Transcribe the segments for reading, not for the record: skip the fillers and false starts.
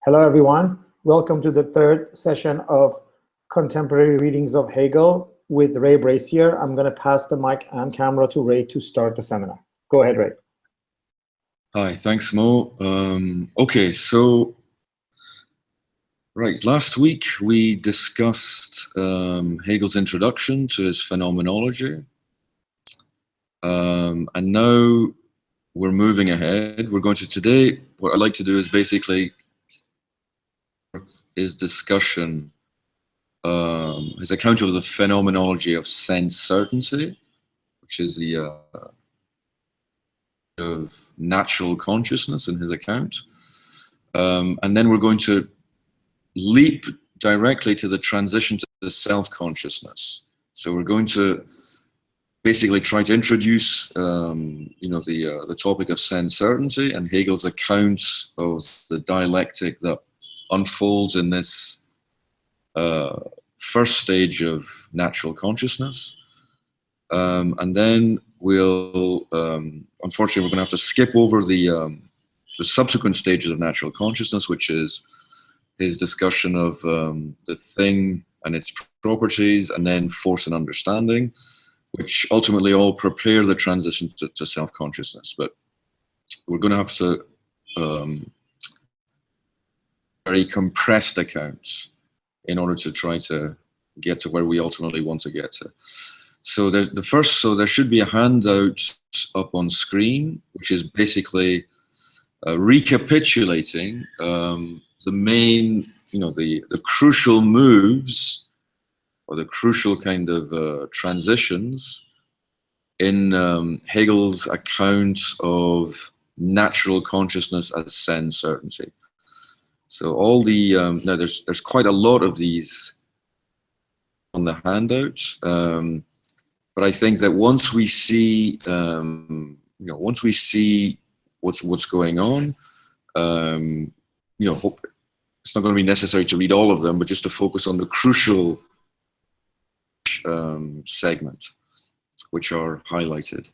Hello, everyone. Welcome to the third session of Contemporary Readings of Hegel with Ray Bracier. I'm going to pass the mic and camera to Ray to start the seminar. Go ahead, Ray. Hi, thanks, Mo. Okay, so, right, last week we discussed Hegel's introduction to his phenomenology. And now we're moving ahead. We're going to today, what I'd like to do is basically his discussion, his account of the phenomenology of sense certainty, which is the of natural consciousness in his account. And then we're going to leap directly to the transition to the self-consciousness. So we're going to basically try to introduce, the topic of sense certainty and Hegel's account of the dialectic that unfolds in this first stage of natural consciousness. And then we'll, unfortunately, we're going to have to skip over the subsequent stages of natural consciousness, which is his discussion of the thing and its properties, and then force and understanding, which ultimately all prepare the transition to self-consciousness. But we're going to have to very compressed accounts in order to try to get to where we ultimately want to get to. So there's there should be a handout up on screen, which is basically recapitulating the main, the crucial moves or the crucial kind of transitions in Hegel's account of natural consciousness as sense certainty. So all the now there's quite a lot of these on the handout, but I think that once we see once we see what's going on, hope it's not going to be necessary to read all of them, but just to focus on the crucial segment, which are highlighted.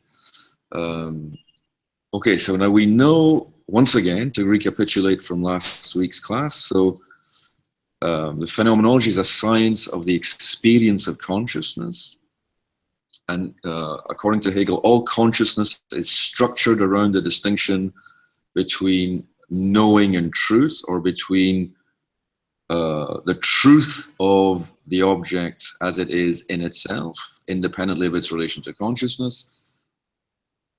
Okay, so now we know, once again, to recapitulate from last week's class, so the phenomenology is a science of the experience of consciousness. And according to Hegel, all consciousness is structured around the distinction between knowing and truth, or between the truth of the object as it is in itself, independently of its relation to consciousness,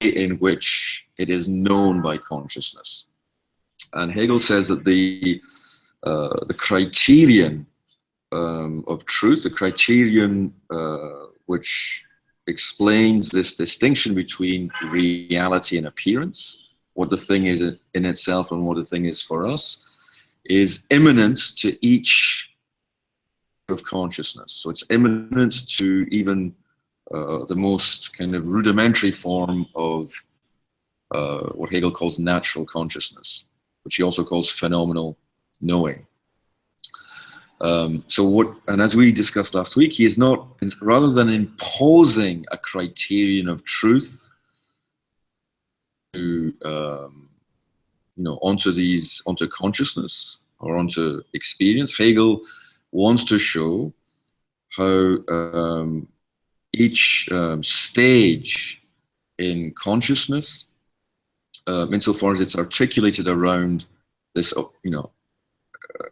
in which it is known by consciousness. And Hegel says that the criterion of truth, the criterion which explains this distinction between reality and appearance, what the thing is in itself and what the thing is for us, is immanent to each of consciousness. So it's immanent to even the most kind of rudimentary form of what Hegel calls natural consciousness, which he also calls phenomenal knowing. And as we discussed last week, he is not, rather than imposing a criterion of truth to, onto consciousness or onto experience, Hegel wants to show how each stage in consciousness, insofar as it's articulated around this,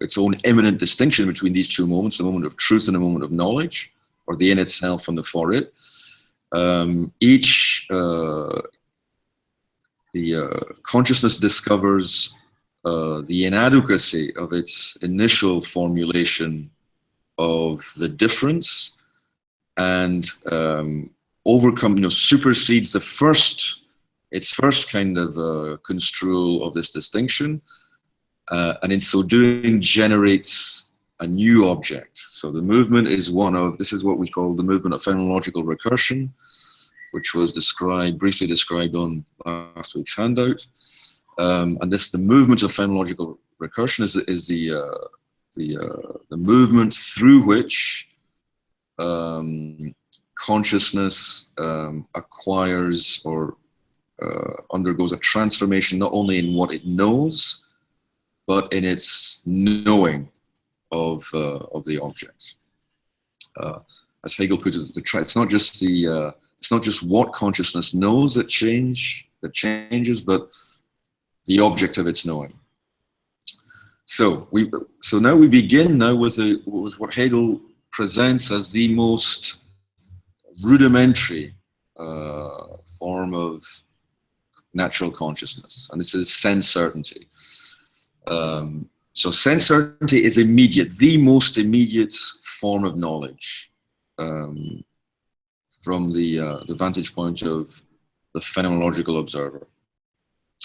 its own immanent distinction between these two moments, the moment of truth and the moment of knowledge, or the in itself and the for it. Consciousness discovers the inadequacy of its initial formulation of the difference, and supersedes its first kind of construal of this distinction, and in so doing generates a new object. So the movement is this is what we call the movement of phenomenological recursion, which was briefly described on last week's handout. And the movement of phenomenological recursion is the movement through which consciousness acquires or undergoes a transformation, not only in what it knows, but in its knowing of the object. As Hegel put it, it's not just what consciousness knows that changes, but the object of its knowing. So now we begin with what Hegel presents as the most rudimentary form of natural consciousness, and this is sense certainty. So sense certainty is immediate, the most immediate form of knowledge from the vantage point of the phenomenological observer.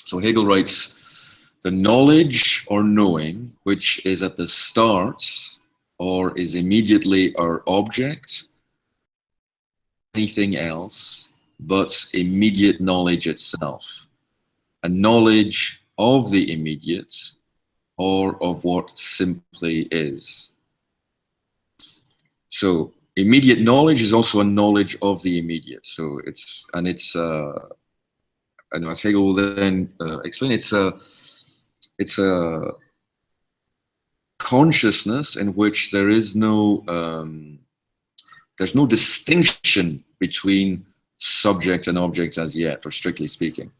So Hegel writes, the knowledge or knowing which is at the start or is immediately our object, anything else but immediate knowledge itself, a knowledge of the immediate or of what simply is. So immediate knowledge is also a knowledge of the immediate. So and as Hegel will then explain, it's a consciousness in which there is there's no distinction between subject and object as yet, or strictly speaking.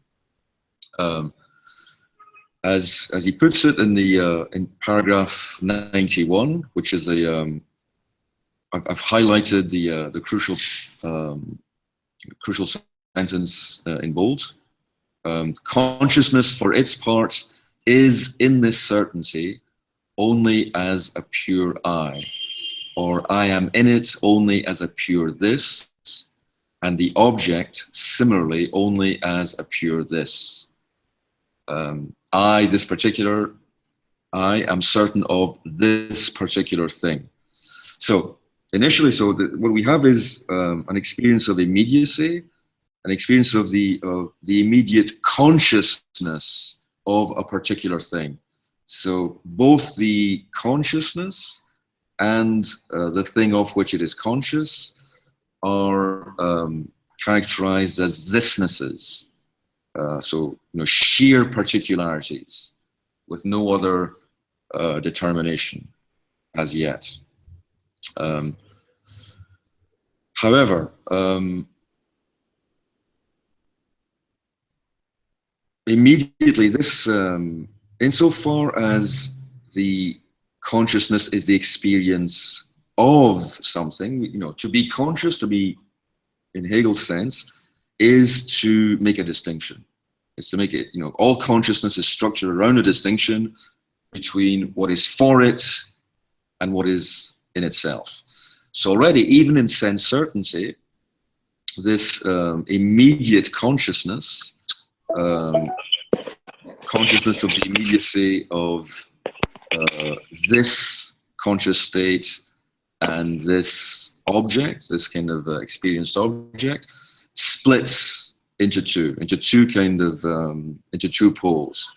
As he puts it in paragraph 91, which is I've highlighted the crucial sentence in bold. Consciousness, for its part, is in this certainty only as a pure I, or I am in it only as a pure this, and the object similarly only as a pure this. This particular I am certain of this particular thing. So initially, what we have is an experience of immediacy, an experience of the immediate consciousness of a particular thing. So both the consciousness and the thing of which it is conscious are characterized as thisnesses. So sheer particularities with no other determination as yet. However, immediately this, insofar as the consciousness is the experience of something, to be conscious, to be in Hegel's sense, is to make a distinction. It's to make it, all consciousness is structured around a distinction between what is for it and what is in itself. So already, even in sense certainty, this immediate consciousness, consciousness of the immediacy of this conscious state and this object, this kind of experienced object, splits into two poles.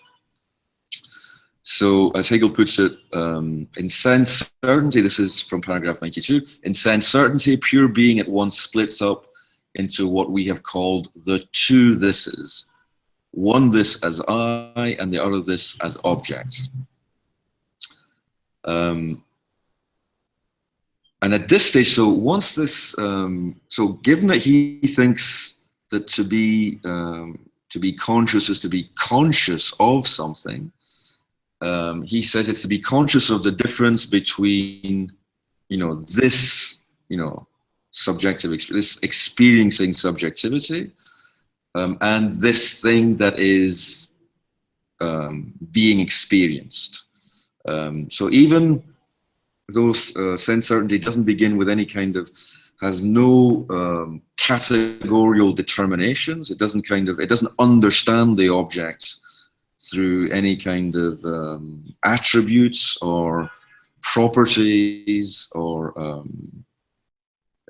So as Hegel puts it, in sense certainty, this is from paragraph 92, in sense certainty, pure being at once splits up into what we have called the two thises. One this as I and the other this as object. And at this stage, so once this, so given that he thinks that to be conscious is to be conscious of something, he says it's to be conscious of the difference between, this, subjective, this experiencing subjectivity, and this thing that is being experienced. So even though sense certainty doesn't begin with any kind of, has no categorical determinations, it doesn't understand the object through any kind of attributes or properties or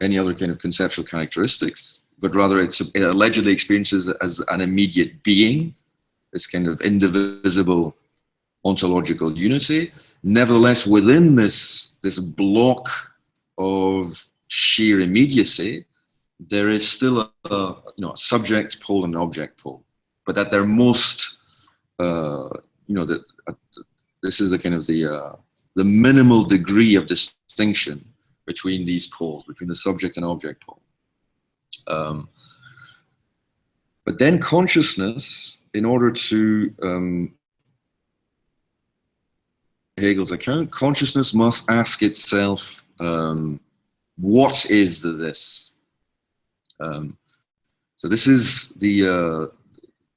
any other kind of conceptual characteristics, but rather it allegedly experiences it as an immediate being, this kind of indivisible ontological unity. Nevertheless, within this block of sheer immediacy, there is still a subject pole and an object pole, but at their most, the this is the kind of the minimal degree of distinction between these poles, between the subject and object pole. But then consciousness, in order to Hegel's account, consciousness must ask itself, what is the this? So this is the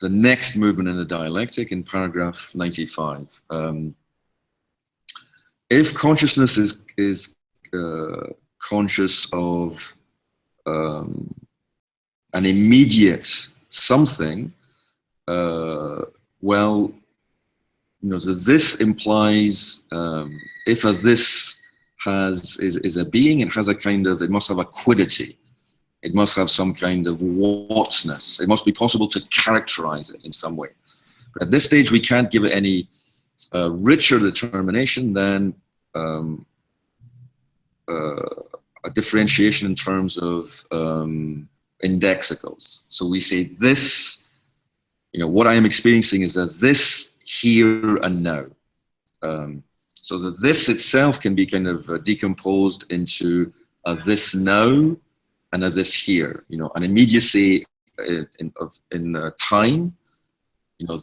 next movement in the dialectic in paragraph 95. If consciousness is conscious of an immediate something, well, so this implies if a this is a being, it has a kind of, it must have a quiddity. It must have some kind of whatness. It must be possible to characterize it in some way. But at this stage, we can't give it any richer determination than a differentiation in terms of indexicals. So we say this, what I am experiencing is that this here and now. So that this itself can be kind of decomposed into a this now and a this here. An immediacy in time,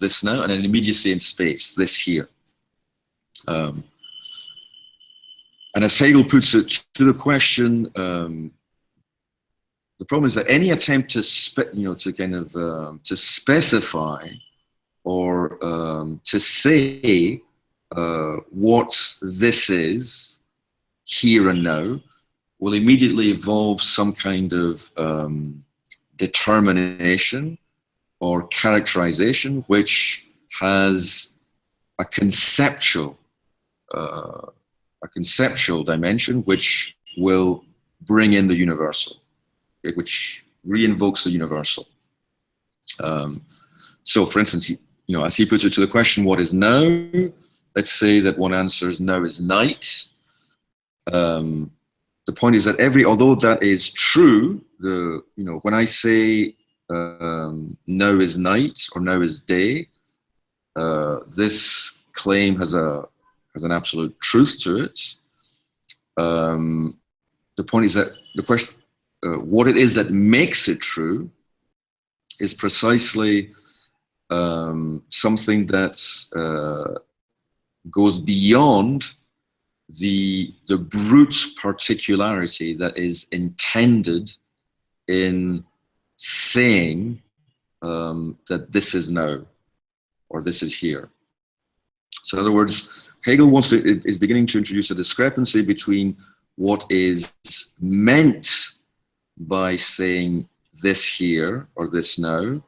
this now, and an immediacy in space, this here. And as Hegel puts it to the question, the problem is that any attempt to to specify or to say what this is here and now will immediately evolve some kind of determination or characterization which has a conceptual dimension which will bring in the universal, which re-invokes the universal. So for instance, as he puts it to the question, what is now? Let's say that one answers now is night. The point is that although that is true, when I say now is night or now is day, this claim has an absolute truth to it. The point is that the question, what it is that makes it true, is precisely something that goes beyond the brute particularity that is intended in saying that this is now or this is here. So in other words, Hegel is beginning to introduce a discrepancy between what is meant by saying this here or this now,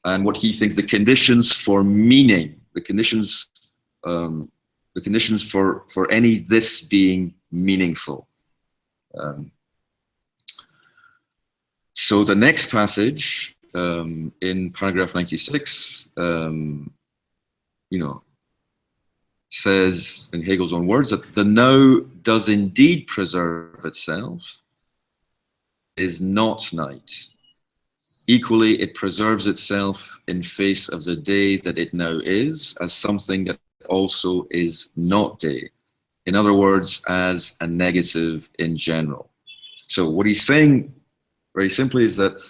and what he thinks the conditions for meaning, the conditions for any this being meaningful. So the next passage in paragraph 96, says in Hegel's own words that the now does indeed preserve itself, is not night. Equally, it preserves itself in face of the day that it now is, as something that also is not day. In other words, as a negative in general. So what he's saying very simply is that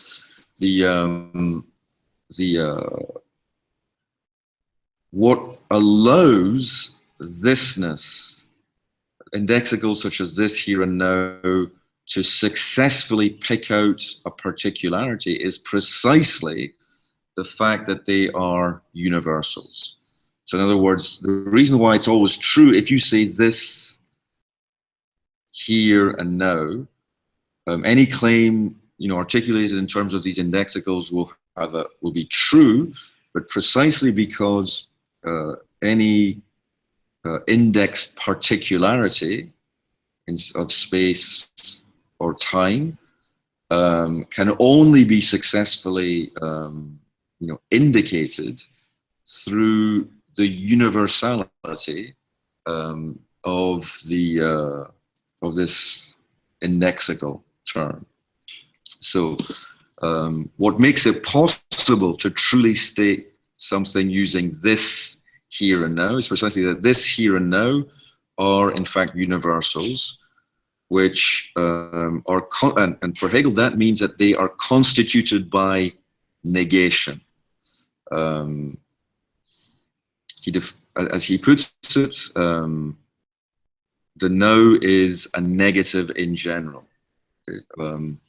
what allows thisness, indexicals such as this here and now, to successfully pick out a particularity is precisely the fact that they are universals. So in other words, the reason why it's always true, if you say this here and now, any claim articulated in terms of these indexicals will be true, but precisely because any indexed particularity of space or time can only be successfully indicated through the universality of this indexical term. So what makes it possible to truly state something using this here and now is precisely that this here and now are in fact universals, which and for Hegel that means that they are constituted by negation. As he puts it, the now is a negative in general. And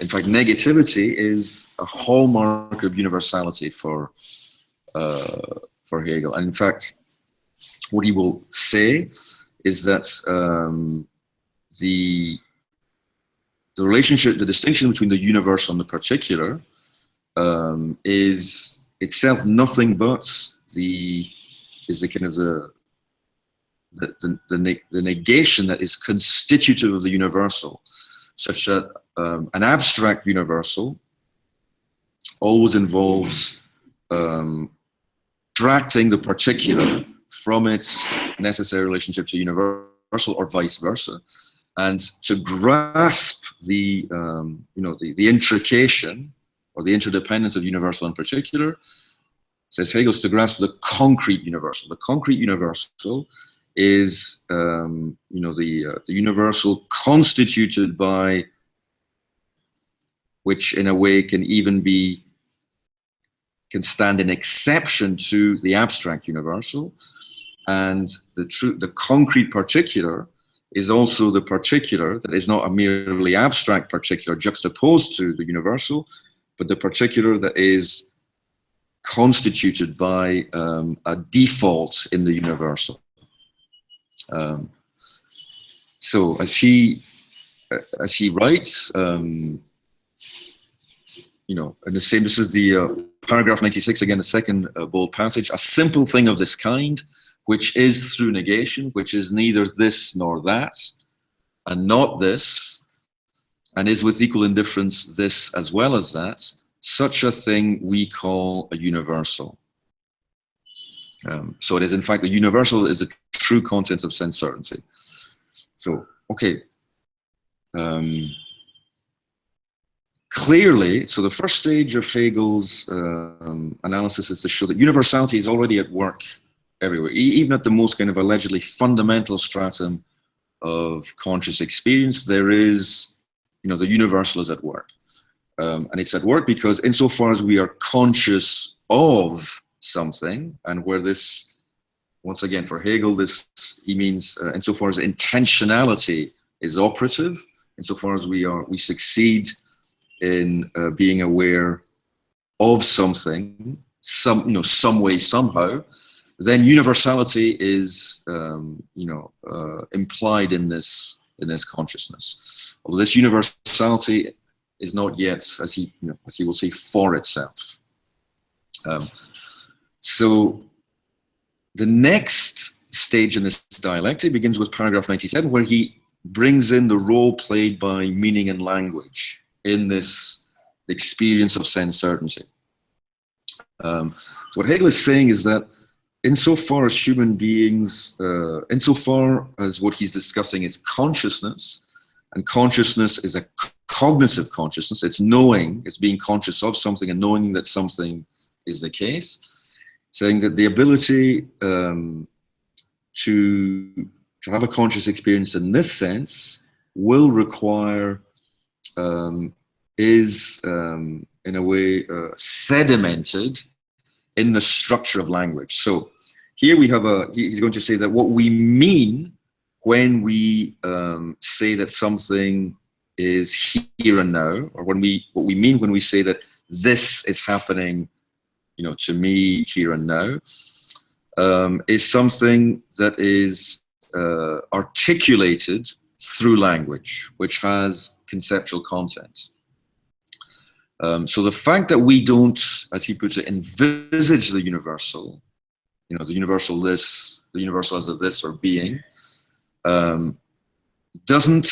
in fact, negativity is a hallmark of universality for Hegel. And in fact, what he will say is that the relationship, the distinction between the universal and the particular is itself nothing but the negation that is constitutive of the universal, such that an abstract universal always involves extracting the particular from its necessary relationship to universal, or vice versa, and to grasp the the intrication or the interdependence of universal and particular, says Hegel, to grasp the concrete universal. The concrete universal is the universal constituted by, which in a way can stand in exception to the abstract universal, and the concrete particular is also the particular that is not a merely abstract particular juxtaposed to the universal, but the particular that is constituted by a default in the universal. So as he writes, in the same, this is the paragraph 96, again, the second bold passage, a simple thing of this kind, which is through negation, which is neither this nor that, and not this, and is with equal indifference this as well as that, such a thing we call a universal. So it is, in fact, the universal is the true content of sense certainty. So, okay. Clearly, so the first stage of Hegel's analysis is to show that universality is already at work everywhere, even at the most kind of allegedly fundamental stratum of conscious experience. There is, the universal is at work. And it's at work because insofar as we are conscious of something, and where this, once again, for Hegel, he means insofar as intentionality is operative, insofar as we succeed in being aware of something, some way, somehow, then universality is, implied in this consciousness. Although this universality is not yet, as he will say, for itself. So the next stage in this dialectic begins with paragraph 97, where he brings in the role played by meaning and language in this experience of sense certainty. So what Hegel is saying is that insofar as human beings, insofar as what he's discussing is consciousness, and consciousness is a cognitive consciousness, it's knowing, it's being conscious of something and knowing that something is the case, saying that the ability to have a conscious experience in this sense will require, is in a way sedimented in the structure of language. So here we have he's going to say that what we mean when we say that something is here and now, or what we mean when we say that this is happening, to me here and now, is something that is articulated through language, which has conceptual content. So the fact that we don't, as he puts it, envisage the universal, the universal this, the universal as a this or being, doesn't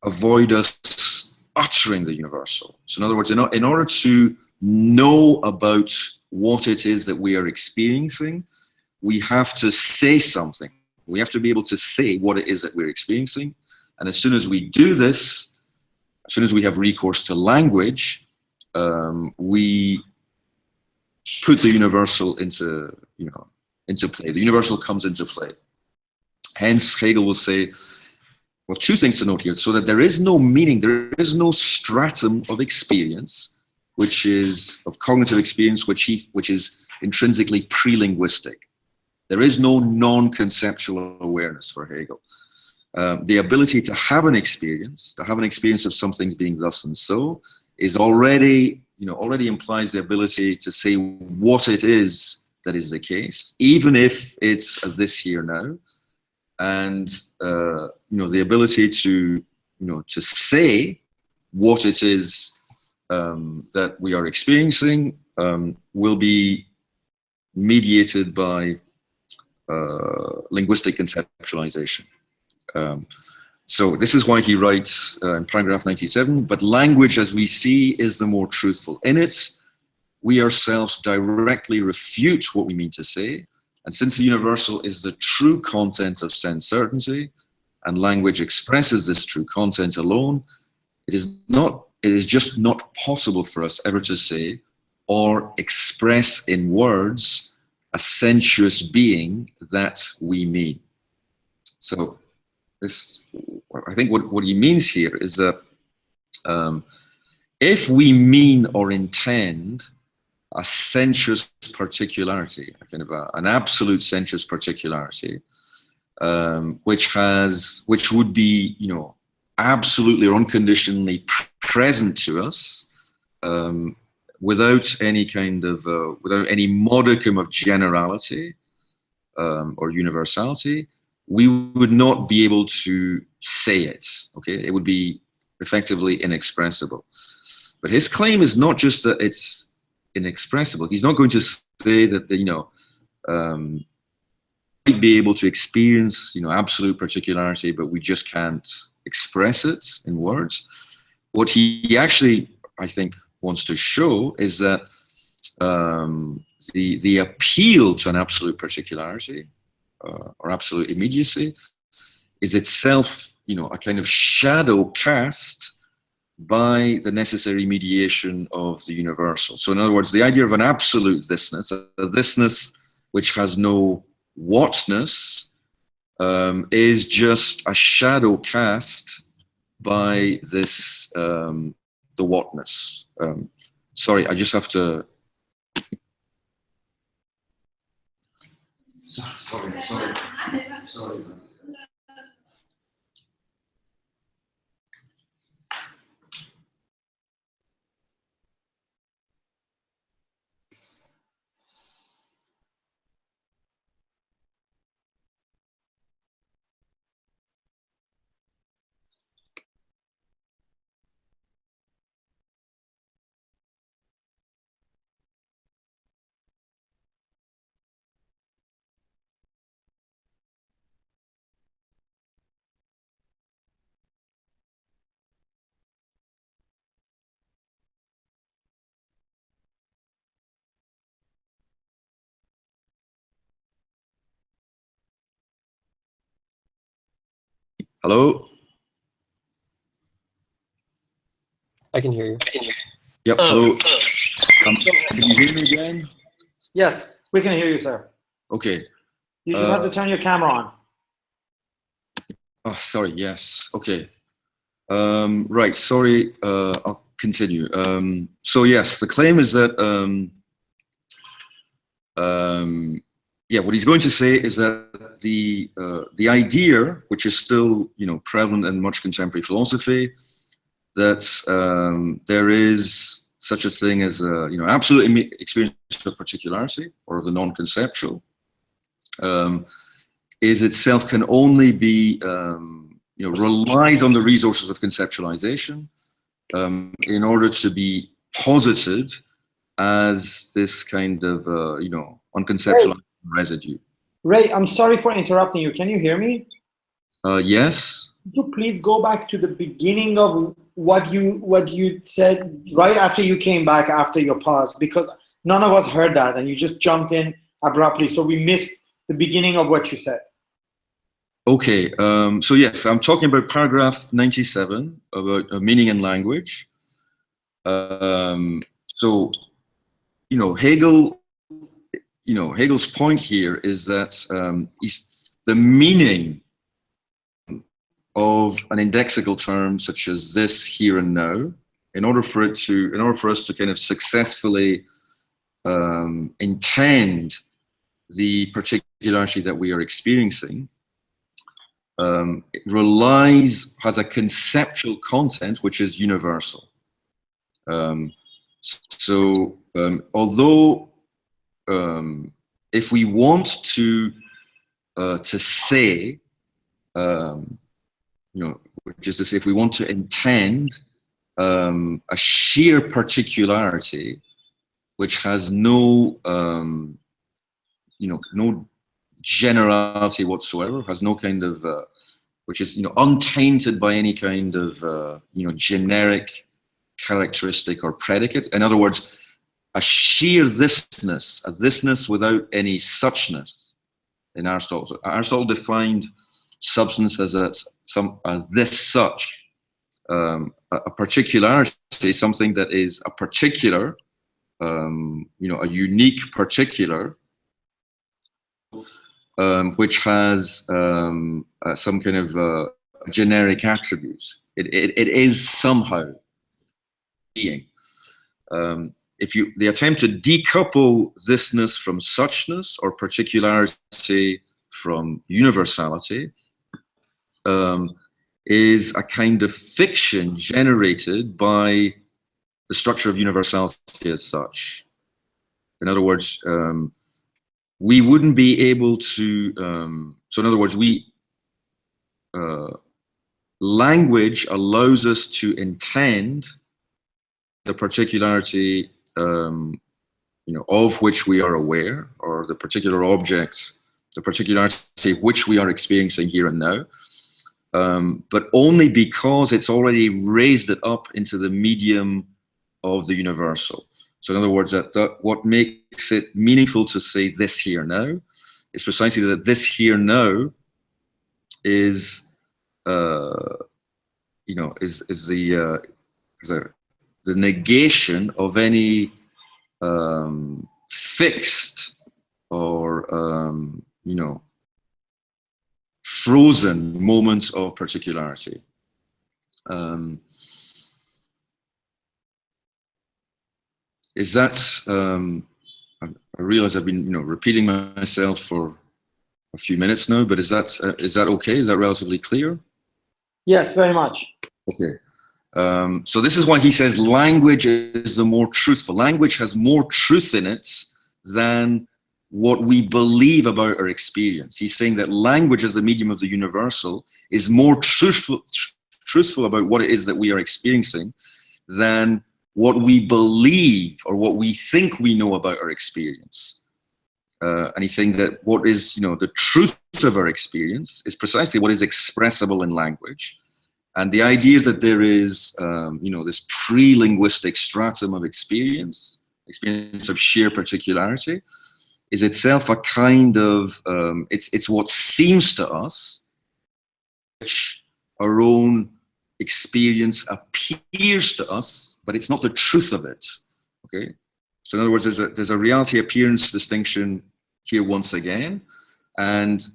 avoid us uttering the universal. So in other words, in order to know about what it is that we are experiencing, we have to say something. We have to be able to say what it is that we're experiencing. And as soon as we do this, as soon as we have recourse to language, we put the universal into, into play. The universal comes into play. Hence, Hegel will say, well, two things to note here. So that there is no meaning, there is no stratum of experience, of cognitive experience, which is intrinsically pre-linguistic. There is no non-conceptual awareness for Hegel. The ability to have an experience of something's being thus and so, is already implies the ability to say what it is that is the case, even if it's a this here now, and the ability to say what it is that we are experiencing will be mediated by linguistic conceptualization. So this is why he writes in paragraph 97, but language as we see is the more truthful. In it, we ourselves directly refute what we mean to say, and since the universal is the true content of sense certainty, and language expresses this true content alone, it is just not possible for us ever to say or express in words a sensuous being that we mean. So I think what he means here is that if we mean or intend a sensuous particularity, a kind of an absolute sensuous particularity, which would be, absolutely or unconditionally present to us, without any kind of, without any modicum of generality or universality, we would not be able to say it, okay? It would be effectively inexpressible. But his claim is not just that it's inexpressible. He's not going to say that, might be able to experience, absolute particularity, but we just can't express it in words. What he actually, I think, wants to show is that the appeal to an absolute particularity or absolute immediacy is itself, a kind of shadow cast by the necessary mediation of the universal. So in other words, the idea of an absolute thisness, a thisness which has no whatness, is just a shadow cast by this, the whatness. Sorry, I just have to... Sorry. Hello? I can hear you. Yep, hello. Can you hear me again? Yes, we can hear you, sir. Okay. You just have to turn your camera on. Oh, sorry, yes, okay. Right, sorry, I'll continue. So yes, the claim is that, what he's going to say is that the idea, which is still, prevalent in much contemporary philosophy, that there is such a thing as absolute experience of particularity or the non-conceptual, is itself can only be relies on the resources of conceptualization in order to be posited as this kind of unconceptualized residue. Ray, I'm sorry for interrupting you. Can you hear me? Yes. Could you please go back to the beginning of what you said right after you came back after your pause, because none of us heard that and you just jumped in abruptly, so we missed the beginning of what you said. Okay, so yes, I'm talking about paragraph 97 about meaning and language. So, Hegel, Hegel's point here is that the meaning of an indexical term such as this, here and now, in order for us to kind of successfully intend the particularity that we are experiencing, it has a conceptual content which is universal. Although if we want to say, which is to say, if we want to intend a sheer particularity which has no no generality whatsoever, has no kind of which is untainted by any kind of generic characteristic or predicate. In other words, a sheer thisness, a thisness without any suchness. In Aristotle, so Aristotle defined substance as a this such, a particularity, something that is a particular, a unique particular, which has some kind of generic attributes. It is somehow being. The attempt to decouple thisness from suchness or particularity from universality is a kind of fiction generated by the structure of universality as such. In other words, we wouldn't be able to, so in other words, language allows us to intend the particularity of which we are aware, or the particular object, the particularity which we are experiencing here and now, but only because it's already raised it up into the medium of the universal. So in other words, that what makes it meaningful to say this here now is precisely that this here now is the negation of any fixed or frozen moments of particularity. Is that I realize I've been repeating myself for a few minutes now, but is that okay? Is that relatively clear? Yes, very much. Okay. So this is why he says language is the more truthful. Language has more truth in it than what we believe about our experience. He's saying that language as the medium of the universal is more truthful about what it is that we are experiencing than what we believe or what we think we know about our experience. And he's saying that what is, the truth of our experience is precisely what is expressible in language. And the idea that there is, this pre-linguistic stratum of experience of sheer particularity, is itself a kind of, it's what seems to us, which our own experience appears to us, but it's not the truth of it. Okay, so in other words, there's a reality appearance distinction here once again, and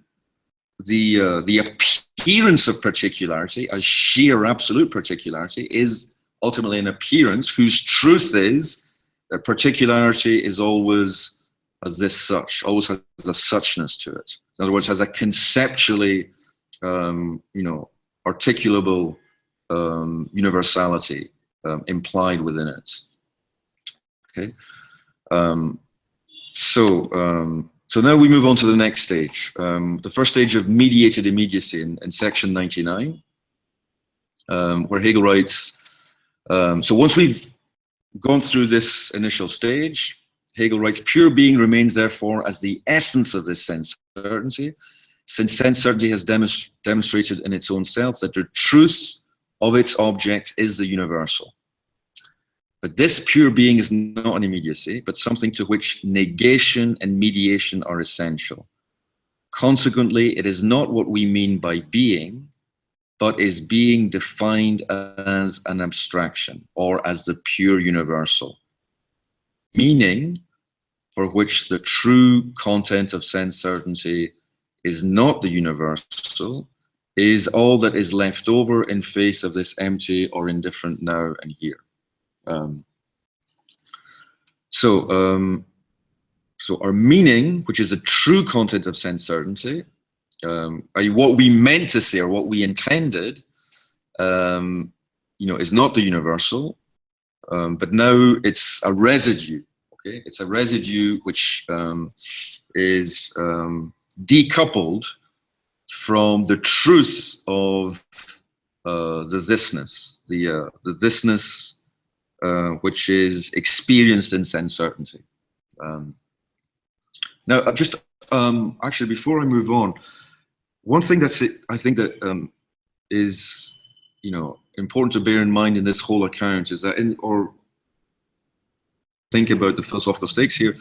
the appearance of particularity as sheer absolute particularity is ultimately an appearance whose truth is that particularity is always as this such, always has a suchness to it. In other words, has a conceptually, articulable universality implied within it. Okay, so now we move on to the next stage, the first stage of mediated immediacy in section 99, where Hegel writes, so once we've gone through this initial stage, Hegel writes, pure being remains therefore as the essence of this sense certainty, since sense certainty has demonstrated in its own self that the truth of its object is the universal. But this pure being is not an immediacy, but something to which negation and mediation are essential. Consequently, it is not what we mean by being, but is being defined as an abstraction or as the pure universal. Meaning for which the true content of sense certainty is not the universal, is all that is left over in face of this empty or indifferent now and here. So our meaning, which is the true content of sense certainty, what we meant to say or what we intended, is not the universal, but now it's a residue. Okay, it's a residue which is decoupled from the truth of the thisness, the thisness which is experienced in sense certainty. Now, just actually, before I move on, one thing I think that is important to bear in mind in this whole account is that, or think about the philosophical stakes here,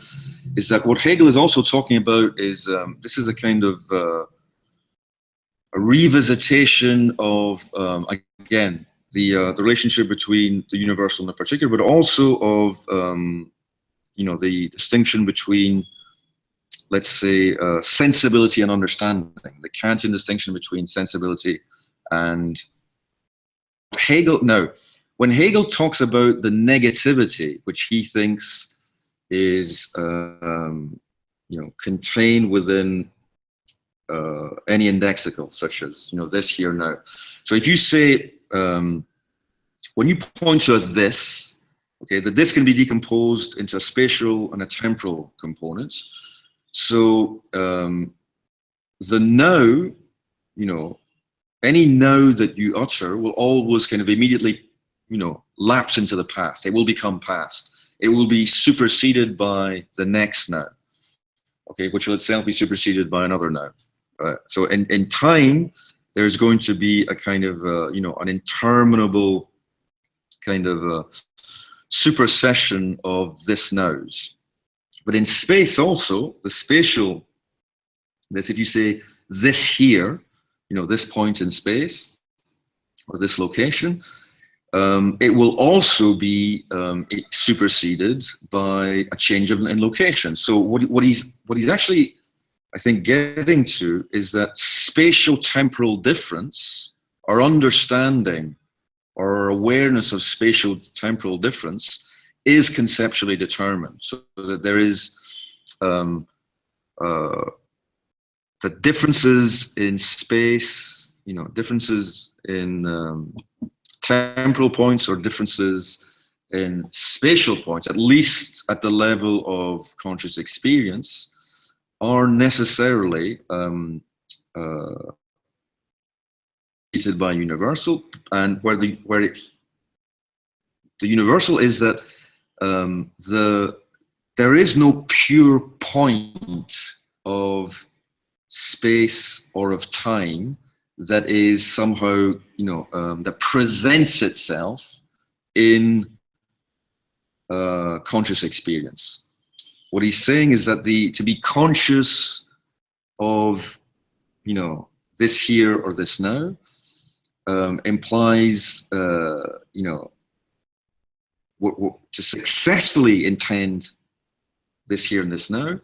is that what Hegel is also talking about is this is a kind of a revisitation of again the relationship between the universal and the particular, but also of the distinction between, let's say, sensibility and understanding, the Kantian distinction between sensibility and Hegel. Now, when Hegel talks about the negativity, which he thinks is contained within any indexical, such as this here now. So if you say when you point to a this, okay, that this can be decomposed into a spatial and a temporal component. So the now, any now that you utter will always kind of immediately, lapse into the past. It will become past. It will be superseded by the next now, okay, which will itself be superseded by another now. So in time, there's going to be a kind of, an interminable kind of supersession of this nows. But in space also, the spatial, this, if you say this here, this point in space, or this location, it will also be superseded by a change in location. So what he's actually, I think, getting to is that spatial temporal difference, our understanding or our awareness of spatial temporal difference, is conceptually determined. So that there is the differences in space, differences in temporal points or differences in spatial points, at least at the level of conscious experience, are necessarily treated by universal, and where the universal is that there is no pure point of space or of time that is somehow, that presents itself in conscious experience. What he's saying is that to be conscious of, this here or this now implies, to successfully intend this here and this now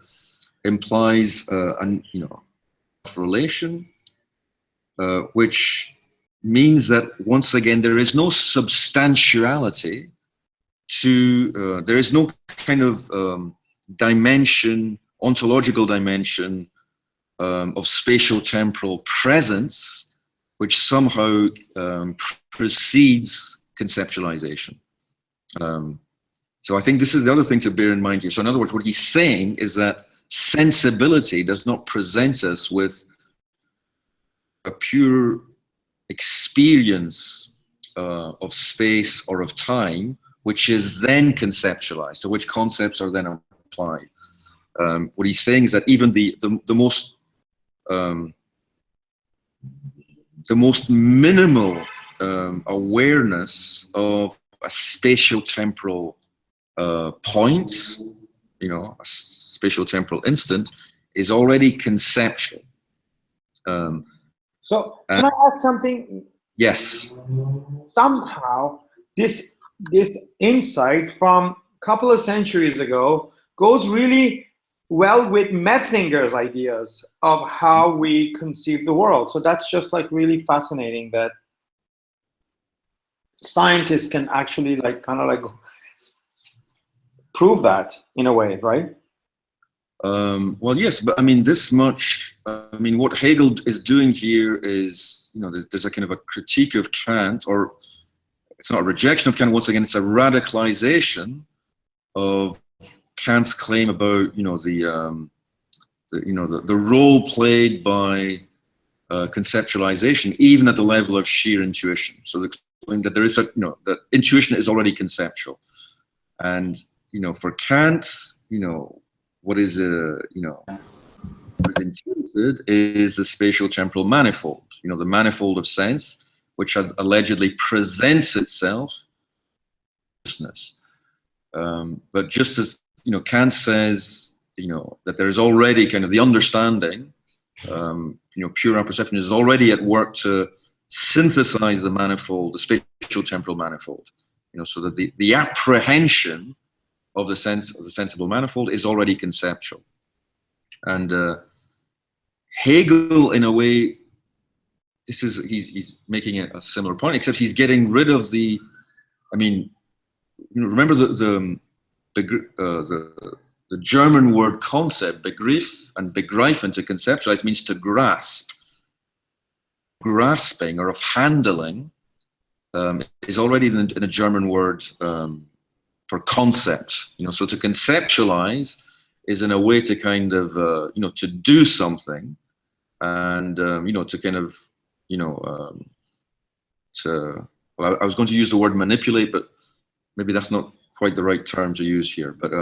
implies relation, which means that once again there is no substantiality to, there is no kind of dimension, ontological dimension of spatial temporal presence, which somehow precedes conceptualization. So I think this is the other thing to bear in mind here. So in other words, what he's saying is that sensibility does not present us with a pure experience of space or of time, which is then conceptualized, so which concepts are then applied. What he's saying is that even the most minimal awareness of a spatial temporal point, a spatial temporal instant, is already conceptual. So can I ask something? Yes. Somehow this insight from a couple of centuries ago goes really well with Metzinger's ideas of how we conceive the world. So that's just like really fascinating that scientists can actually like kind of like prove that in a way, right? Well, yes, but I mean, this much, I mean, what Hegel is doing here is, you know, there's a kind of a critique of Kant, or it's not a rejection of Kant, once again, it's a radicalization of Kant's claim about, you know, the role played by conceptualization, even at the level of sheer intuition. So the claim that there is a, you know, that intuition is already conceptual. And, you know, for Kant, you know, what is intuited is the spatial temporal manifold, you know, the manifold of sense, which allegedly presents itself consciousness. But just as, you know, Kant says, you know, that there is already kind of the understanding, you know, pure apperception is already at work to synthesize the manifold, the spatial temporal manifold, you know, so that the apprehension of the sensible manifold is already conceptual. And Hegel, in a way, he's making a similar point, except he's getting rid of the, I mean, you know, remember the German word concept, Begriff and begreifen, to conceptualize, means to grasp. Grasping or of handling is already in a German word for concept. You know, so to conceptualize is in a way to kind of you know, to do something, and you know, to kind of, you know, well, I was going to use the word manipulate, but maybe that's not quite the right term to use here. But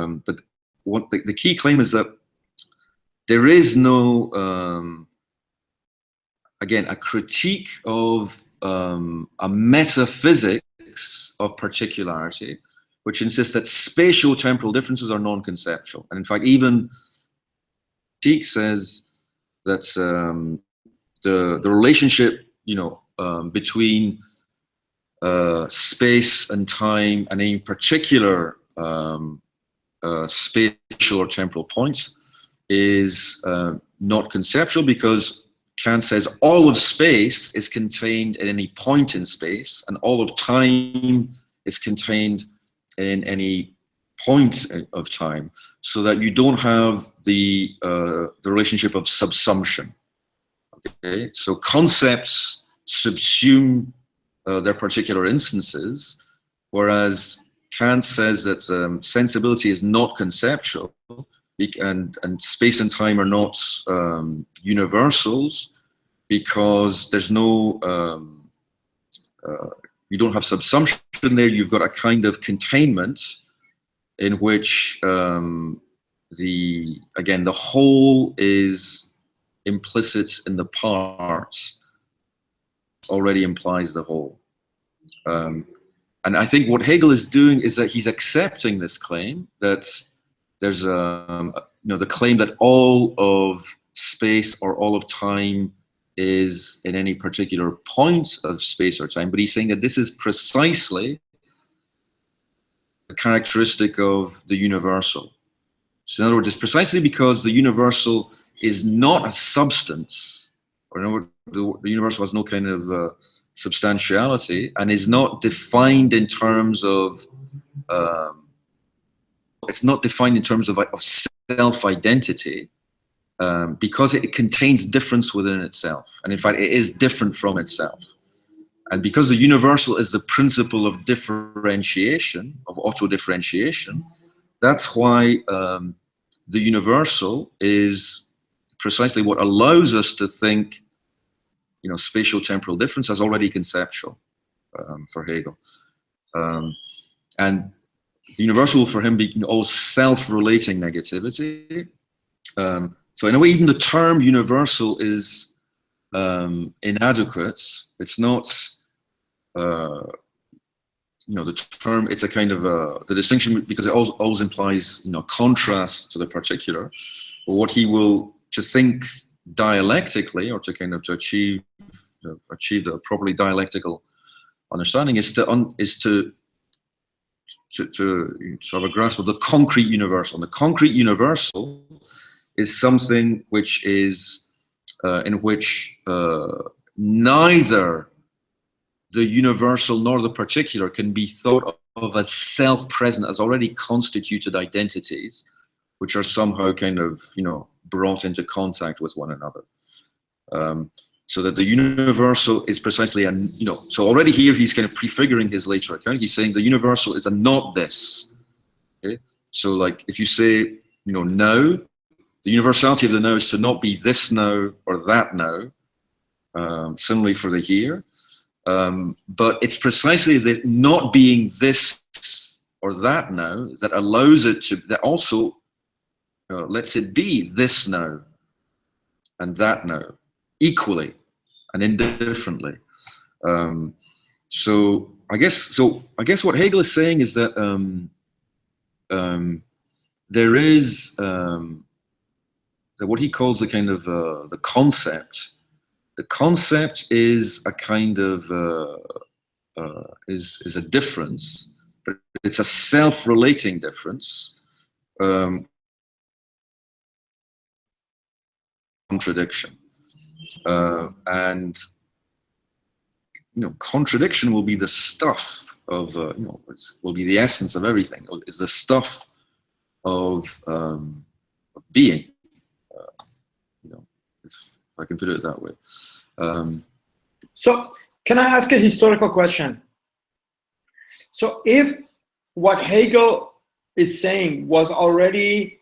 what the key claim is that there is no again, a critique of a metaphysics of particularity, which insists that spatial temporal differences are non-conceptual. And in fact, even critique says that the relationship, you know, between space and time and any particular spatial or temporal point is not conceptual, because Kant says all of space is contained at any point in space, and all of time is contained in any point of time, so that you don't have the relationship of subsumption. Okay, so concepts subsume their particular instances, whereas Kant says that sensibility is not conceptual, and space and time are not universals, because there's no you don't have subsumption there. You've got a kind of containment in which the whole is implicit in the parts, already implies the whole. And I think what Hegel is doing is that he's accepting this claim that there's you know, the claim that all of space or all of time is in any particular point of space or time, but he's saying that this is precisely a characteristic of the universal. So in other words, it's precisely because the universal is not a substance, or in other words, the universal has no kind of substantiality, and is not defined in terms of it's not defined in terms of self-identity, because it contains difference within itself, and in fact it is different from itself. And because the universal is the principle of differentiation, of auto-differentiation, that's why the universal is precisely what allows us to think, you know, spatial temporal difference as already conceptual for Hegel. And the universal for him being all self-relating negativity. So in a way, even the term universal is inadequate. It's not, you know, the term, it's a kind of the distinction, because it always implies, you know, contrast to the particular. But what he will, to think dialectically, or to kind of to achieve the properly dialectical understanding, is to to have a grasp of the concrete universal. And the concrete universal is something which is in which neither the universal nor the particular can be thought of as self-present, as already constituted identities, which are somehow kind of, brought into contact with one another. So that the universal is precisely so already here he's kind of prefiguring his later account. He's saying the universal is a not this. Okay? So like if you say, now, the universality of the now is to not be this now or that now. Similarly for the here. But it's precisely the not being this or that now that allows it to, that also lets it be this now and that now equally and indifferently. So I guess what Hegel is saying is that there is what he calls the kind of the concept. The concept is a kind of is a difference, but it's a self-relating difference. Contradiction, and contradiction will be the stuff of will be the essence of everything. Is the stuff of being. If I can put it that way. So can I ask a historical question? So if what Hegel is saying was already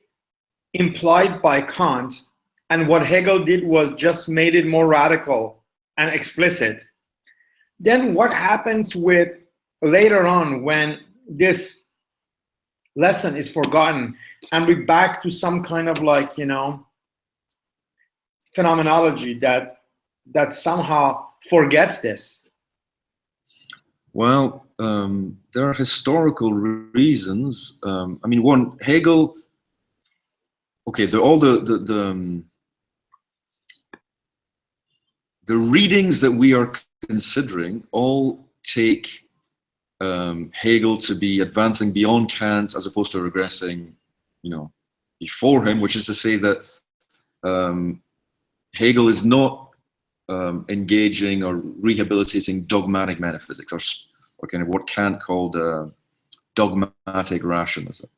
implied by Kant, and what Hegel did was just made it more radical and explicit, then what happens with later on when this lesson is forgotten and we're back to some kind of like, phenomenology that somehow forgets this? Well, there are historical reasons. I mean, one, Hegel. Okay, all the readings that we are considering all take Hegel to be advancing beyond Kant as opposed to regressing, before him, which is to say that Hegel is not engaging or rehabilitating dogmatic metaphysics, or kind of what Kant called dogmatic rationalism.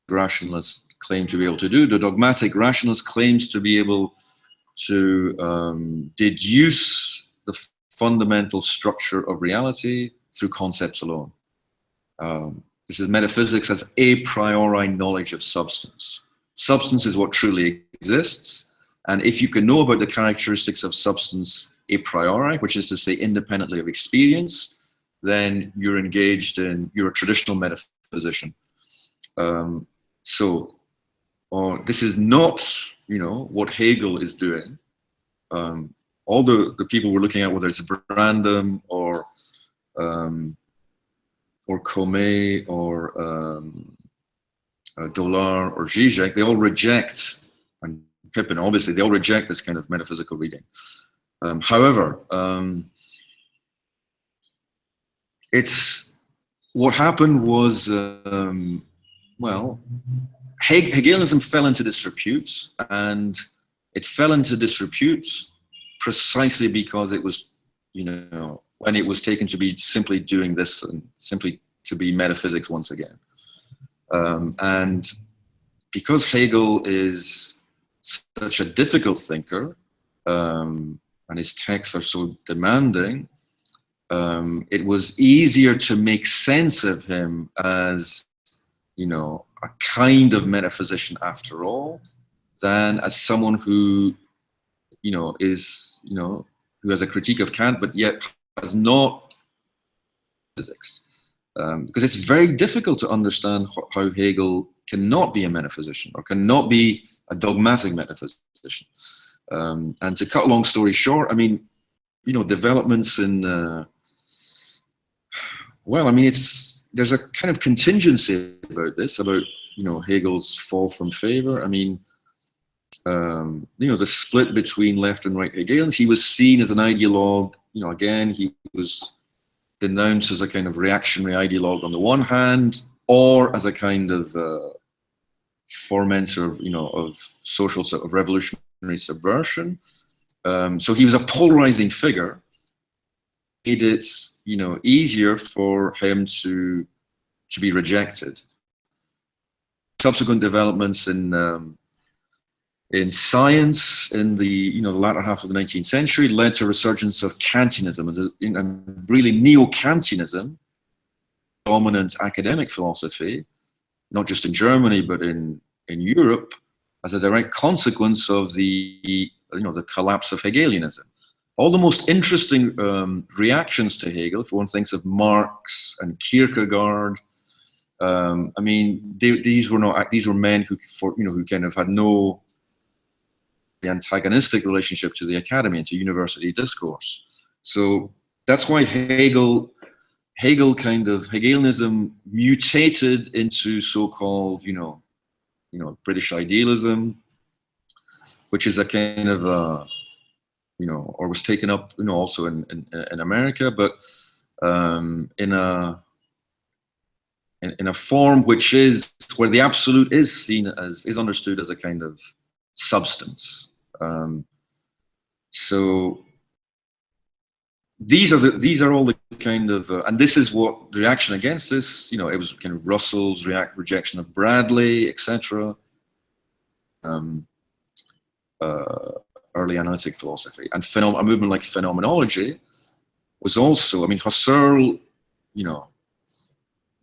Rationalists claim to be able to do. The dogmatic rationalist claims to be able to deduce the fundamental structure of reality through concepts alone. This is metaphysics as a priori knowledge of substance. Substance is what truly exists. And if you can know about the characteristics of substance a priori, which is to say independently of experience, then you're engaged in, you're a traditional metaphysician. So this is not, what Hegel is doing. All the people we're looking at, whether it's Brandom or Comey or Dolar or Zizek, they all reject, and Pippin, obviously, they all reject this kind of metaphysical reading. However, what happened was, well, Hegelianism fell into disrepute, and it fell into disrepute precisely because it was, when it was taken to be simply doing this and simply to be metaphysics once again. And because Hegel is such a difficult thinker, and his texts are so demanding, it was easier to make sense of him as, a kind of metaphysician after all, than as someone who, who has a critique of Kant, but yet has not physics. Because it's very difficult to understand how Hegel cannot be a metaphysician or cannot be a dogmatic metaphysician. And to cut a long story short, I mean, developments in, well, I mean, there's a kind of contingency about this, about, Hegel's fall from favor. I mean, the split between left and right Hegelians. He was seen as an ideologue, again, he was denounced as a kind of reactionary ideologue on the one hand, or as a kind of fomenter of, of social sort of revolutionary subversion. So he was a polarizing figure. Made it, easier for him to be rejected. Subsequent developments in science in the the latter half of the 19th century led to a resurgence of Kantianism and really neo-Kantianism, dominant academic philosophy, not just in Germany but in Europe, as a direct consequence of the the collapse of Hegelianism. All the most interesting reactions to Hegel, if one thinks of Marx and Kierkegaard, I mean, these were men who kind of had no antagonistic relationship to the academy and to university discourse. So that's why Hegel kind of Hegelianism mutated into so-called British idealism, which is a kind of or was taken up also in America, but in a form which is where the absolute is understood as a kind of substance. So these are all the kind of and this is what the reaction against this, it was kind of Russell's rejection of Bradley, etc. Early analytic philosophy and a movement like phenomenology was also, I mean, Husserl,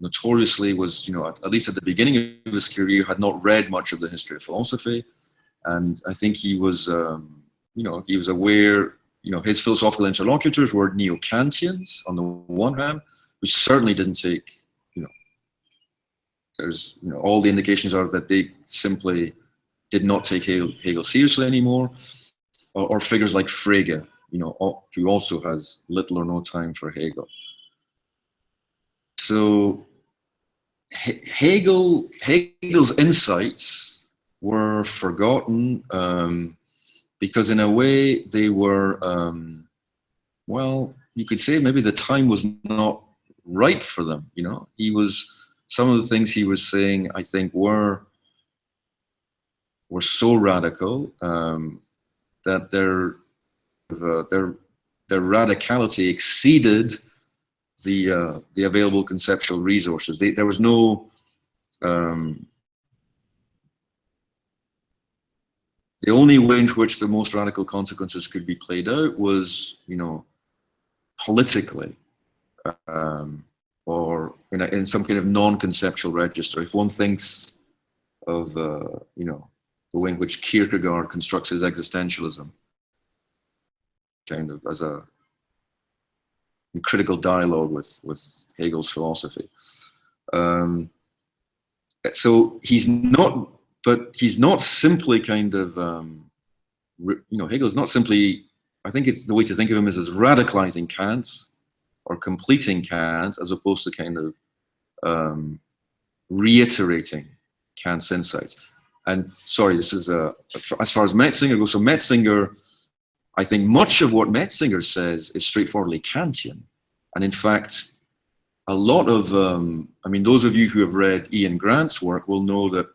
notoriously was, at least at the beginning of his career, had not read much of the history of philosophy, and I think he was, he was aware, his philosophical interlocutors were neo-Kantians on the one hand, who certainly didn't take, there's, all the indications are that they simply did not take Hegel seriously anymore, or figures like Frege, who also has little or no time for Hegel. So Hegel's insights were forgotten because in a way they were, well, you could say maybe the time was not right for them. Some of the things he was saying, I think, were so radical that their radicality exceeded the available conceptual resources. There was no the only way in which the most radical consequences could be played out was, politically, or in some kind of non-conceptual register. If one thinks of the way in which Kierkegaard constructs his existentialism, kind of as a critical dialogue with Hegel's philosophy. So he's not simply kind of, Hegel's not simply, I think it's the way to think of him is as radicalizing Kant or completing Kant, as opposed to kind of reiterating Kant's insights. And sorry, this is as far as Metzinger goes. So Metzinger, I think much of what Metzinger says is straightforwardly Kantian. And in fact, a lot of, I mean, those of you who have read Ian Grant's work will know that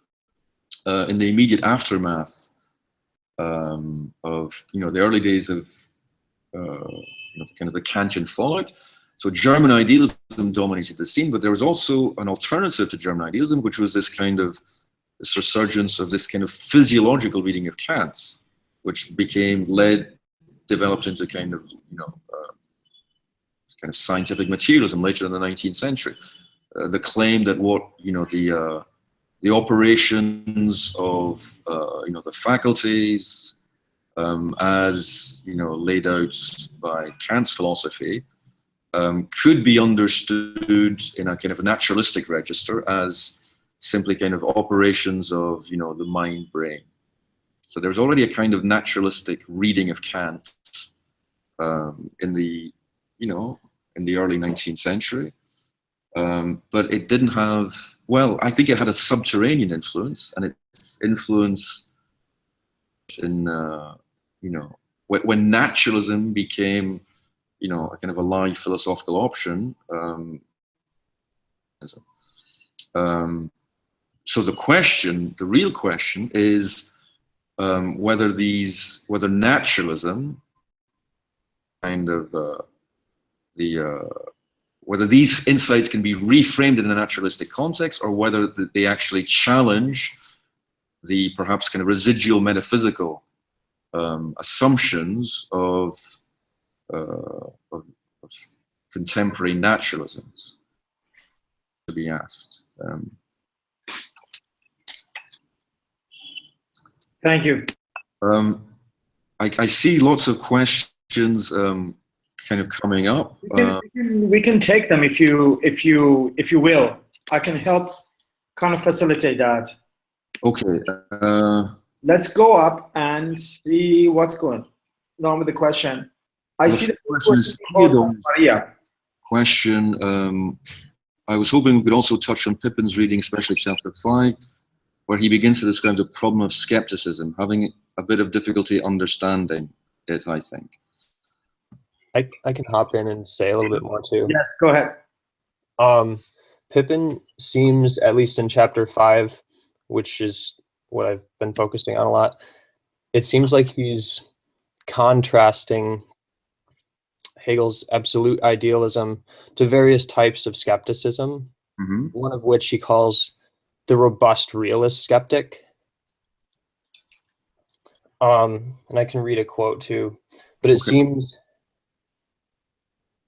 in the immediate aftermath of, the early days of, kind of the Kantian fallout, so German idealism dominated the scene, but there was also an alternative to German idealism, which was this kind of this resurgence of this kind of physiological reading of Kant, which developed into kind of, kind of scientific materialism later in the 19th century. The claim that the operations of, the faculties, as, laid out by Kant's philosophy, could be understood in a kind of a naturalistic register as simply kind of operations of, the mind-brain. So there's already a kind of naturalistic reading of Kant in the early 19th century. But it didn't have, well, I think it had a subterranean influence, and its influence in, when naturalism became you know, a kind of a live philosophical option. So the real question is whether naturalism kind of whether these insights can be reframed in a naturalistic context, or whether they actually challenge the perhaps kind of residual metaphysical assumptions of contemporary naturalisms, to be asked. Thank you. I see lots of questions kind of coming up. We can take them if you will. I can help kind of facilitate that. Okay. Let's go up and see what's going on with the question. I see the question. Maria. Question. I was hoping we could also touch on Pippin's reading, especially chapter 5, where he begins to describe the problem of skepticism, having a bit of difficulty understanding it, I think. I can hop in and say a little bit more too. Yes, go ahead. Pippin seems, at least in chapter 5, which is what I've been focusing on a lot, it seems like he's contrasting Hegel's absolute idealism to various types of skepticism, one of which he calls the robust realist skeptic. And I can read a quote too, but it seems,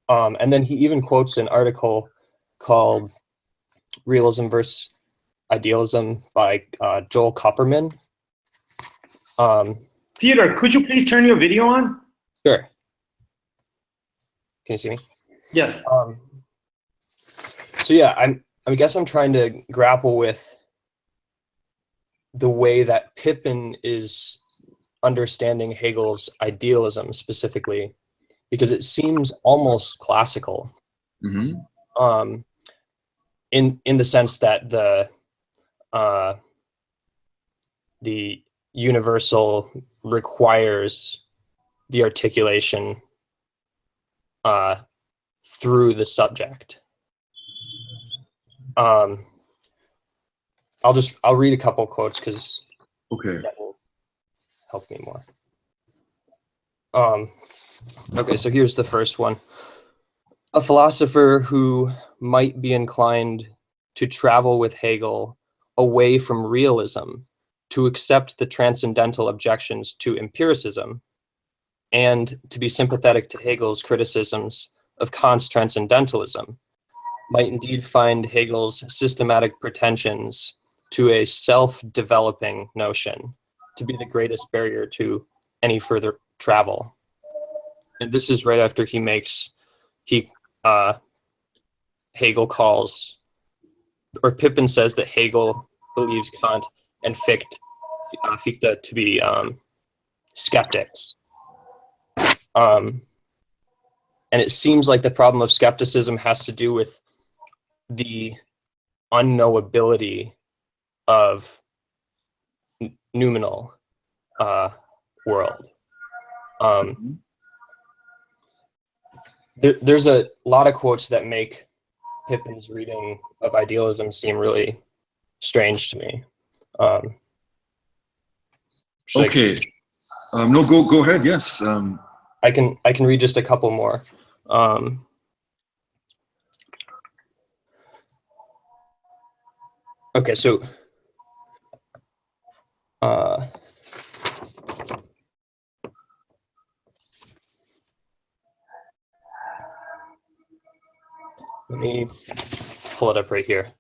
and then he even quotes an article called Realism versus Idealism by Joel Kupperman. Peter, could you please turn your video on? Sure. Can you see me? Yes. So yeah, I guess I'm trying to grapple with the way that Pippin is understanding Hegel's idealism specifically, because it seems almost classical. In the sense that the universal requires the articulation through the subject. I'll read a couple quotes because that will help me more. Okay, so here's the first one. A philosopher who might be inclined to travel with Hegel away from realism, to accept the transcendental objections to empiricism, and to be sympathetic to Hegel's criticisms of Kant's transcendentalism, might indeed find Hegel's systematic pretensions to a self-developing notion to be the greatest barrier to any further travel. And this is right after Hegel calls, or Pippin says that Hegel believes Kant and Fichte to be skeptics. And it seems like the problem of skepticism has to do with the unknowability of noumenal world. There's a lot of quotes that make Pippin's reading of idealism seem really strange to me. Okay. No, go ahead. Yes. I can read just a couple more. Okay, so let me pull it up right here.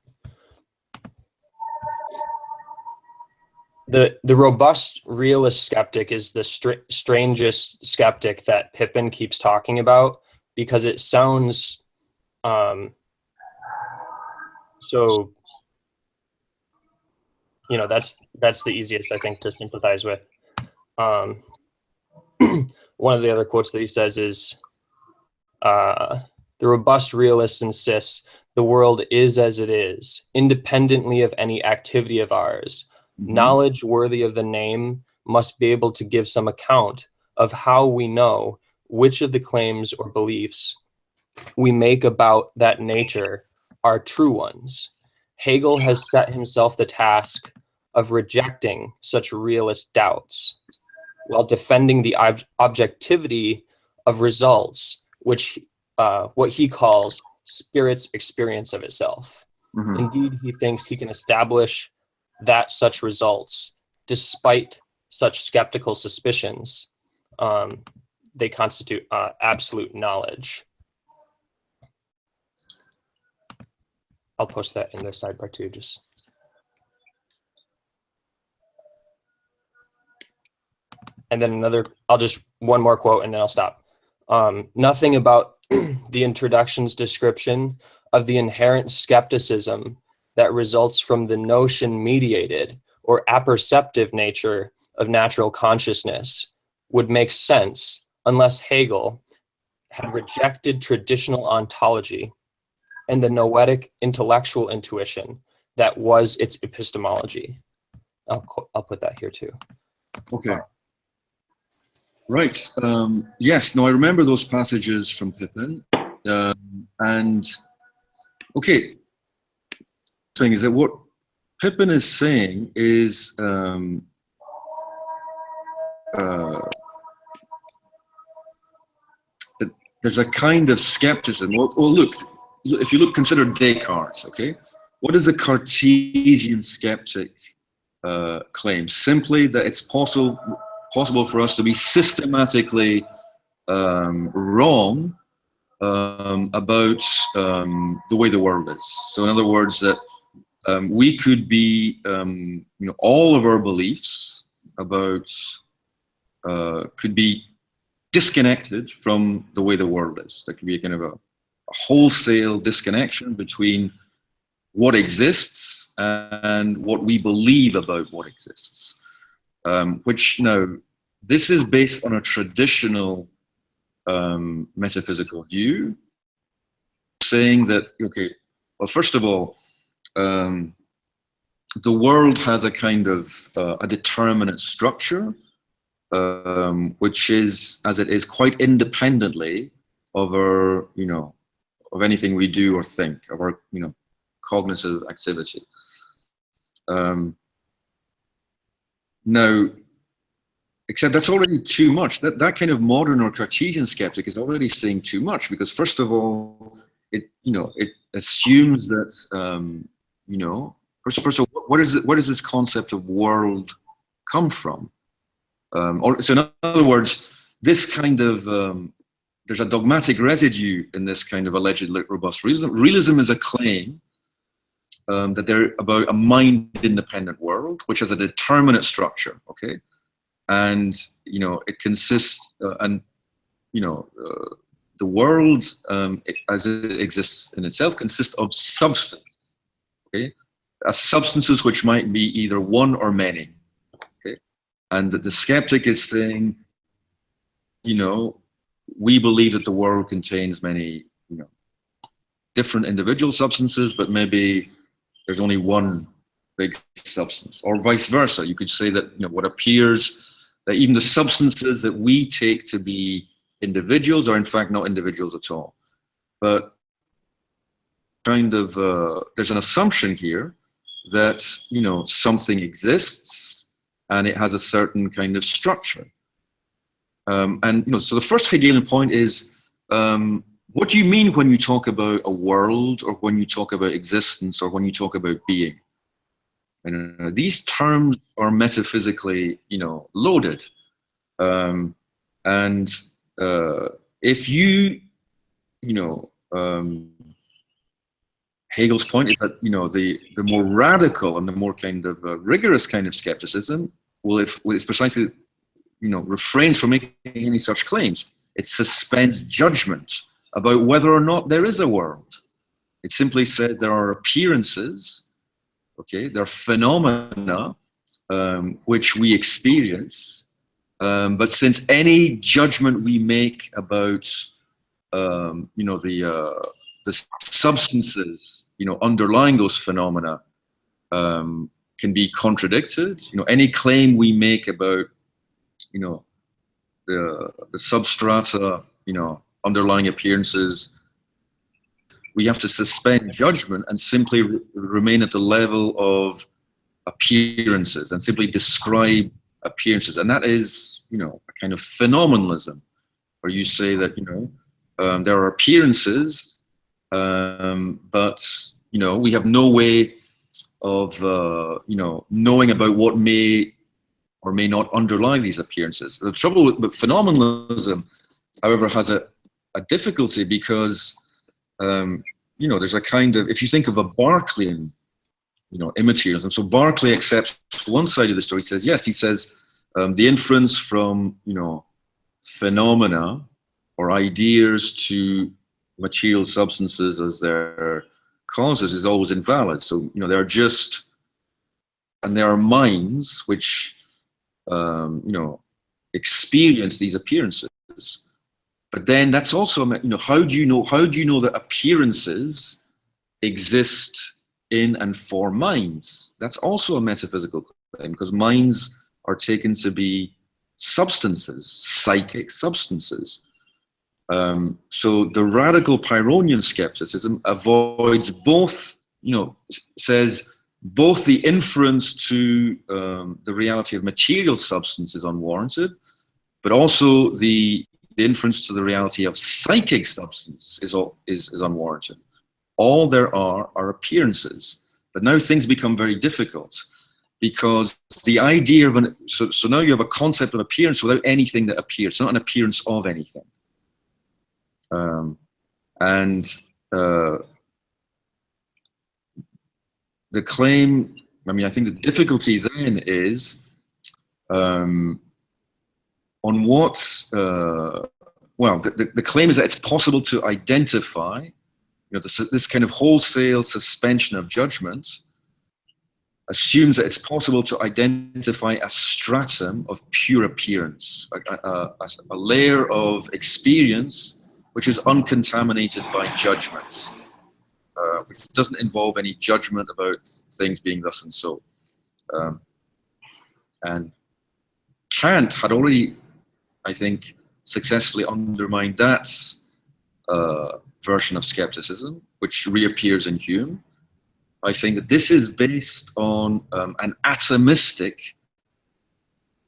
The robust realist skeptic is the strangest skeptic that Pippin keeps talking about, because it sounds so, you know, that's the easiest, I think, to sympathize with. One of the other quotes that he says is, the robust realist insists the world is as it is, independently of any activity of ours. Knowledge worthy of the name must be able to give some account of how we know which of the claims or beliefs we make about that nature are true ones. Hegel has set himself the task of rejecting such realist doubts while defending the objectivity of results, which what he calls spirit's experience of itself. Indeed, he thinks he can establish that such results, despite such skeptical suspicions, they constitute absolute knowledge. I'll post that in the sidebar too, just. And then one more quote and then I'll stop. Nothing about the introduction's description of the inherent skepticism that results from the notion mediated or apperceptive nature of natural consciousness would make sense unless Hegel had rejected traditional ontology and the noetic intellectual intuition that was its epistemology. I'll put that here too. Okay. Right. Yes. No, I remember those passages from Pippin. And okay, thing is that what Pippin is saying is that there's a kind of skepticism. Well, look, if you consider Descartes, okay, what is a Cartesian skeptic claim? Simply that it's possible for us to be systematically wrong about the way the world is. So in other words, that we could be, all of our beliefs about could be disconnected from the way the world is. There could be a kind of a wholesale disconnection between what exists and what we believe about what exists. Which now, this is based on a traditional metaphysical view, saying that, okay, well, first of all, the world has a kind of a determinate structure, which is, as it is, quite independently of our, of anything we do or think, of our, cognitive activity. Now, except that's already too much. That kind of modern or Cartesian skeptic is already saying too much, because first of all, it assumes that first of all, where does this concept of world come from? So in other words, this kind of there's a dogmatic residue in this kind of allegedly robust realism. Realism is a claim that they're about a mind-independent world, which has a determinate structure, okay? And, it consists, the world, as it exists in itself, consists of substance, okay? Substances which might be either one or many, okay? And the skeptic is saying, we believe that the world contains many, different individual substances, but maybe there's only one big substance, or vice versa. You could say that, what appears that even the substances that we take to be individuals are in fact not individuals at all. But kind of, there's an assumption here that, something exists and it has a certain kind of structure. And, so the first Hegelian point is, what do you mean when you talk about a world, or when you talk about existence, or when you talk about being? And these terms are metaphysically, loaded. If you, Hegel's point is that, the more radical and the more kind of rigorous kind of skepticism is precisely, refrains from making any such claims. It suspends judgment about whether or not there is a world. It simply says there are appearances, okay, there are phenomena which we experience, but since any judgment we make about, the substances, underlying those phenomena can be contradicted. Any claim we make about, the substrata, underlying appearances. We have to suspend judgment and simply remain at the level of appearances and simply describe appearances. And that is, a kind of phenomenalism, where you say that, there are appearances, but, we have no way of, knowing about what may or may not underlie these appearances. The trouble with phenomenalism, however, has a difficulty because, there's a kind of, if you think of a Berkeleyan, immaterialism. So Berkeley accepts one side of the story. He says, the inference from, phenomena or ideas to material substances as their causes is always invalid. So, there are just, and there are minds which, experience these appearances. But then that's also, how do you know that appearances exist in and for minds? That's also a metaphysical claim, because minds are taken to be substances, psychic substances. So the radical Pyrrhonian skepticism avoids both, says both the inference to the reality of material substance is unwarranted, but also the inference to the reality of psychic substance is unwarranted. All there are appearances. But now things become very difficult, because the idea of so now you have a concept of appearance without anything that appears. It's not an appearance of anything. The claim, I think the difficulty then is on what, the claim is that it's possible to identify, this kind of wholesale suspension of judgment assumes that it's possible to identify a stratum of pure appearance, a layer of experience which is uncontaminated by judgment, which doesn't involve any judgment about things being thus and so. And Kant had already, I think, successfully undermined that version of skepticism, which reappears in Hume, by saying that this is based on an atomistic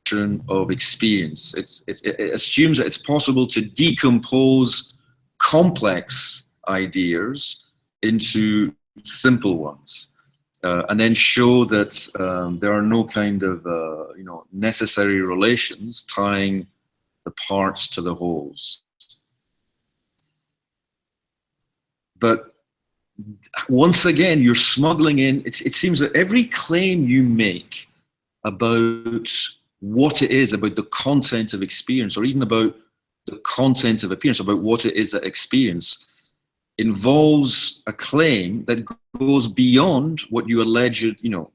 version of experience. It assumes that it's possible to decompose complex ideas into simple ones, and then show that there are no kind of necessary relations tying the parts to the wholes. But once again, you're smuggling in, it seems that every claim you make about what it is, about the content of experience, or even about the content of appearance, about what it is that experience, involves a claim that goes beyond what you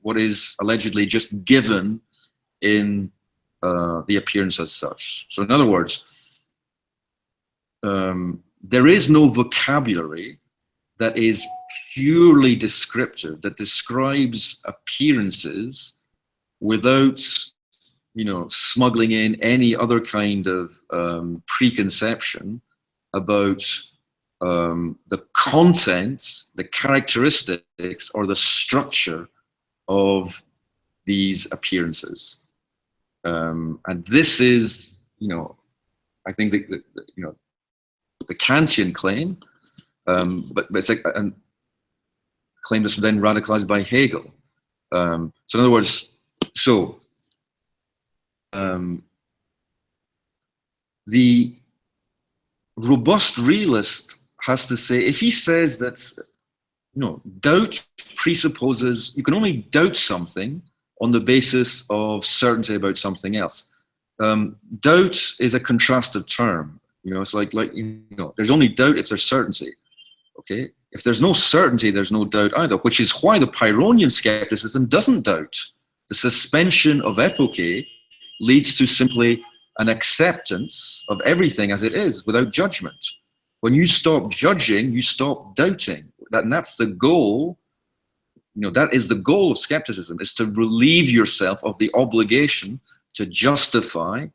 what is allegedly just given in the appearance as such. So in other words, there is no vocabulary that is purely descriptive, that describes appearances without, smuggling in any other kind of preconception about the content, the characteristics, or the structure of these appearances. And this is, I think the Kantian claim, but it's like a claim that's then radicalized by Hegel. So in other words, the robust realist has to say, if he says that, doubt presupposes, you can only doubt something on the basis of certainty about something else. Doubt is a contrastive term. It's like there's only doubt if there's certainty. Okay, if there's no certainty, there's no doubt either, which is why the Pyrrhonian skepticism doesn't doubt. The suspension of epoche leads to simply an acceptance of everything as it is, without judgment. When you stop judging, you stop doubting. And that's the goal. That is the goal of skepticism, is to relieve yourself of the obligation to justify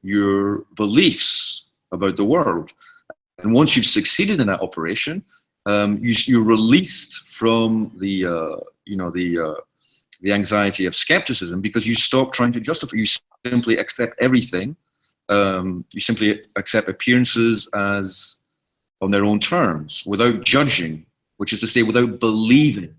your beliefs about the world. And once you've succeeded in that operation, you're released from the anxiety of skepticism, because you stop trying to justify. You simply accept everything. You simply accept appearances as on their own terms, without judging, which is to say, without believing.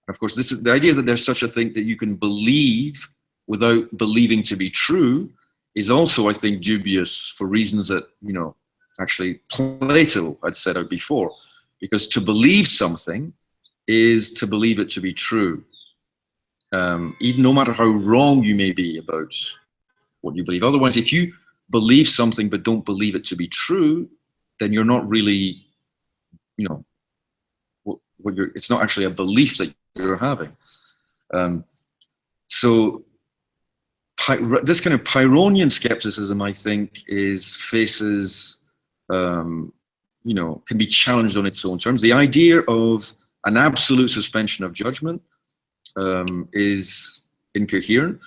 Of course, this is the idea that there's such a thing that you can believe without believing to be true is also, I think, dubious for reasons that, you know, actually Plato had set out before. Because to believe something is to believe it to be true. Even no matter how wrong you may be about what you believe. Otherwise, if you believe something but don't believe it to be true, then you're not really, you know, it's not actually a belief that you're having. So this kind of Pyrrhonian skepticism, I think, faces, you know, can be challenged on its own terms. The idea of an absolute suspension of judgment is incoherent.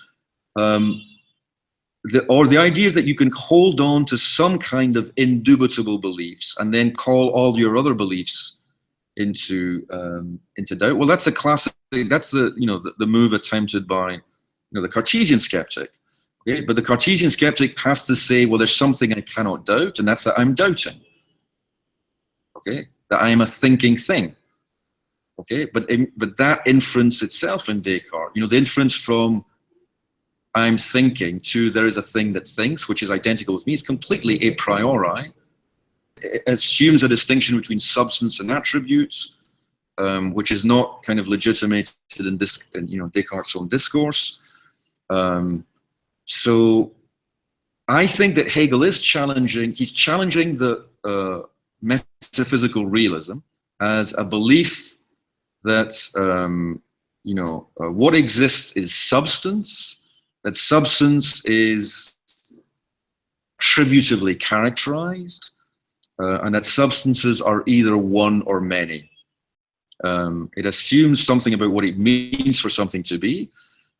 The idea is that you can hold on to some kind of indubitable beliefs and then call all your other beliefs into doubt. Well, that's the classic. That's the move attempted by the Cartesian skeptic. Okay, but the Cartesian skeptic has to say, well, there's something I cannot doubt, and that's that I'm doubting. Okay, that I am a thinking thing. Okay, but that inference itself in Descartes, the inference from I'm thinking to there is a thing that thinks, which is identical with me, is completely a priori. It assumes a distinction between substance and attributes, which is not kind of legitimated in Descartes' own discourse. So I think that Hegel is challenging. He's challenging the metaphysical realism as a belief that what exists is substance. That substance is attributively characterized, and that substances are either one or many. It assumes something about what it means for something to be,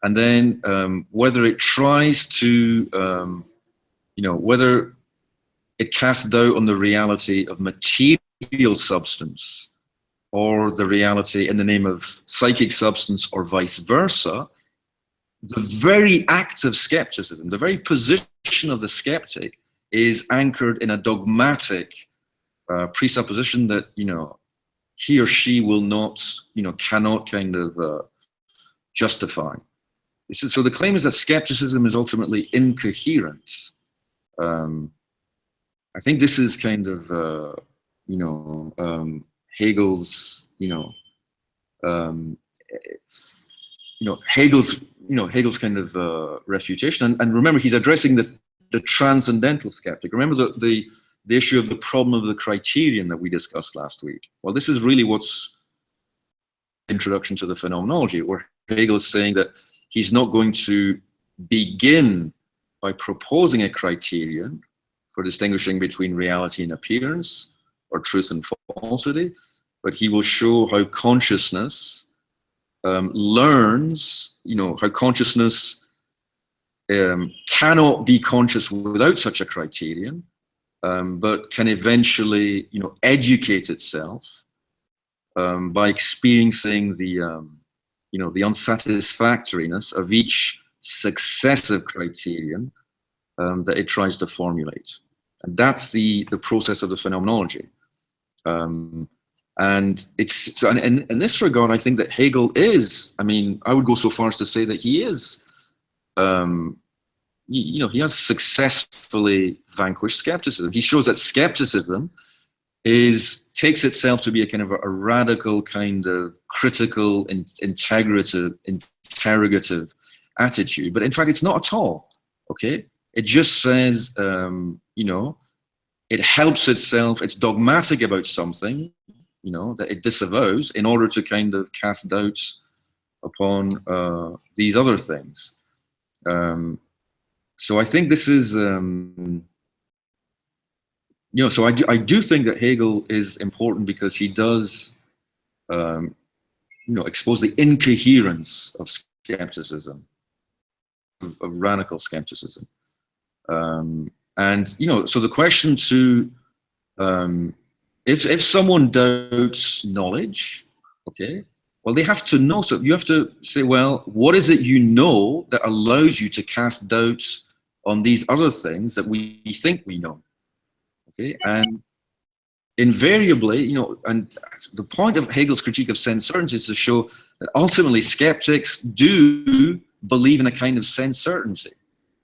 and then whether it tries to, whether it casts doubt on the reality of material substance or the reality in the name of psychic substance or vice versa, the very act of skepticism, the very position of the skeptic is anchored in a dogmatic presupposition that, he or she will not, cannot kind of justify. So the claim is that skepticism is ultimately incoherent. I think this is kind of, Hegel's, Hegel's kind of refutation. And remember, he's addressing the transcendental skeptic. Remember the issue of the problem of the criterion that we discussed last week. Well, this is really what's introduction to the phenomenology, where Hegel is saying that he's not going to begin by proposing a criterion for distinguishing between reality and appearance, or truth and falsity, but he will show how consciousness learns, how consciousness cannot be conscious without such a criterion, but can eventually, educate itself by experiencing the, the unsatisfactoriness of each successive criterion that it tries to formulate. And that's the process of the phenomenology. And it's in this regard, I think that Hegel is, I would go so far as to say that he is, he has successfully vanquished skepticism. He shows that skepticism takes itself to be a kind of a radical kind of critical, interrogative attitude. But in fact, it's not at all, okay? It just says, it helps itself, it's dogmatic about something, that it disavows in order to kind of cast doubts upon these other things. So I think this is, so I do think that Hegel is important because he does, expose the incoherence of skepticism, of radical skepticism. And so the question to if someone doubts knowledge, okay, well, they have to know. So you have to say, well, what is it you know that allows you to cast doubts on these other things that we think we know? Okay, and invariably, and the point of Hegel's critique of sense certainty is to show that ultimately skeptics do believe in a kind of sense certainty.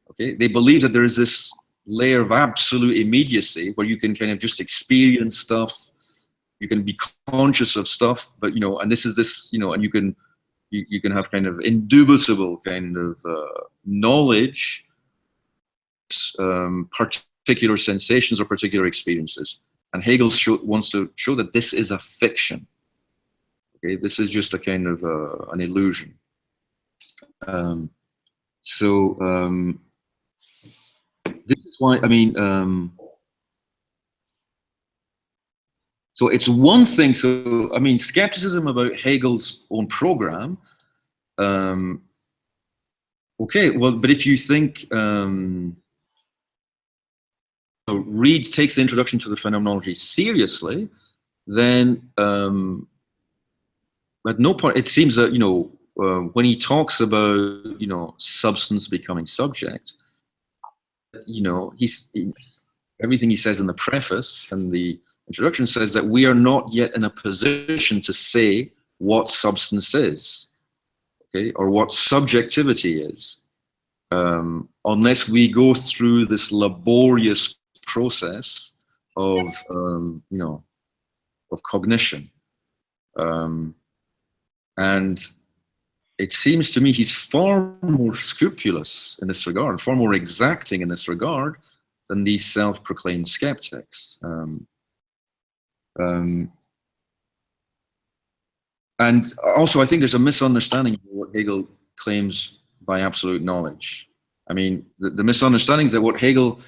Okay, they believe that there is this layer of absolute immediacy where you can kind of just experience stuff, you can be conscious of stuff, but and this is this, and you can have kind of indubitable kind of knowledge, particular sensations or particular experiences. And Hegel wants to show that this is a fiction. Okay, this is just a kind of an illusion. This is why, so it's one thing. So, skepticism about Hegel's own program. Okay, well, but if you think Reid takes the introduction to the phenomenology seriously, then at no point, it seems that, when he talks about, substance becoming subject, everything he says in the preface and the introduction says that we are not yet in a position to say what substance is, okay, or what subjectivity is, unless we go through this laborious process of cognition. And it seems to me he's far more scrupulous in this regard, far more exacting in this regard than these self-proclaimed skeptics. And also, I think there's a misunderstanding of what Hegel claims by absolute knowledge. The misunderstanding is that what Hegel,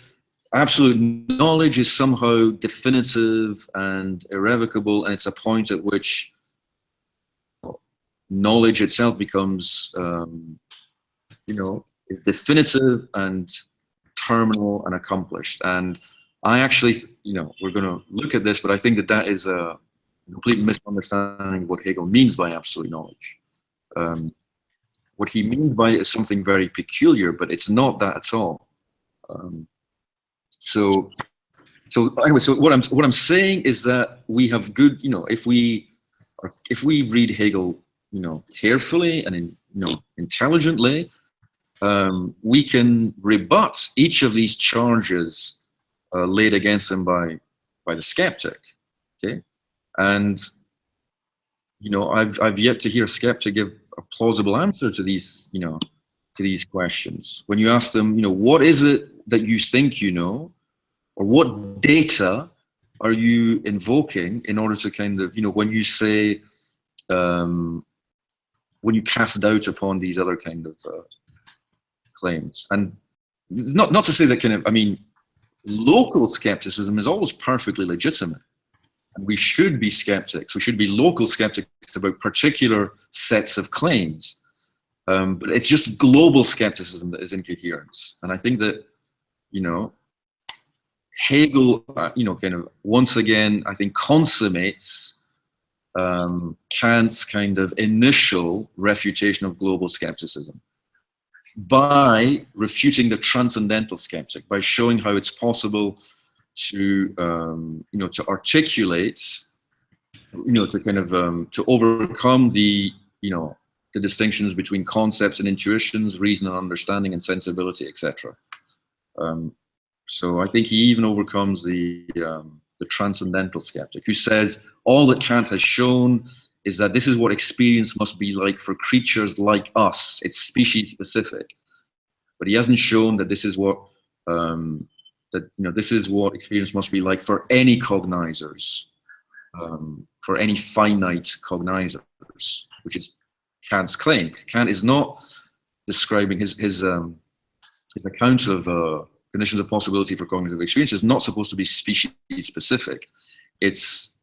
absolute knowledge is somehow definitive and irrevocable, and it's a point at which knowledge itself becomes, is definitive and terminal and accomplished. And I actually, we're going to look at this, but I think that is a complete misunderstanding of what Hegel means by absolute knowledge. What he means by it is something very peculiar, but it's not that at all. So anyway, so what I'm saying is that we have good, if we read Hegel, carefully and intelligently, we can rebut each of these charges laid against him by the skeptic. Okay, and I've yet to hear a skeptic give a plausible answer to these questions. When you ask them, what is it that you think you know, or what data are you invoking in order to kind of, when you say, when you cast doubt upon these other kind of claims. And not to say that kind of, local skepticism is always perfectly legitimate. And we should be skeptics. We should be local skeptics about particular sets of claims. But it's just global skepticism that is incoherent. And I think that, Hegel, kind of once again, I think consummates Kant's kind of initial refutation of global skepticism by refuting the transcendental skeptic, by showing how it's possible to, to articulate, to kind of, to overcome the, the distinctions between concepts and intuitions, reason and understanding, and sensibility, etc. So I think he even overcomes the transcendental skeptic, who says all that Kant has shown is that this is what experience must be like for creatures like us. It's species specific, but he hasn't shown that this is what this is what experience must be like for any cognizers, for any finite cognizers, which is Kant's claim. Kant is not describing his account of conditions of possibility for cognitive experience is not supposed to be species specific. It's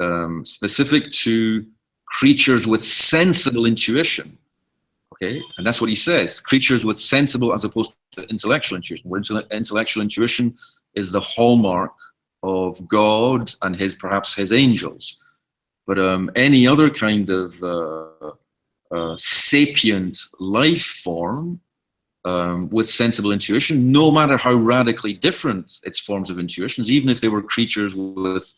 specific to creatures with sensible intuition, Okay, and that's what he says. Creatures with sensible as opposed to intellectual intuition, where intellectual intuition is the hallmark of God and perhaps his angels. But any other kind of sapient life form with sensible intuition, no matter how radically different its forms of intuitions, even if they were creatures with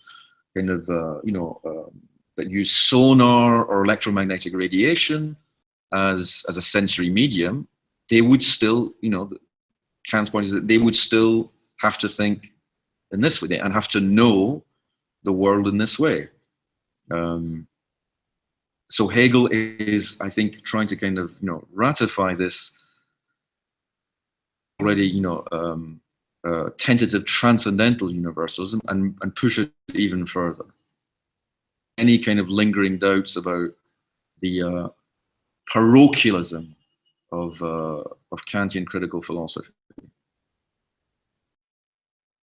kind of, that use sonar or electromagnetic radiation as a sensory medium, they would still, Kant's point is that they would still have to think in this way and have to know the world in this way. So Hegel is, I think, trying to kind of, ratify this already, tentative transcendental universalism and push it even further. Any kind of lingering doubts about the parochialism of Kantian critical philosophy.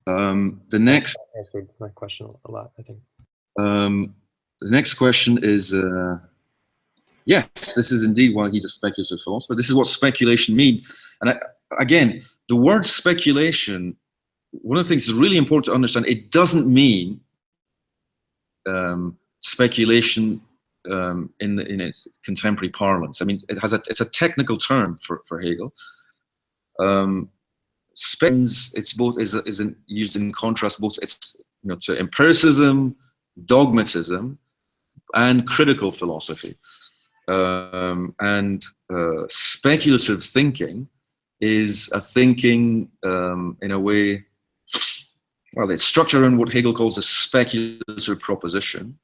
The next answered my question a lot, I think. The next question is, yes, this is indeed why he's a speculative philosopher. This is what speculation means. And again, the word speculation, one of the things that's really important to understand, it doesn't mean speculation in its contemporary parlance. I mean, it's a technical term for Hegel. It's both is used in contrast both to empiricism, dogmatism, and critical philosophy. Speculative thinking is a thinking in a way, well, it's structured around what Hegel calls a speculative proposition,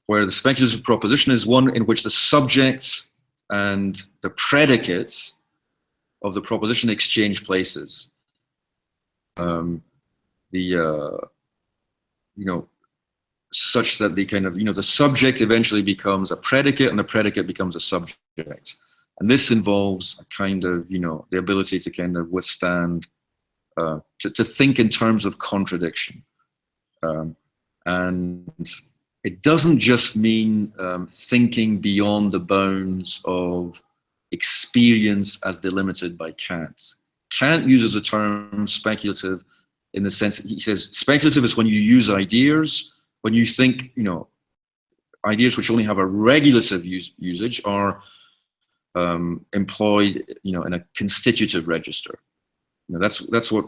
where the speculative proposition is one in which the subjects and the predicates of the proposition exchange places. Such that the kind of, the subject eventually becomes a predicate and the predicate becomes a subject. And this involves a kind of, the ability to kind of withstand, to think in terms of contradiction. And it doesn't just mean thinking beyond the bounds of experience as delimited by Kant. Kant uses the term speculative in the sense, he says, speculative is when you use ideas, when you think, ideas which only have a regulative usage are employed, in a constitutive register. That's what,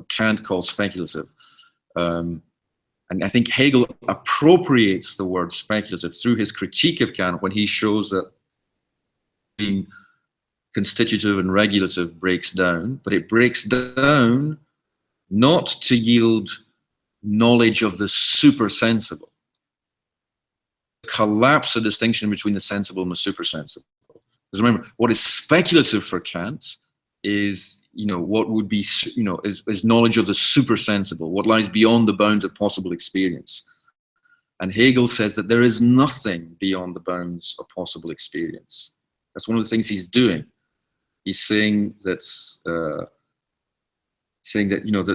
Kant calls speculative. And I think Hegel appropriates the word speculative through his critique of Kant when he shows that being constitutive and regulative breaks down, but it breaks down not to yield knowledge of the supersensible, collapse a distinction between the sensible and the supersensible. Because remember, what is speculative for Kant is, what would be, is knowledge of the supersensible, what lies beyond the bounds of possible experience. And Hegel says that there is nothing beyond the bounds of possible experience. That's one of the things he's doing. He's saying that, the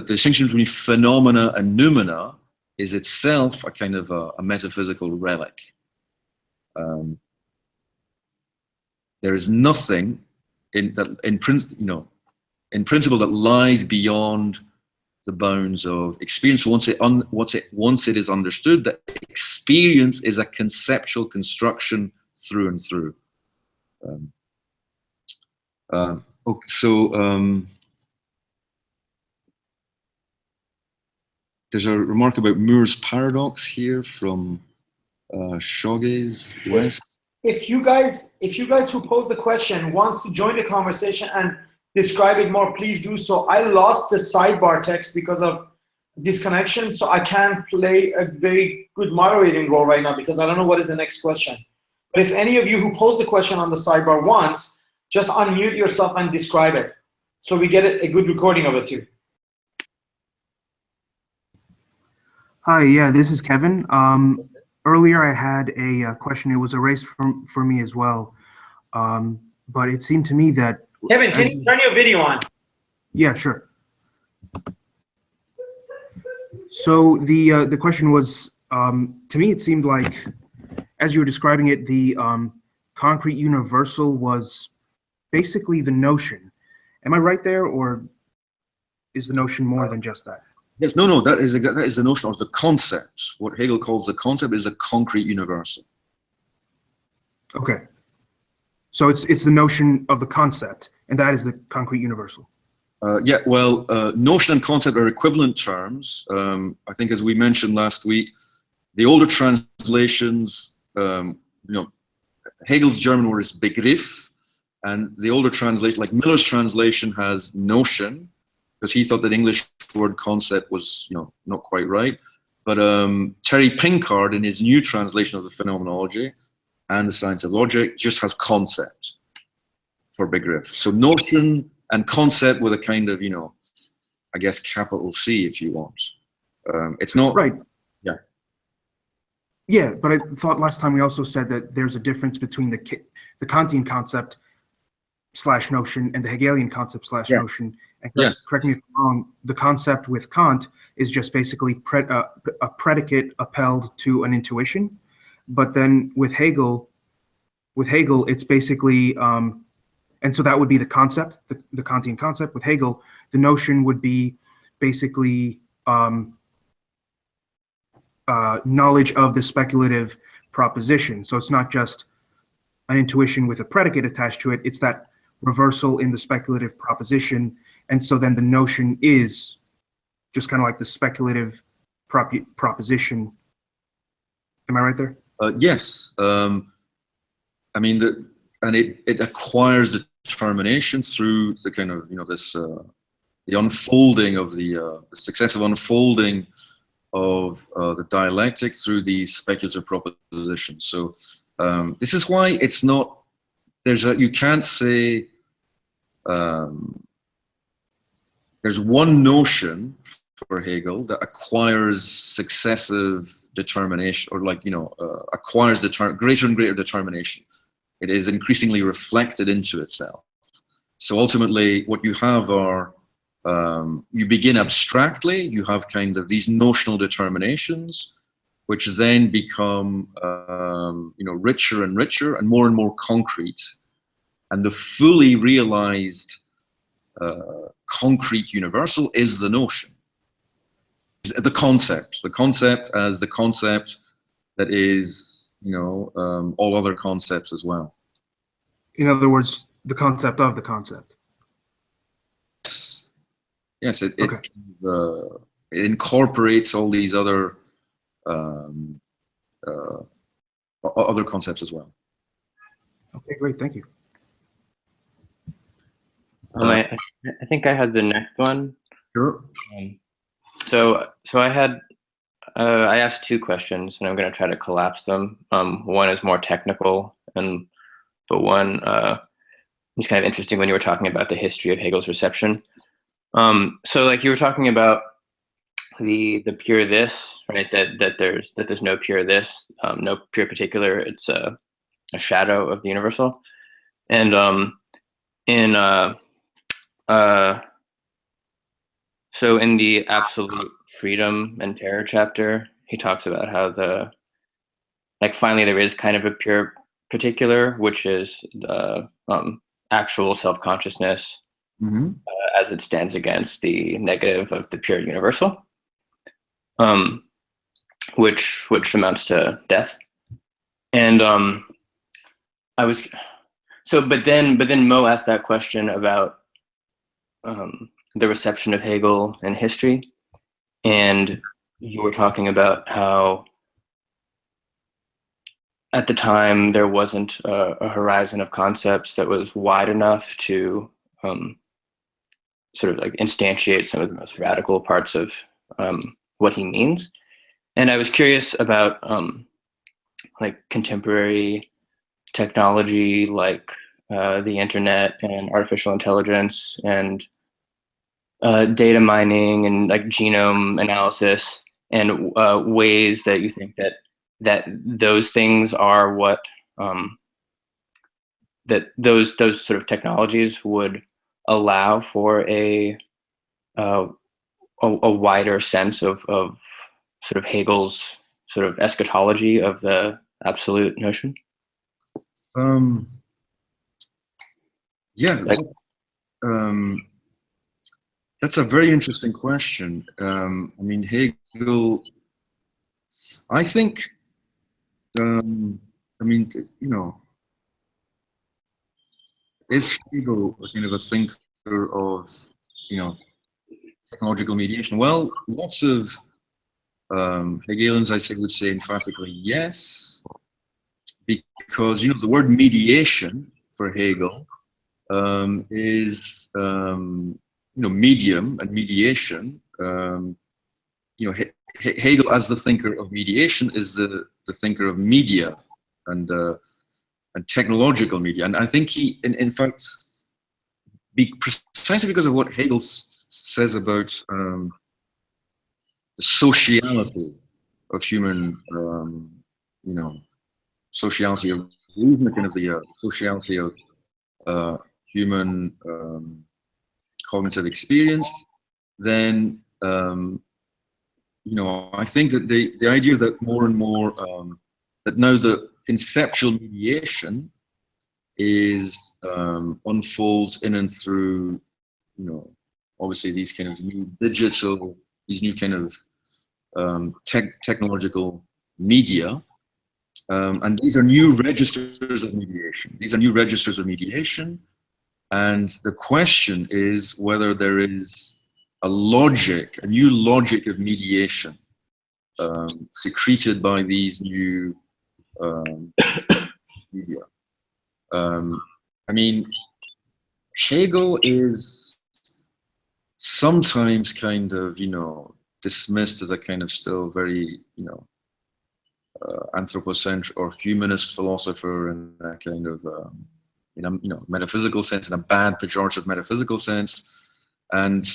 distinction between phenomena and noumena is itself a kind of a metaphysical relic. There is nothing in principle that lies beyond the bounds of experience. Once it is understood that experience is a conceptual construction through and through. There's a remark about Moore's paradox here from Shoges West. If you guys who posed the question wants to join the conversation and describe it more, please do so. I lost the sidebar text because of disconnection, so I can't play a very good moderating role right now because I don't know what is the next question. But if any of you who posed the question on the sidebar wants, just unmute yourself and describe it, so we get a good recording of it too. Hi, yeah, this is Kevin. Earlier I had a question. It was erased for me as well. But it seemed to me that... Kevin, can you turn your video on? Yeah, sure. So the question was, to me it seemed like, as you were describing it, the concrete universal was basically the notion. Am I right there, or is the notion more than just that? Yes, no, that is the notion, or the concept. What Hegel calls the concept is a concrete universal. Okay. So it's the notion of the concept, and that is the concrete universal. Yeah, well, notion and concept are equivalent terms. I think, as we mentioned last week, the older translations, Hegel's German word is Begriff, and the older translation, like Miller's translation, has notion, because he thought that English word concept was, not quite right. But Terry Pinkard, in his new translation of the Phenomenology and the Science of Logic, just has concept for Begriff. So notion and concept with a kind of, I guess, capital C, if you want. It's not right. Yeah. Yeah, but I thought last time we also said that there's a difference between the Kantian concept / notion and the Hegelian concept / notion. And correct me if I'm wrong, the concept with Kant is just basically a predicate upheld to an intuition. But then with Hegel, it's basically, and so that would be the concept, the Kantian concept. With Hegel, the notion would be basically knowledge of the speculative proposition. So it's not just an intuition with a predicate attached to it, it's that reversal in the speculative proposition. And so then the notion is just kind of like the speculative proposition. Am I right there? Yes. I mean, it acquires determination through the kind of, this, the unfolding of the successive unfolding of the dialectics through these speculative propositions. So this is why it's not, you can't say, there's one notion for Hegel that acquires successive determination, or acquires greater and greater determination. It is increasingly reflected into itself. So ultimately, what you have are, you begin abstractly, you have kind of these notional determinations, which then become, richer and richer and more concrete. And the fully realized concrete universal is the notion, the concept as the concept that is, all other concepts as well. In other words, the concept of the concept. Yes, it incorporates all these other other concepts as well. Okay, great, thank you. I think I had the next one. Sure. So I had I asked two questions, and I'm going to try to collapse them. One is more technical, but one was kind of interesting when you were talking about the history of Hegel's reception. So like you were talking about the pure this, right? That there's no pure this, no pure particular. It's a shadow of the universal, and so in the absolute freedom and terror chapter, he talks about how finally there is kind of a pure particular, which is the actual self-consciousness as it stands against the negative of the pure universal, which amounts to death. And but then Mo asked that question about the reception of Hegel in history, and you were talking about how at the time there wasn't a horizon of concepts that was wide enough to sort of like instantiate some of the most radical parts of what he means. And I was curious about like contemporary technology, like the internet and artificial intelligence and data mining and like genome analysis, and ways that you think that those things are what that those sort of technologies would allow for a wider sense of sort of Hegel's sort of eschatology of the absolute notion. Yeah, that's a very interesting question. I mean, Hegel, I think, I mean, you know, is Hegel a kind of a thinker of, you know, technological mediation? Well, lots of Hegelians, I say, would say emphatically yes, because, you know, the word mediation for Hegel is, you know, medium and mediation. You know, Hegel, as the thinker of mediation, is the thinker of media and technological media. And I think he, in fact, precisely because of what Hegel says about the sociality of human, you know, sociality of movement, kind of the sociality of human cognitive experience, then you know, I think that the idea that more and more that now the conceptual mediation is unfolds in and through, you know, obviously these kind of new digital, these new kind of technological media, and these are new registers of mediation. These are new registers of mediation, and the question is whether there is a logic, a new logic of mediation secreted by these new media. I mean, Hegel is sometimes kind of, you know, dismissed as a kind of still very, you know, anthropocentric or humanist philosopher in a kind of, in a, you know, metaphysical sense, in a bad pejorative metaphysical sense. And,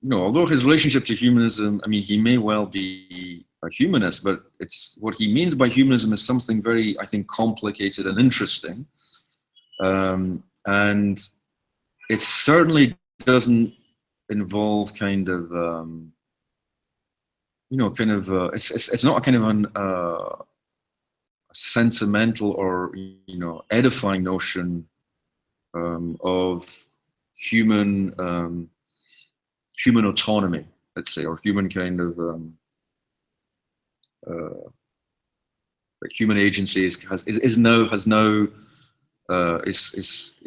you know, although his relationship to humanism, I mean, he may well be a humanist, but it's what he means by humanism is something very, I think, complicated and interesting. And it certainly doesn't involve kind of, you know, kind of, it's not a kind of an sentimental or, you know, edifying notion of human human autonomy, let's say, or human kind of like human agency is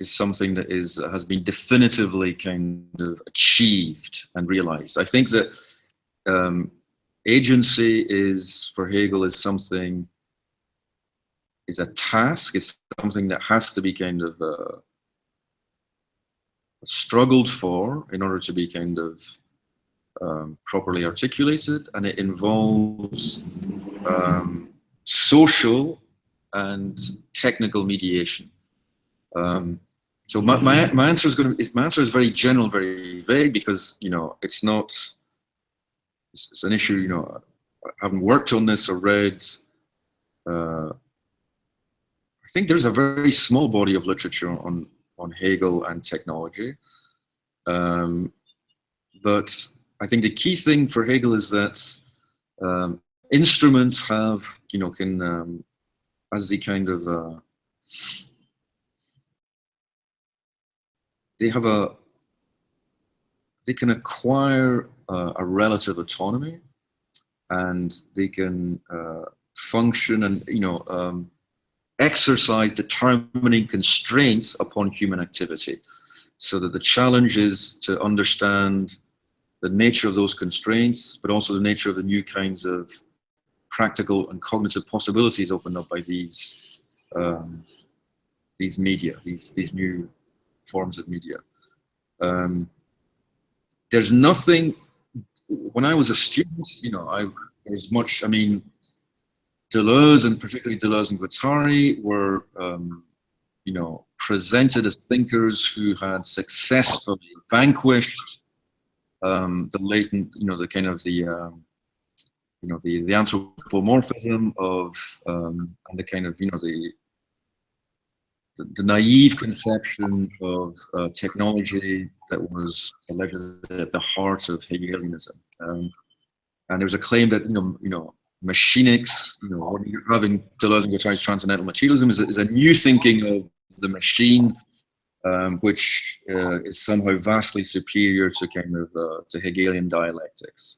something that has been definitively kind of achieved and realized. I think that agency is, for Hegel, is something, is a task, is something that has to be kind of struggled for in order to be kind of properly articulated, and it involves social and technical mediation. So my answer is my answer is very general, very vague, because, you know, it's not, it's an issue, you know, I haven't worked on this or read. I think there's a very small body of literature on Hegel and technology. But I think the key thing for Hegel is that instruments have, you know, can, as the kind of, they can acquire a relative autonomy, and they can function and, you know, exercise determining constraints upon human activity. So that the challenge is to understand the nature of those constraints, but also the nature of the new kinds of practical and cognitive possibilities opened up by these media, these new forms of media. There's nothing, when I was a student, you know, there's much, I mean, Deleuze, and particularly Deleuze and Guattari, were, you know, presented as thinkers who had successfully vanquished the latent, you know, the kind of the, you know, the anthropomorphism of, and the kind of, you know, the naive conception of technology that was allegedly at the heart of Hegelianism. And there was a claim that, you know, machinics, what you're having Deleuze and Guattari's transcendental materialism is a new thinking of the machine, which is somehow vastly superior to kind of to Hegelian dialectics.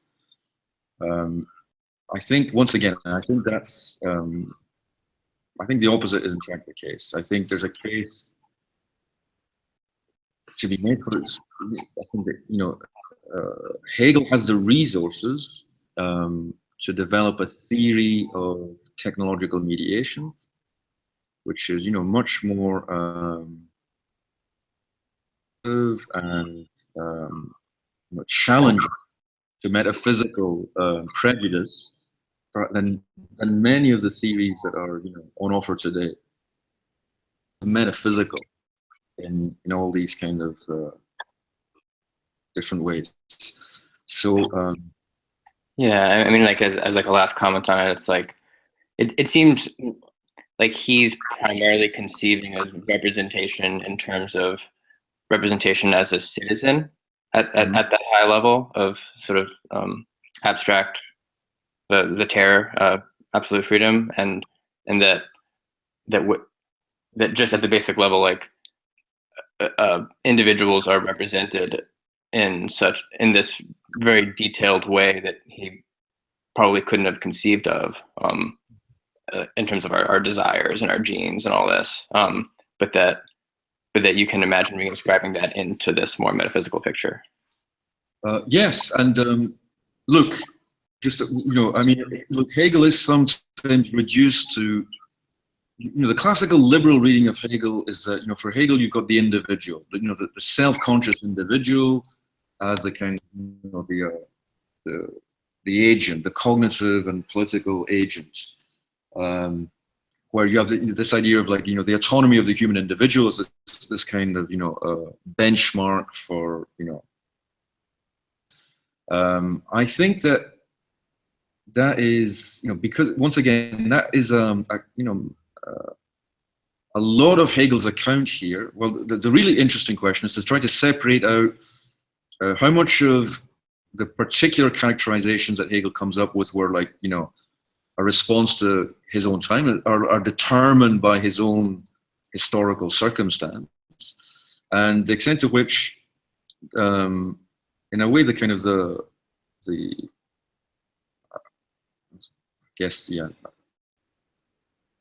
I think once again, I think that's I think the opposite is in fact the case. I think there's a case to be made for it. I think that Hegel has the resources to develop a theory of technological mediation, which is much more and challenging to metaphysical prejudice than many of the theories that are on offer today. Metaphysical in all these kind of different ways. So yeah, I mean, like as like a last comment on it, it's like it seems like he's primarily conceiving of representation in terms of representation as a citizen at that high level of sort of abstract the terror, absolute freedom, and that just at the basic level, like individuals are represented in this very detailed way that he probably couldn't have conceived of in terms of our desires and our genes and all this, but that you can imagine re-inscribing that into this more metaphysical picture. Yes, and look, just I mean, look, Hegel is sometimes reduced to the classical liberal reading of Hegel is that for Hegel you've got the individual, the self-conscious individual as the kind of the agent, the cognitive and political agent, where you have this idea of like the autonomy of the human individual is this kind of benchmark for I think that is because once again that is a lot of Hegel's account here. Well, the really interesting question is to try to separate out how much of the particular characterizations that Hegel comes up with were like a response to his own time, are determined by his own historical circumstance, and the extent to which, in a way, the kind of the I guess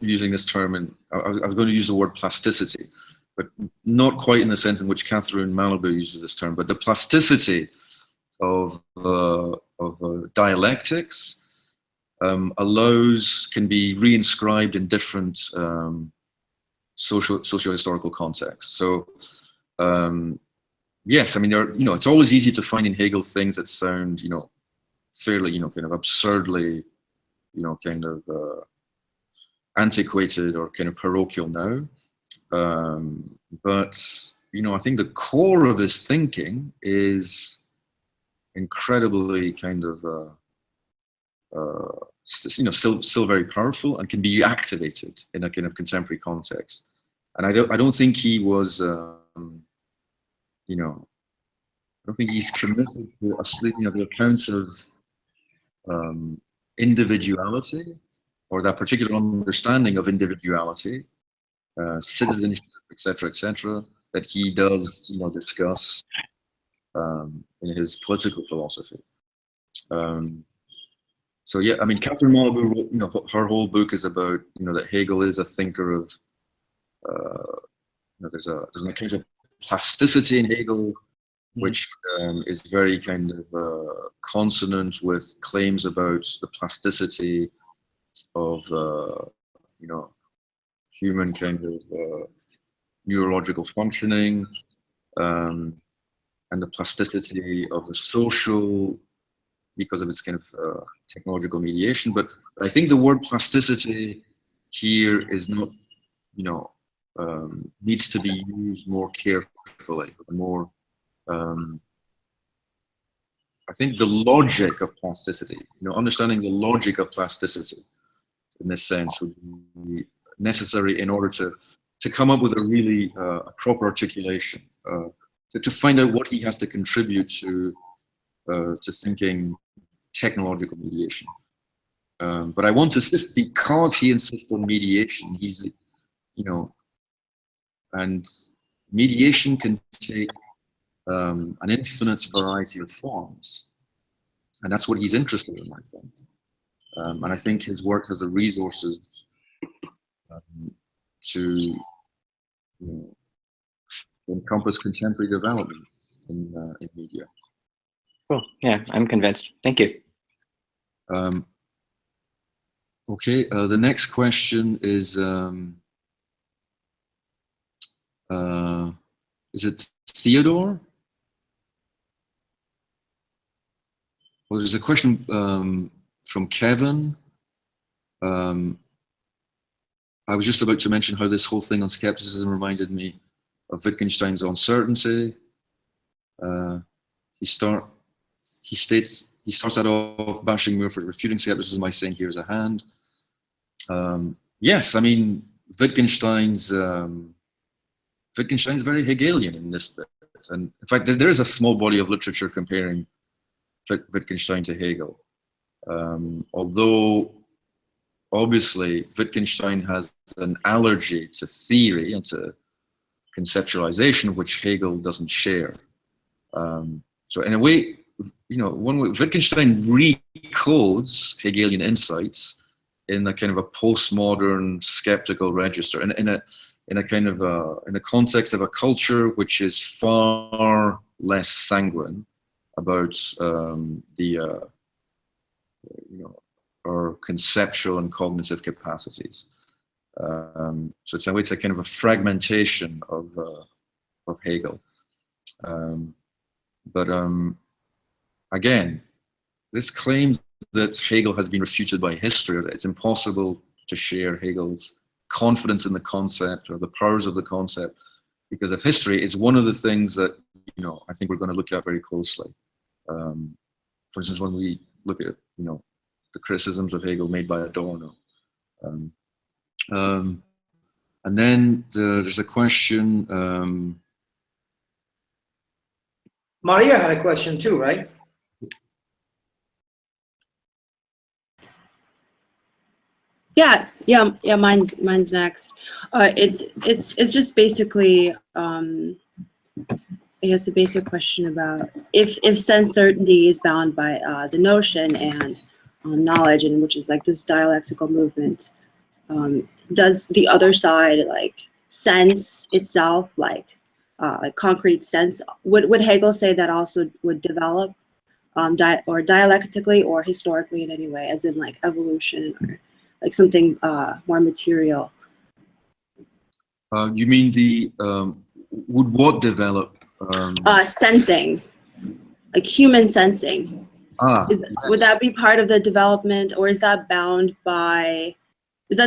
using this term, and I was going to use the word plasticity, but not quite in the sense in which Catherine Malibu uses this term, but the plasticity of dialectics can be reinscribed in different socio-historical contexts. So yes, I mean it's always easy to find in Hegel things that sound fairly kind of absurdly kind of antiquated or kind of parochial now, but I think the core of his thinking is incredibly kind of still very powerful and can be activated in a kind of contemporary context. And I don't think he was I don't think he's committed to the accounts of individuality, or that particular understanding of individuality, citizenship, etc., that he does discuss in his political philosophy. So yeah, I mean, Catherine Malibu wrote, her whole book is about that Hegel is a thinker of there's an account of plasticity in Hegel, which is very kind of consonant with claims about the plasticity of human kind of neurological functioning, and the plasticity of the social because of its kind of technological mediation. But I think the word plasticity here is not needs to be used more carefully, more I think the logic of plasticity, understanding the logic of plasticity in this sense would be necessary in order to come up with a really proper articulation, to find out what he has to contribute to thinking technological mediation. But I want to insist, because he insists on mediation, he's, you know, and mediation can take an infinite variety of forms. And that's what he's interested in, I think. And I think his work has the resources to, encompass contemporary developments in media. Cool. Yeah, I'm convinced. Thank you. Okay, the next question is it Theodore? Well, there's a question from Kevin. I was just about to mention how this whole thing on skepticism reminded me of Wittgenstein's uncertainty. He starts that off bashing Moore for refuting skepticism by saying, "Here's a hand." Yes, I mean Wittgenstein's very Hegelian in this bit, and in fact, there is a small body of literature comparing Wittgenstein to Hegel, although obviously Wittgenstein has an allergy to theory and to conceptualization, which Hegel doesn't share. So in a way, one way Wittgenstein recodes Hegelian insights in a kind of a postmodern skeptical register, in a kind of in the context of a culture which is far less sanguine about our conceptual and cognitive capacities. So it's a kind of a fragmentation of Hegel. But again, this claim that Hegel has been refuted by history, or that it's impossible to share Hegel's confidence in the concept or the powers of the concept because of history, is one of the things that I think we're going to look at very closely. For instance, when we look at the criticisms of Hegel made by Adorno. And then there's a question. Maria had a question too, right? Yeah. Mine's next. It's just basically, I guess, a basic question about if sense certainty is bound by the notion and knowledge, and which is like this dialectical movement. Does the other side sense itself like concrete sense? Would Hegel say that also would develop or dialectically or historically in any way, as in like evolution or like something more material? You mean the would what develop? Sensing, like human sensing. Yes. Would that be part of the development, or is that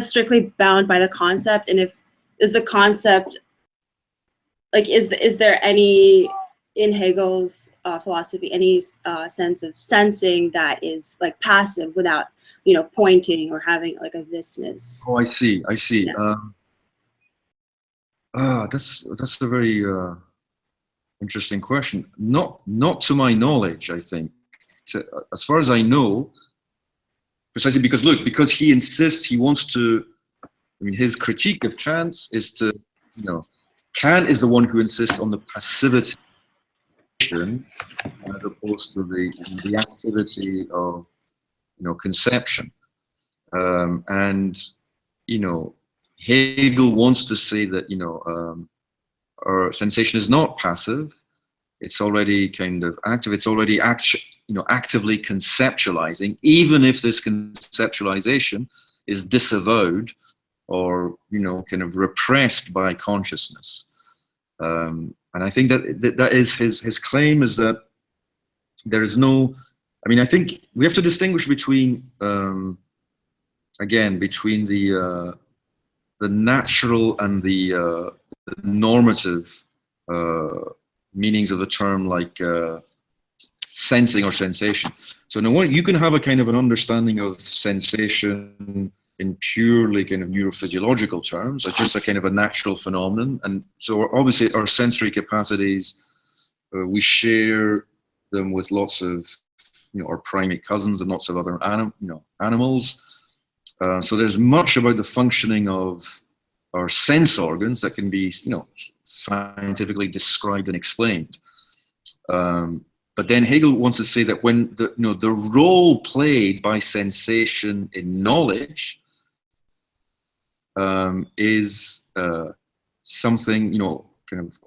strictly bound by the concept? And if is the concept is there any in Hegel's philosophy any sense of sensing that is like passive without pointing or having like a visness? Oh, I see. Yeah. That's a very interesting question. Not to my knowledge, I think. As far as I know, precisely because he insists, he wants to, his critique of Kant is to, Kant is the one who insists on the passivity as opposed to the activity of, conception. And, Hegel wants to say that, our sensation is not passive. It's already kind of active. It's already actively conceptualizing, even if this conceptualization is disavowed or kind of repressed by consciousness. And I think that is his claim, is that there is no. I think we have to distinguish between between the natural and the normative meanings of the term, like sensing or sensation. So now you can have a kind of an understanding of sensation in purely kind of neurophysiological terms, as just a kind of a natural phenomenon. And so obviously our sensory capacities, we share them with lots of or primate cousins and lots of other animals. So there's much about the functioning of our sense organs that can be, scientifically described and explained. But then Hegel wants to say that when the role played by sensation in knowledge is something, kind of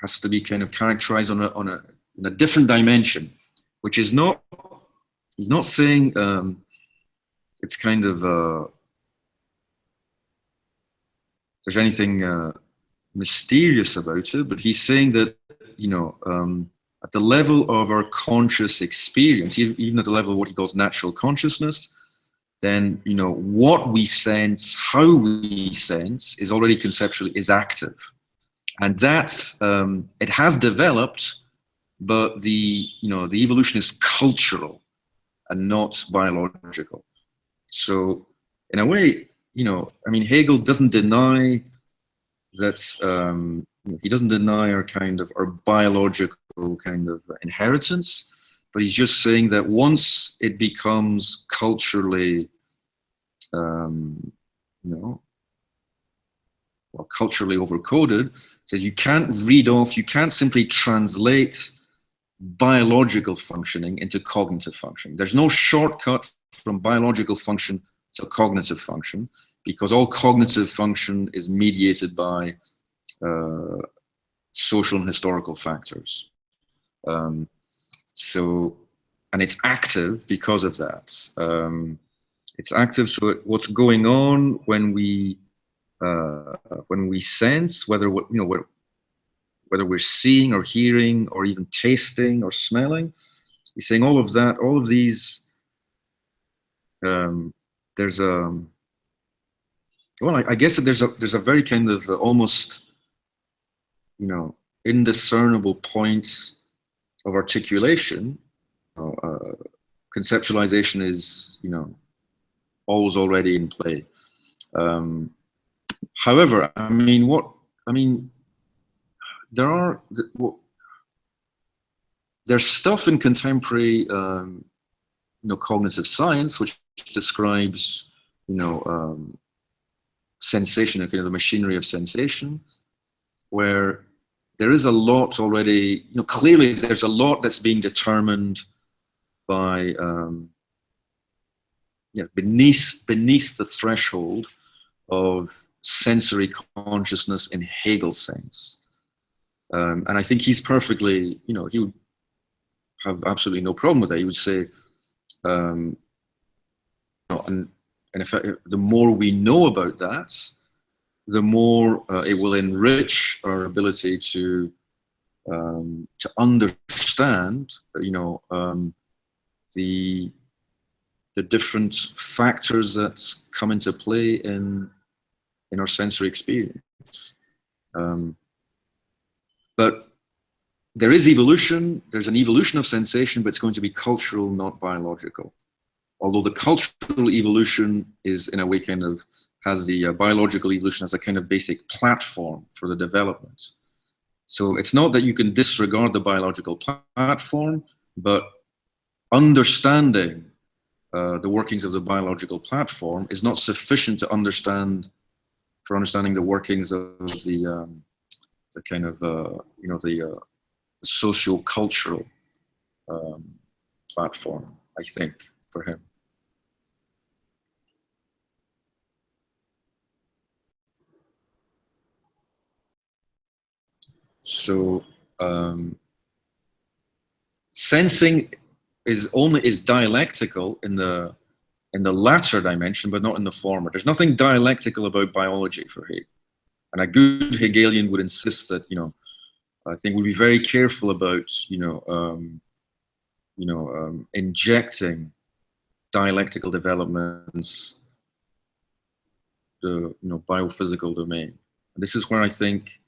has to be kind of characterized in a different dimension, which is not, he's not saying it's kind of, there's anything mysterious about it, but he's saying that, at the level of our conscious experience, even at the level of what he calls natural consciousness, then, what we sense, how we sense is already conceptually is active. And that's, it has developed, but the evolution is cultural and not biological. So in a way, Hegel doesn't deny that, he doesn't deny our biological kind of inheritance, but he's just saying that once it becomes culturally, culturally overcoded, says you can't you can't simply translate biological functioning into cognitive function. There's no shortcut from biological function to cognitive function, because all cognitive function is mediated by social and historical factors. And it's active because of that. It's active. So what's going on when we sense, whether we're seeing or hearing or even tasting or smelling, he's saying all of that, all of these. There's a I guess that there's a very kind of almost indiscernible points of articulation. Conceptualization is always already in play. However, there's stuff in contemporary cognitive science which describes sensation, kind of the machinery of sensation, where there is a lot already, clearly there's a lot that's being determined by beneath the threshold of sensory consciousness in Hegel's sense. And I think he's perfectly, he would have absolutely no problem with that. He would say, and in fact, the more we know about that, the more it will enrich our ability to understand, the different factors that come into play in our sensory experience. But there is evolution. There's an evolution of sensation, but it's going to be cultural, not biological. Although the cultural evolution is, in a way, kind of has the biological evolution as a kind of basic platform for the development. So it's not that you can disregard the biological platform, but understanding the workings of the biological platform is not sufficient to understanding the workings of the kind of the socio-cultural platform, I think, for him. So sensing is dialectical in the latter dimension, but not in the former. There's nothing dialectical about biology for Hegel. And a good Hegelian would insist that, I think we'd be very careful about, injecting dialectical developments, the biophysical domain. And this is where I think,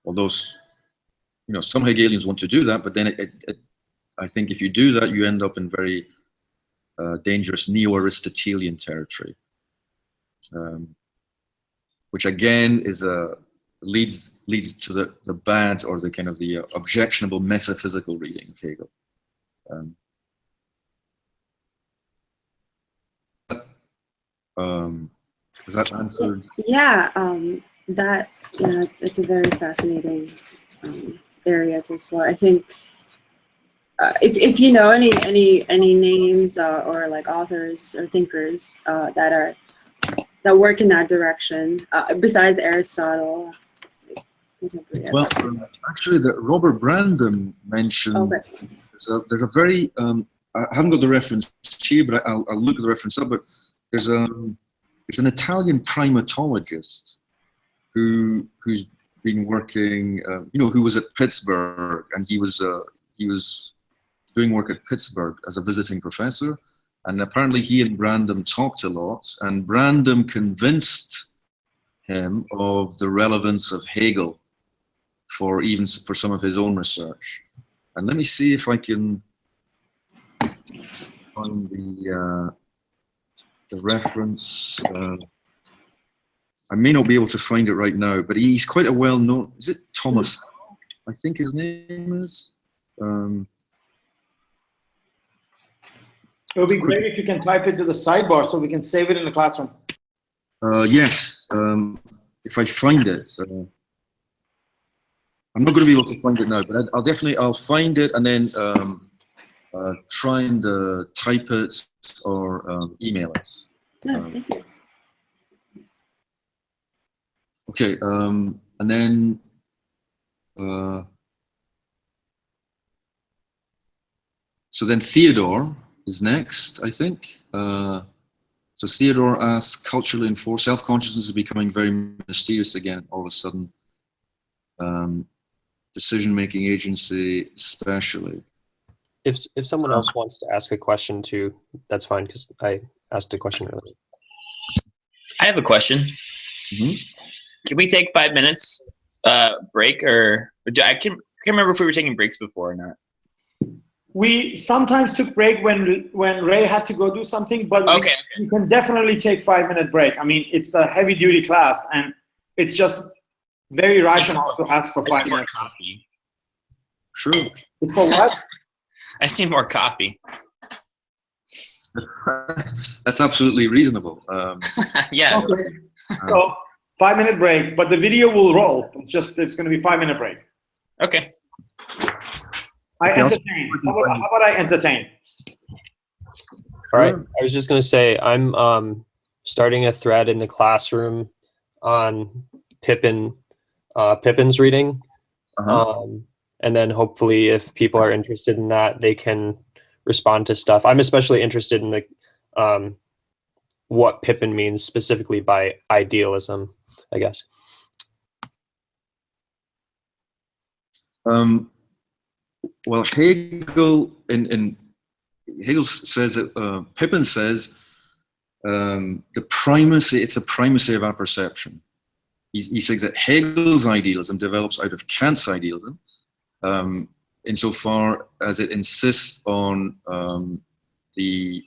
although some Hegelians want to do that, but then I think if you do that, you end up in very dangerous neo-Aristotelian territory, which again is leads to the bad or the kind of the objectionable metaphysical reading of Hegel. Was that answered? Yeah, that it's a very fascinating area to explore. I think if you know any names or like authors or thinkers that work in that direction besides Aristotle. Well, actually, Robert Brandom mentioned. Okay. There's a very I haven't got the reference here, but I'll look at the reference up. But there's an Italian primatologist who's been working, who was at Pittsburgh, and he was doing work at Pittsburgh as a visiting professor, and apparently he and Brandom talked a lot, and Brandom convinced him of the relevance of Hegel for some of his own research. And let me see if I can find the reference. I may not be able to find it right now, but he's quite a well-known. Is it Thomas? I think his name is. It would be great if you can type it to the sidebar so we can save it in the classroom. Yes, if I find it. I'm not going to be able to find it now, but I'll find it and then try and type it or email it. No, thank you. Okay, and then so then Theodore is next, I think. So Theodore asks, culturally enforced self-consciousness is becoming very mysterious again all of a sudden. Decision-making agency especially. If someone else wants to ask a question too, that's fine, because I asked a question earlier. I have a question. Mm-hmm. Can we take 5 minutes break, or I can't remember if we were taking breaks before or not. We sometimes took break when Ray had to go do something, but okay. You can definitely take 5-minute break. I mean, it's a heavy-duty class, and it's just very rational to ask for 5 minutes. Coffee. Sure. It's for what? I see more coffee. That's absolutely reasonable. Yeah. Okay. So 5-minute break, but the video will roll. It's going to be 5-minute break. Okay. I entertain. How about I entertain? All right. I was just going to say I'm starting a thread in the classroom on Pippen's reading. And then hopefully if people are interested in that, they can respond to stuff. I'm especially interested in the what Pippen means specifically by idealism, I guess. Well, Hegel Hegel says that Pippen says the primacy. It's a primacy of apperception. He says that Hegel's idealism develops out of Kant's idealism, insofar as it insists on the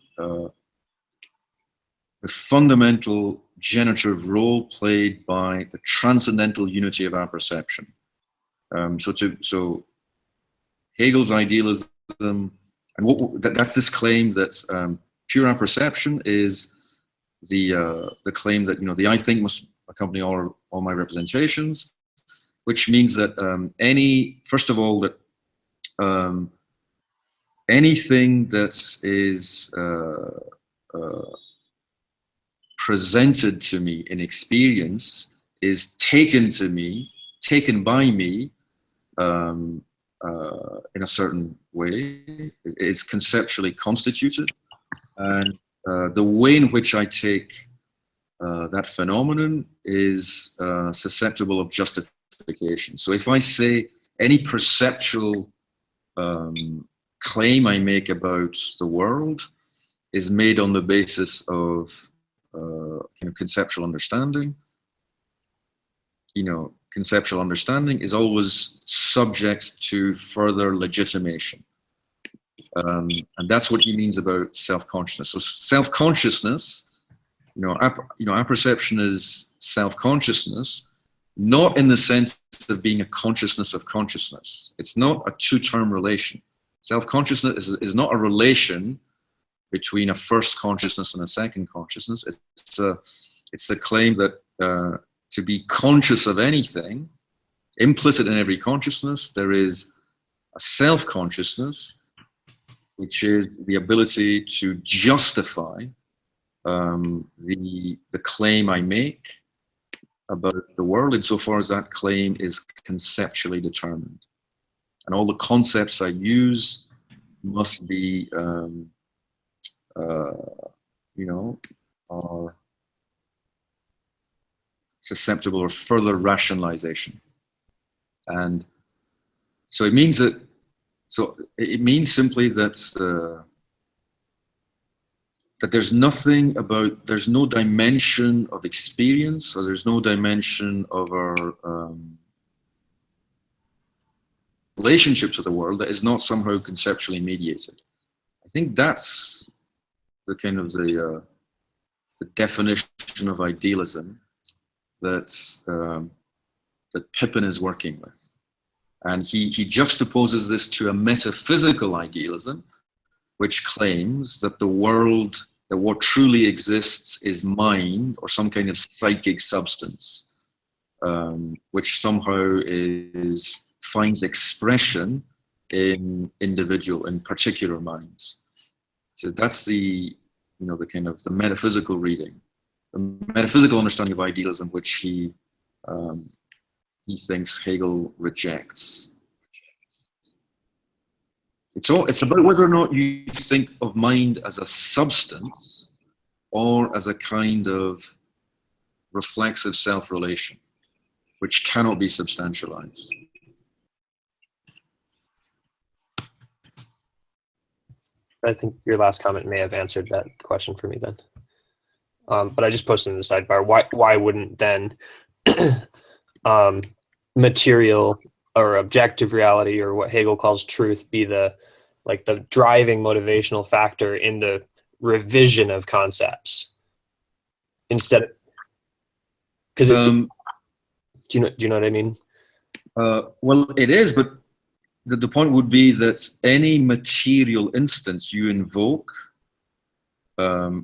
fundamental generative role played by the transcendental unity of apperception. So Hegel's idealism, and that's this claim that pure apperception is the claim that the I think must accompany all my representations, which means that first of all that anything that is presented to me in experience is taken by me in a certain way. It's conceptually constituted, and the way in which I take that phenomenon is susceptible of justification. So if I say any perceptual claim I make about the world is made on the basis of conceptual understanding, conceptual understanding is always subject to further legitimation. And that's what he means about self-consciousness. So self-consciousness, apperception is self-consciousness, not in the sense of being a consciousness of consciousness. It's not a two-term relation. Self-consciousness is not a relation between a first consciousness and a second consciousness. It's a claim that to be conscious of anything, implicit in every consciousness, there is a self-consciousness, which is the ability to justify the claim I make about the world, insofar as that claim is conceptually determined. And all the concepts I use must be, are susceptible of further rationalization. And so it means that, it means simply that that there's no dimension of experience, or there's no dimension of our relationship to the world that is not somehow conceptually mediated. I think that's the kind of the definition of idealism that that Pippin is working with. And he juxtaposes this to a metaphysical idealism, which claims that the world, that what truly exists is mind, or some kind of psychic substance, which somehow finds expression in particular minds. So that's the kind of the metaphysical reading, the metaphysical understanding of idealism, which he thinks Hegel rejects. It's about whether or not you think of mind as a substance or as a kind of reflexive self-relation, which cannot be substantialized. I think your last comment may have answered that question for me then. But I just posted in the sidebar, why wouldn't then material or objective reality, or what Hegel calls truth, be the driving motivational factor in the revision of concepts instead of, because it's do you know what I mean? Well, it is, but the point would be that any material instance you invoke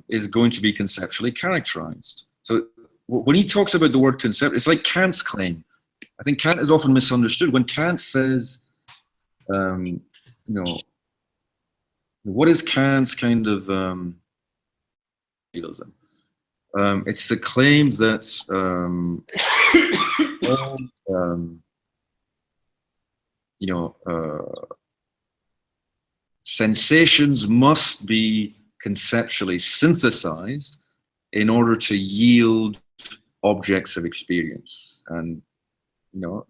is going to be conceptually characterized. So when he talks about the word concept, it's like Kant's claim. I think Kant is often misunderstood. When Kant says, what is Kant's kind of idealism? It's the claim that sensations must be conceptually synthesized in order to yield objects of experience. And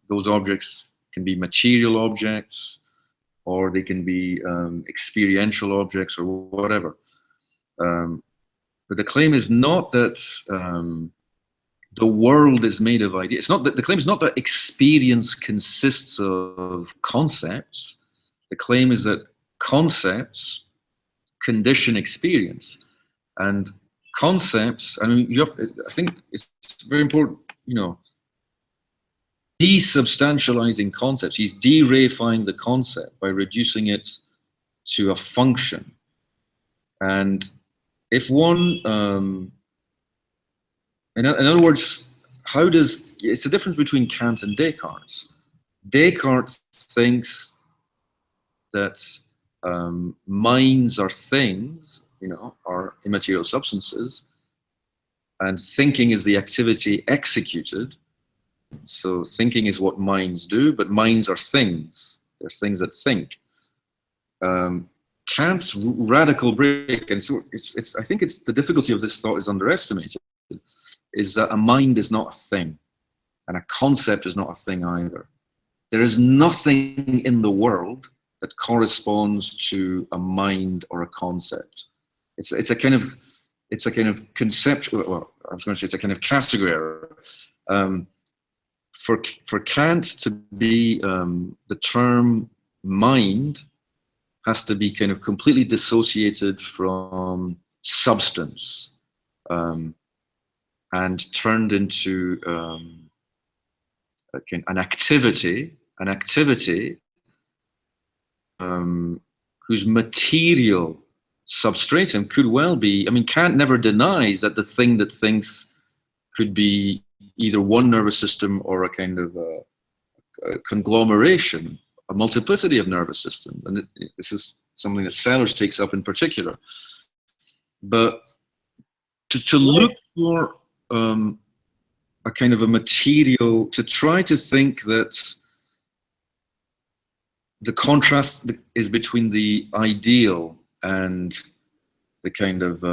those objects can be material objects, or they can be experiential objects, or whatever. But the claim is not that the world is made of ideas. It's not that the claim is not that experience consists of concepts. The claim is that concepts condition experience, and concepts. I mean, I think it's very important. Desubstantializing concepts. He's de-reifying the concept by reducing it to a function. And if one, in other words, it's the difference between Kant and Descartes. Descartes thinks that minds are things, are immaterial substances, and thinking is the activity executed. So thinking is what minds do, but minds are things. They're things that think. Kant's radical break, and so I think it's the difficulty of this thought is underestimated, is that a mind is not a thing, and a concept is not a thing either. There is nothing in the world that corresponds to a mind or a concept. It's a kind of conceptual. Well, I was going to say it's a kind of category error. For Kant to be the term mind has to be kind of completely dissociated from substance and turned into an activity whose material substratum could well be, I mean, Kant never denies that the thing that thinks could be either one nervous system or a kind of a conglomeration, a multiplicity of nervous systems. And this is something that Sellers takes up in particular. But to look for a kind of a material, to try to think that the contrast is between the ideal and the kind of,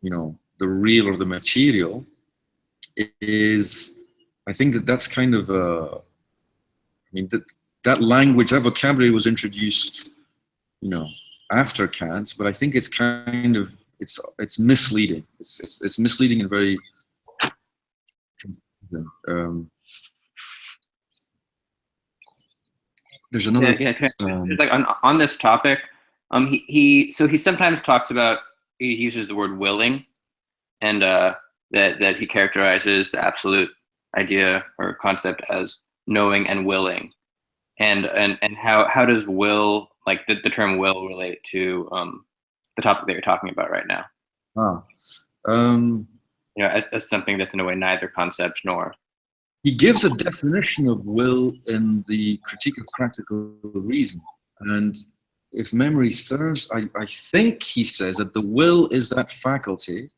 you know, the real or the material, is, I think that's kind of, I mean, that language, that vocabulary was introduced, you know, after Kant, but I think it's kind of, it's misleading. It's misleading and very, there's another. There's like on this topic, he sometimes talks about, he uses the word willing, and that he characterizes the absolute idea or concept as knowing and willing, and how does will, like the term will, relate to the topic that you're talking about right now? You know, as something that's in a way neither concept nor. He gives a definition of will in the Critique of Practical Reason, and if memory serves, I think he says that the will is that faculty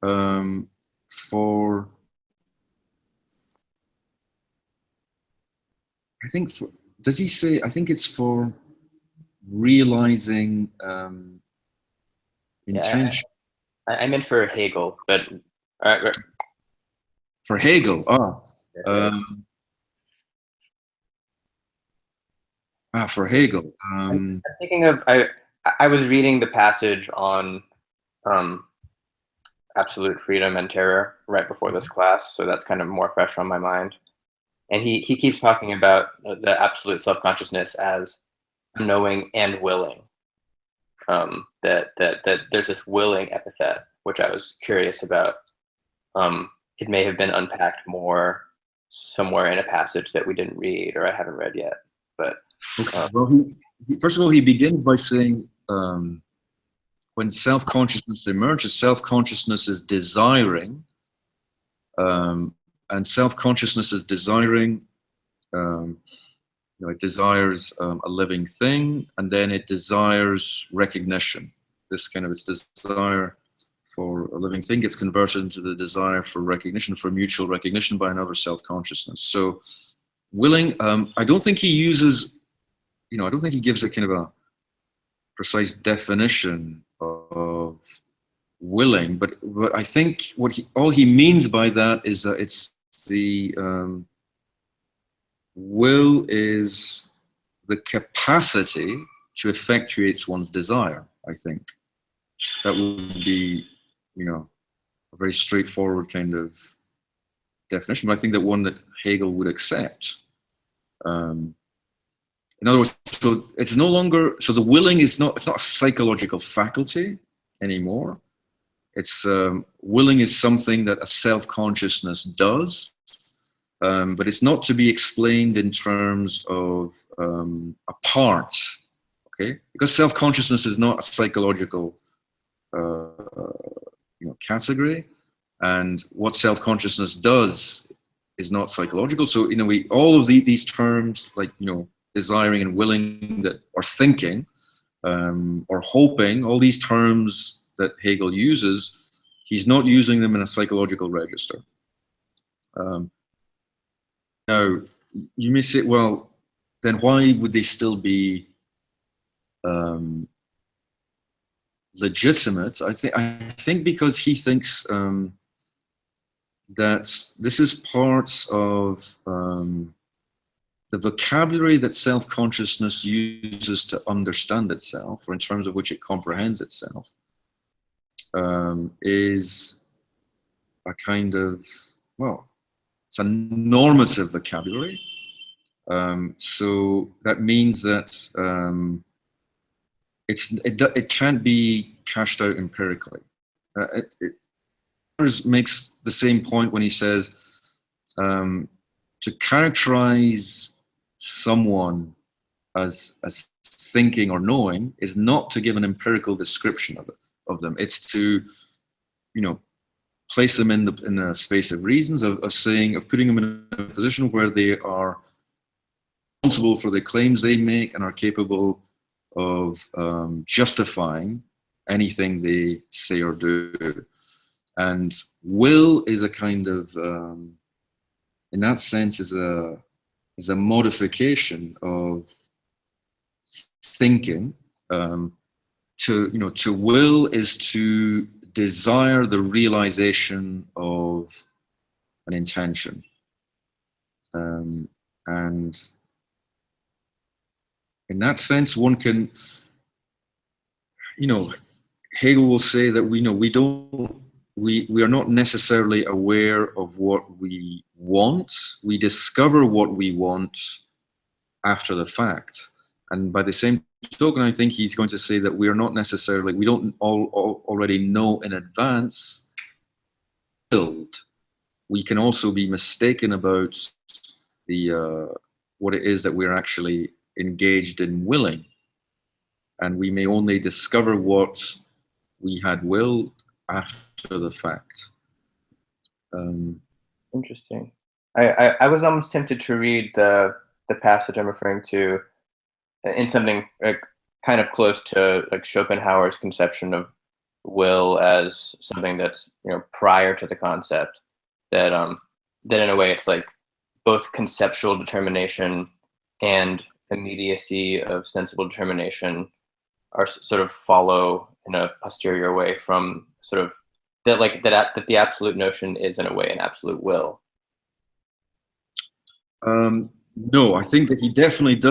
for, I think, for, does he say, I think it's for realizing intention. Yeah, I meant for Hegel, but for Hegel, for Hegel. I'm thinking of, I was reading the passage on absolute freedom and terror right before this class, so that's kind of more fresh on my mind. And he keeps talking about the absolute self-consciousness as knowing and willing. That there's this willing epithet, which I was curious about. It may have been unpacked more somewhere in a passage that we didn't read or I haven't read yet. But well, first of all, he begins by saying, when self-consciousness emerges, self-consciousness is desiring, and self-consciousness is desiring. You know, it desires a living thing, and then it desires recognition. This kind of its desire for a living thing gets converted into the desire for recognition, for mutual recognition by another self-consciousness. So, willing. I don't think he uses, you know, I don't think he gives a kind of a precise definition of willing, but I think all he means by that is that it's the will is the capacity to effectuate one's desire. I think that would be, you know, a very straightforward kind of definition, but I think that one that Hegel would accept. In other words, so it's no longer, so the willing is not, it's not a psychological faculty anymore. It's willing is something that a self-consciousness does, but it's not to be explained in terms of a part, okay? Because self-consciousness is not a psychological you know, category, and what self-consciousness does is not psychological. So, you know, all of these terms, like, you know, desiring and willing, that or thinking or hoping, all these terms that Hegel uses, he's not using them in a psychological register. Now, you may say, well, then why would they still be legitimate? I think because he thinks that this is part of the vocabulary that self-consciousness uses to understand itself, or in terms of which it comprehends itself, is a kind of, well, it's a normative vocabulary. So that means that it can't be cashed out empirically. It makes the same point when he says to characterize someone as thinking or knowing is not to give an empirical description of them. It's to, you know, place them in a space of reasons, of putting them in a position where they are responsible for the claims they make and are capable of justifying anything they say or do. And will is a kind of, in that sense, is a modification of thinking. To will is to desire the realization of an intention, and in that sense, one can, Hegel will say that we are not necessarily aware of what we want. We discover what we want after the fact. And by the same token, I think he's going to say that we are not necessarily, we don't already know in advance. We can also be mistaken about what it is that we're actually engaged in willing. And we may only discover what we had willed after the fact. Interesting. I was almost tempted to read the passage I'm referring to in something kind of close to like Schopenhauer's conception of will as something that's prior to the concept. That in a way it's like both conceptual determination and immediacy of sensible determination are sort of follow in a posterior way from sort of that the absolute notion is in a way an absolute will. No, I think that he definitely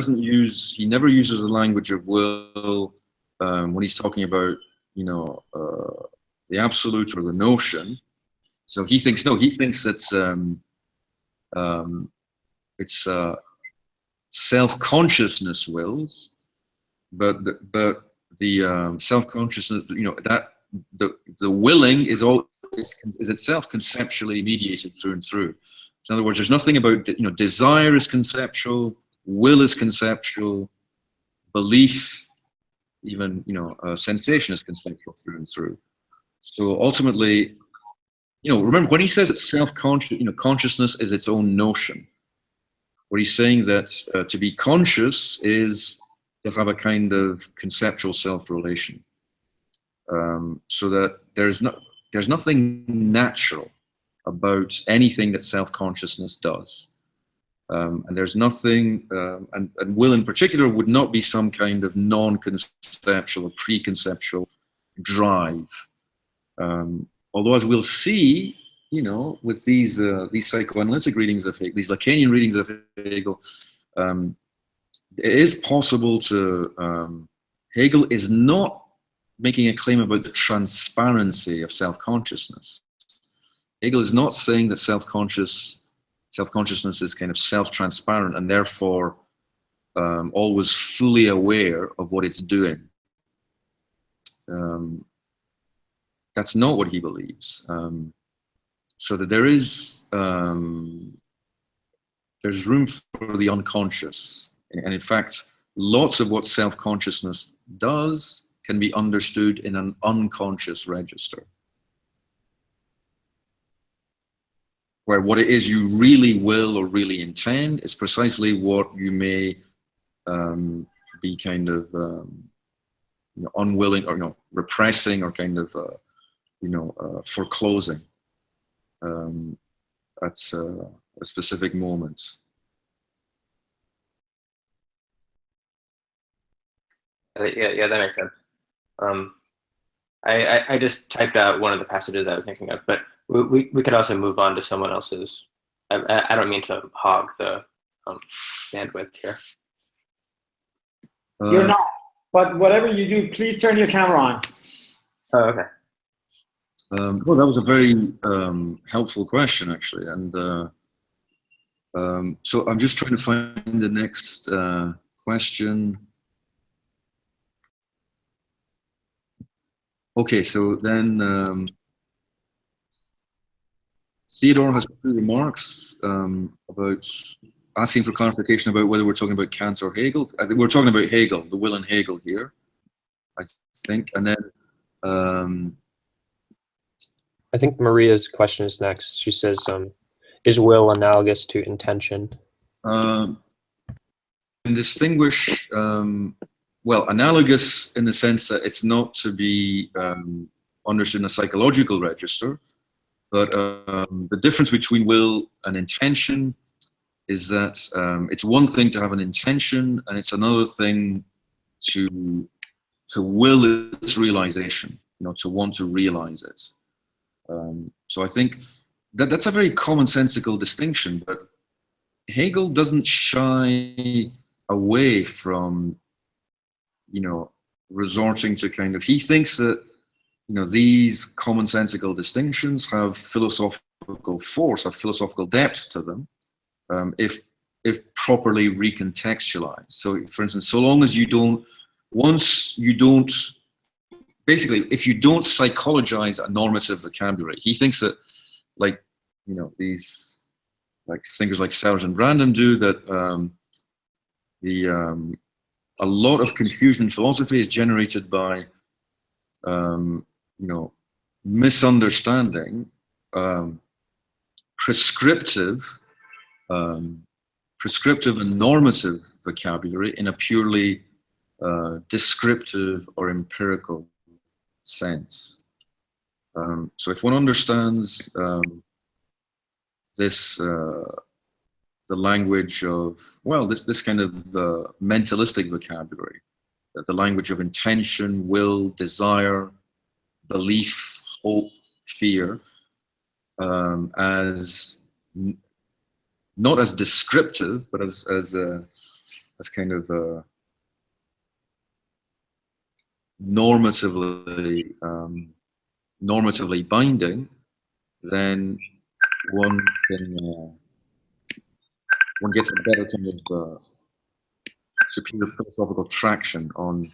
he never uses the language of will when he's talking about, the absolute or the notion. So he thinks it's self-consciousness wills, but the self-consciousness, that the willing is itself conceptually mediated through and through. So in other words, there's nothing about, desire is conceptual, will is conceptual, belief, even, sensation is conceptual through and through. So ultimately, remember when he says that self-conscious, consciousness is its own notion, what he's saying that to be conscious is to have a kind of conceptual self-relation. So that there's nothing natural about anything that self-consciousness does. And there's nothing, and will in particular would not be some kind of non-conceptual or pre-conceptual drive. Although as we'll see, with these psychoanalytic readings of Hegel, these Lacanian readings of Hegel, it is possible to, Hegel is not making a claim about the transparency of self-consciousness. Hegel is not saying that self-consciousness is kind of self-transparent and therefore always fully aware of what it's doing. That's not what he believes. So that there's room for the unconscious. And in fact, lots of what self-consciousness does can be understood in an unconscious register, where what it is you really will or really intend is precisely what you may be kind of unwilling or repressing or kind of foreclosing at a specific moment. Yeah, that makes sense. I just typed out one of the passages I was thinking of, but we could also move on to someone else's. I don't mean to hog the bandwidth here. You're not, but whatever you do, please turn your camera on. Oh, okay. Well, that was a very helpful question, actually, and so I'm just trying to find the next question. Okay, so then Theodore has 2 remarks about asking for clarification about whether we're talking about Kant or Hegel. I think we're talking about Hegel, the will in Hegel here, I think. And then I think Maria's question is next. She says, is will analogous to intention? and distinguish, well, analogous in the sense that it's not to be understood in a psychological register, but the difference between will and intention is that it's one thing to have an intention, and it's another thing to will its realization, to want to realize it. So I think that's a very commonsensical distinction, but Hegel doesn't shy away from, resorting to he thinks that, these commonsensical distinctions have philosophical force, have philosophical depth to them, if properly recontextualized. So, for instance, so long as if you don't psychologize a normative vocabulary, he thinks that, these, thinkers like Sellers and Brandom do, that a lot of confusion in philosophy is generated by, misunderstanding prescriptive and normative vocabulary in a purely descriptive or empirical sense. So if one understands this, the language of, this kind of mentalistic vocabulary, the language of intention, will, desire, belief, hope, fear, as not as descriptive, but as kind of normatively binding, then one gets a better kind of superior philosophical traction on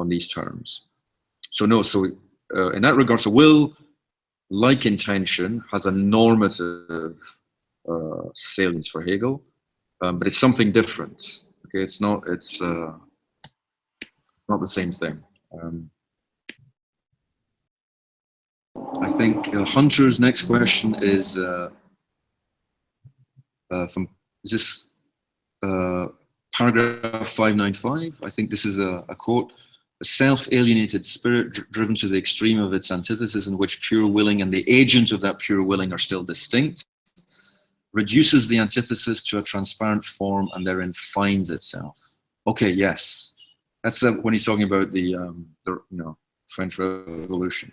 these terms. So in that regard, so will, like intention, has a normative salience for Hegel, but it's something different. Okay, it's not the same thing. I think Hunter's next question is from, is this paragraph 595? I think this is a quote. A self-alienated spirit driven to the extreme of its antithesis, in which pure willing and the agent of that pure willing are still distinct, reduces the antithesis to a transparent form and therein finds itself. Okay, yes. That's when he's talking about the French Revolution.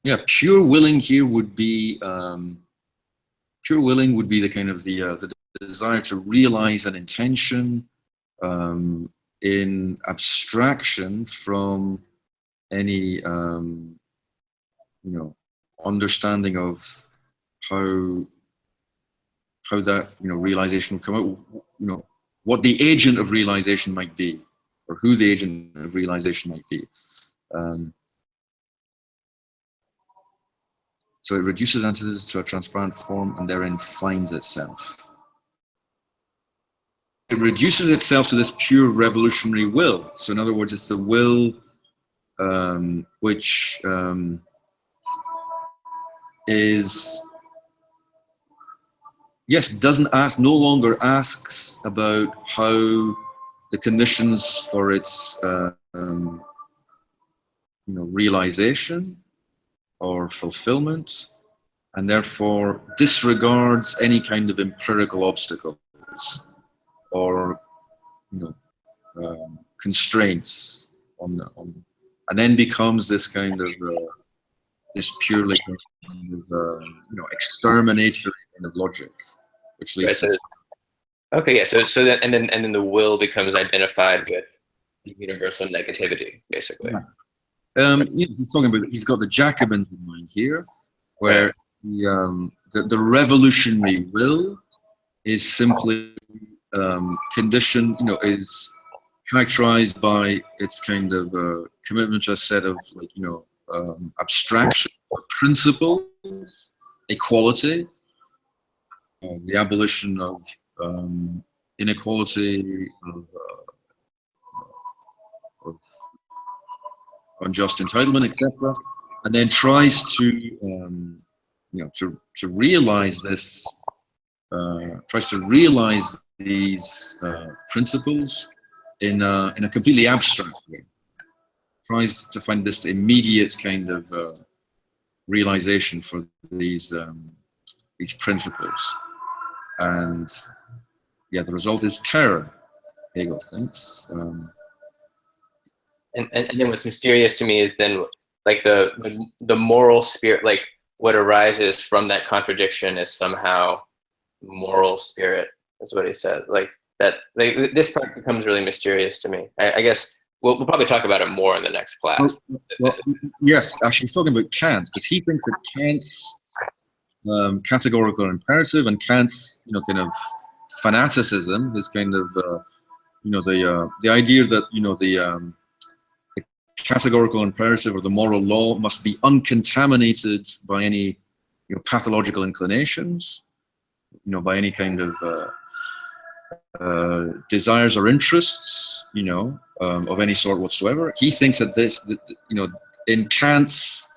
Yeah, pure willing here would be the kind of the desire to realize an intention in abstraction from any understanding of how that realization would come out, what the agent of realization might be, or who the agent of realization might be. So it reduces antithesis to a transparent form and therein finds itself. It reduces itself to this pure revolutionary will. So in other words, it's the will which is, yes, no longer asks about how the conditions for its realization or fulfillment, and therefore disregards any kind of empirical obstacles or constraints on and then becomes this kind of this purely kind of exterminatory kind of logic, which leads to. Okay, yeah. So that and then the will becomes identified with the universal negativity, basically. Yeah. He's talking about. He's got the Jacobins in mind here, where the revolutionary will is simply conditioned. Is characterized by its kind of commitment to a set of abstraction, principle, equality, the abolition of inequality, of unjust entitlement, etc., and then tries to to realize this, tries to realize these principles in a completely abstract way. Tries to find this immediate kind of realization for these principles, and yeah, the result is terror, Hegel thinks. And then what's mysterious to me is then like the moral spirit, like what arises from that contradiction is somehow moral spirit, is what he said. Like that, like this part becomes really mysterious to me. I guess we'll probably talk about it more in the next class. Well, yes, actually, he's talking about Kant, because he thinks that Kant's categorical imperative and Kant's kind of fanaticism, his kind of the idea that the categorical imperative or the moral law must be uncontaminated by any pathological inclinations, by any kind of desires or interests, of any sort whatsoever. He thinks that in Kant's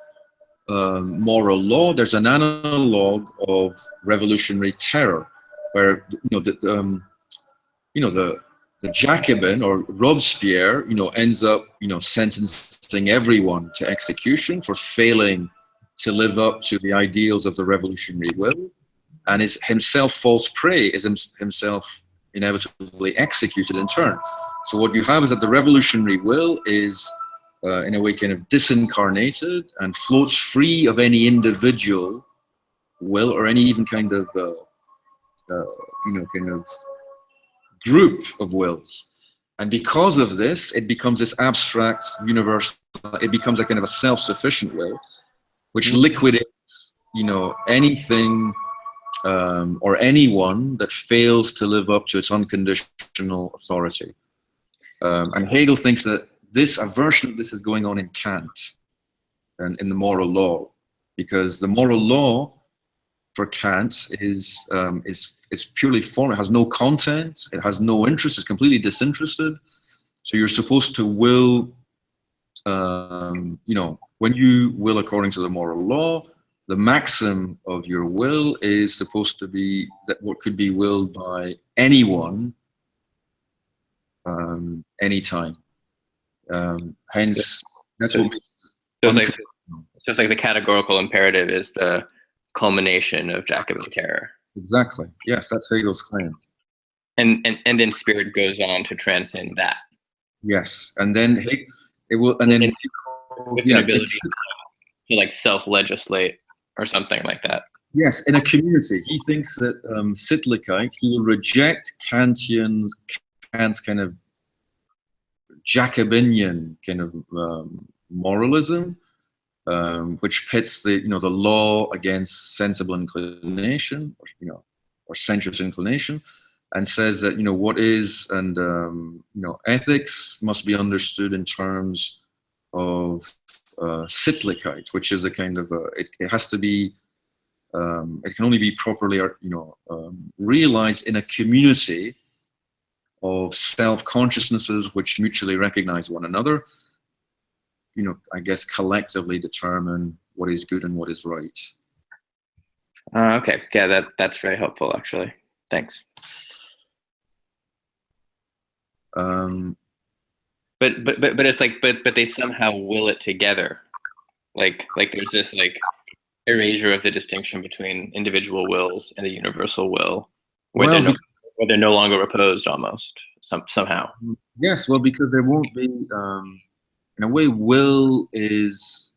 moral law, there's an analog of revolutionary terror, where the Jacobin or Robespierre, ends up, sentencing everyone to execution for failing to live up to the ideals of the revolutionary will, and is himself falls prey, is himself inevitably executed in turn. So what you have is that the revolutionary will is, in a way, kind of disincarnated and floats free of any individual will or any even kind of, kind of group of wills. And because of this, it becomes this abstract, universal, it becomes a kind of a self-sufficient will, which liquidates, anything or anyone that fails to live up to its unconditional authority. And Hegel thinks that a version of this is going on in Kant and in the moral law, because the moral law for Kant is purely formal. It has no content. It has no interest. It's completely disinterested. So you're supposed to will, when you will according to the moral law, the maxim of your will is supposed to be that what could be willed by anyone, anytime. Hence, that's what makes it. So it's like the categorical imperative is the culmination of Jacobin terror. Exactly. Yes, that's Hegel's claim. And then spirit goes on to transcend that. Yes, and then it will, and then with an ability to like self-legislate or something like that. Yes, in a community, he thinks that Sittlichkeit, he will reject Kant's kind of Jacobinian kind of moralism, which pits the law against sensible inclination, or sensuous inclination, and says that what is and ethics must be understood in terms of Sittlichkeit, which is a kind of it has to be it can only be properly realized in a community of self-consciousnesses which mutually recognize one another, I guess collectively determine what is good and what is right. Okay, yeah, that's very helpful actually. Thanks. But it's like but they somehow will it together, like there's this like erasure of the distinction between individual wills and the universal will, where they're no longer opposed almost somehow. Yes, well, because there won't be in a way will is.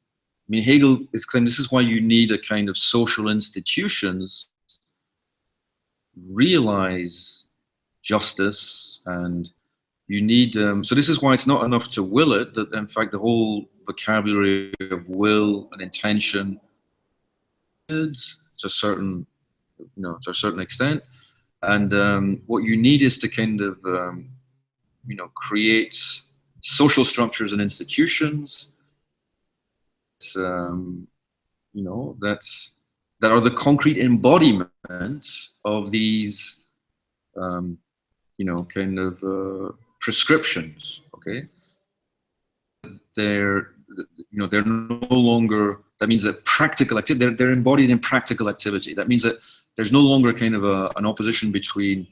I mean, Hegel is claiming this is why you need a kind of social institutions realize justice, and you need so this is why it's not enough to will it, that in fact the whole vocabulary of will and intention is to a certain extent, and what you need is to kind of create social structures and institutions you know, that are the concrete embodiment of these, you know, kind of prescriptions. Okay, they're no longer. That means that practical activity. They're embodied in practical activity. That means that there's no longer kind of an opposition between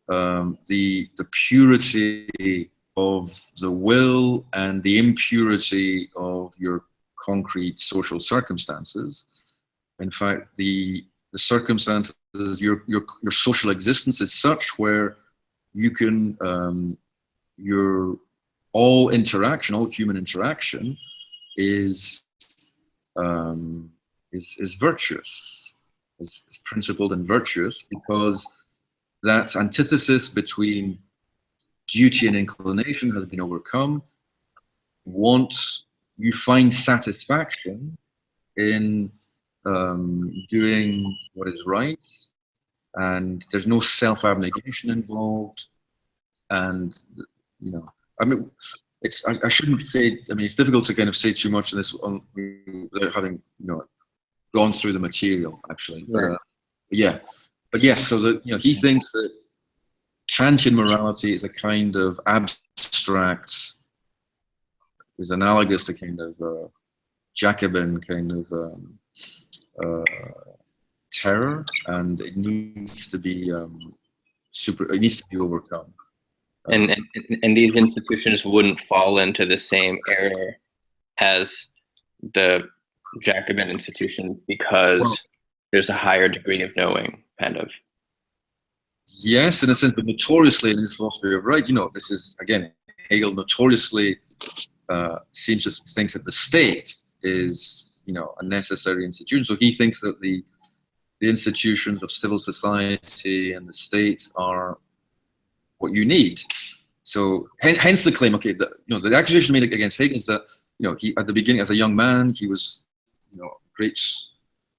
the purity of the will and the impurity of your concrete social circumstances. In fact, the circumstances, your social existence is such where you can, all human interaction is virtuous, is principled and virtuous, because that antithesis between duty and inclination has been overcome. You find satisfaction in doing what is right, and there's no self-abnegation involved. And you know, I mean, I shouldn't say. I mean, it's difficult to kind of say too much in this without having, you know, gone through the material actually. Right. But yeah, but yes. So that, you know, he thinks that Kantian morality is a kind of abstract, is analogous to kind of Jacobin kind of terror, and it needs to be it needs to be overcome. And these institutions wouldn't fall into the same error as the Jacobin institution because there's a higher degree of knowing, kind of. Yes, in a sense, but notoriously in his philosophy of right, you know, this is, again, Hegel notoriously thinks that the state is, you know, a necessary institution. So he thinks that the institutions of civil society and the state are what you need. So hence the claim. Okay, you know, the accusation made against Hegel is that, you know, he, at the beginning, as a young man, he was, you know, a great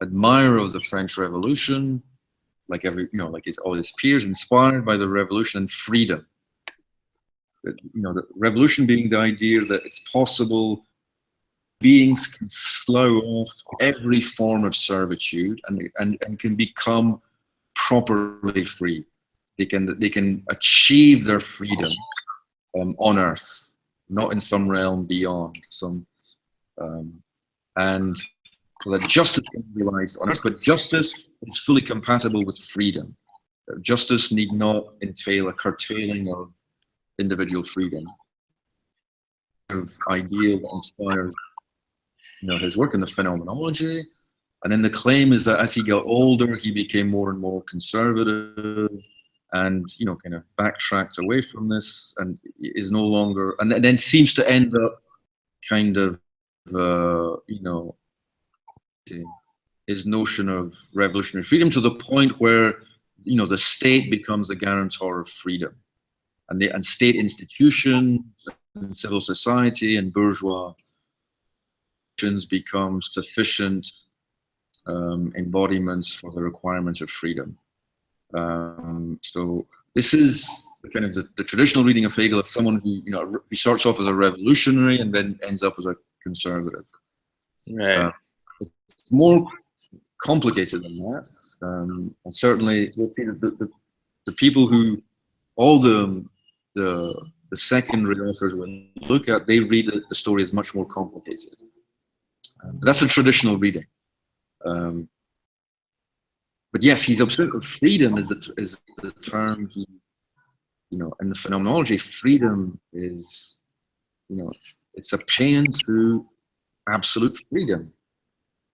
admirer of the French Revolution, like all his peers, inspired by the revolution and freedom. You know, the revolution being the idea that it's possible beings can slough off every form of servitude and can become properly free. They can achieve their freedom on Earth, not in some realm beyond. And so that justice can be realized on Earth, but justice is fully compatible with freedom. Justice need not entail a curtailing of individual freedom. Ideal that inspired, you know, his work in the phenomenology. And then the claim is that as he got older, he became more and more conservative, and, you know, kind of backtracked away from this, and is no longer, and then seems to end up kind of, you know, his notion of revolutionary freedom to the point where, you know, the state becomes the guarantor of freedom, and state institutions and civil society and bourgeois become sufficient embodiments for the requirements of freedom. So this is kind of the traditional reading of Hegel as someone who, you know, he starts off as a revolutionary and then ends up as a conservative. Right. It's more complicated than that, and certainly we'll see that the people who, all the secondary authors we look at, they read the story as much more complicated. That's a traditional reading. But yes, he's obsessed with freedom is the term he, you know, in the phenomenology, freedom is, you know, it's a pain to absolute freedom.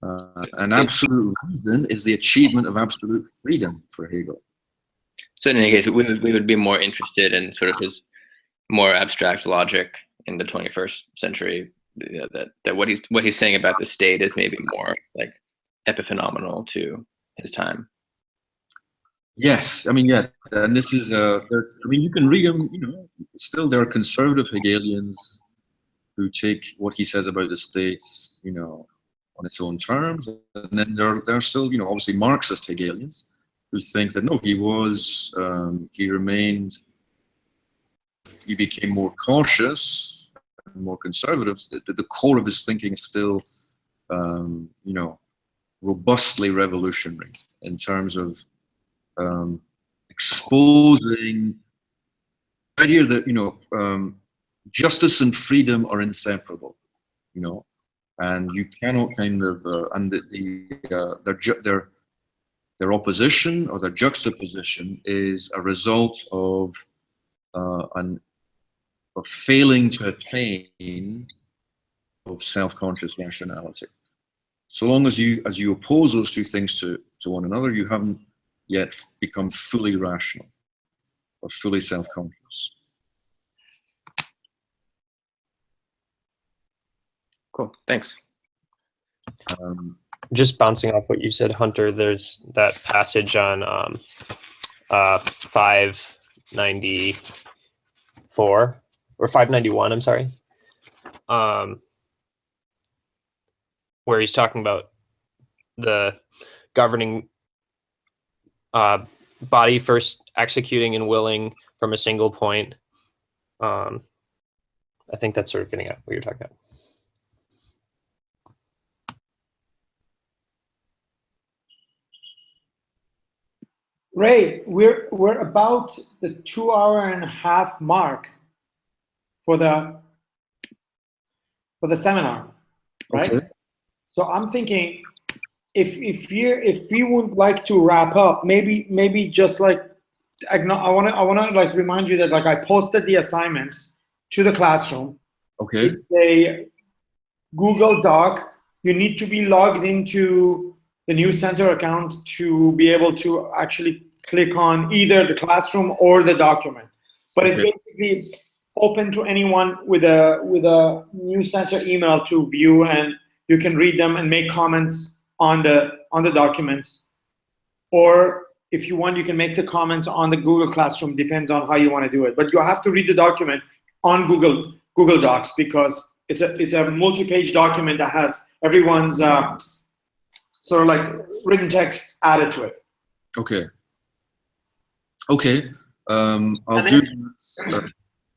And absolute reason is the achievement of absolute freedom for Hegel. So in any case, we would be more interested in sort of his more abstract logic in the 21st century. That what he's saying about the state is maybe more like epiphenomenal to his time. Yes, I mean, yeah, and this is I mean, you can read him. You know, still there are conservative Hegelians who take what he says about the state, you know, on its own terms, and then there are still, you know, obviously Marxist Hegelians who think that no, he remained, he became more cautious and more conservative. That the core of his thinking is still you know, robustly revolutionary in terms of exposing the idea that, you know, justice and freedom are inseparable, you know, and you cannot kind of, and their opposition or their juxtaposition is a result of failing to attain of self-conscious rationality. So long as you oppose those two things to one another, you haven't yet become fully rational or fully self-conscious. Cool, thanks. Just bouncing off what you said, Hunter, there's that passage on 594 or 591, I'm sorry, where he's talking about the governing body first executing and willing from a single point. I think that's sort of getting at what you're talking about. Ray, we're about the 2.5-hour mark for the seminar, right? Okay. So I'm thinking if we would like to wrap up, maybe just like I want to like remind you that like I posted the assignments to the classroom. Okay. It's a Google Doc. You need to be logged into the New Center account to be able to actually click on either the classroom or the document. But it's basically open to anyone with a New Center email to view, and you can read them and make comments on the documents. Or if you want, you can make the comments on the Google Classroom, depends on how you want to do it. But you have to read the document on Google Docs because it's a multi-page document that has everyone's sort of like written text added to it. Okay. Okay. I'll do.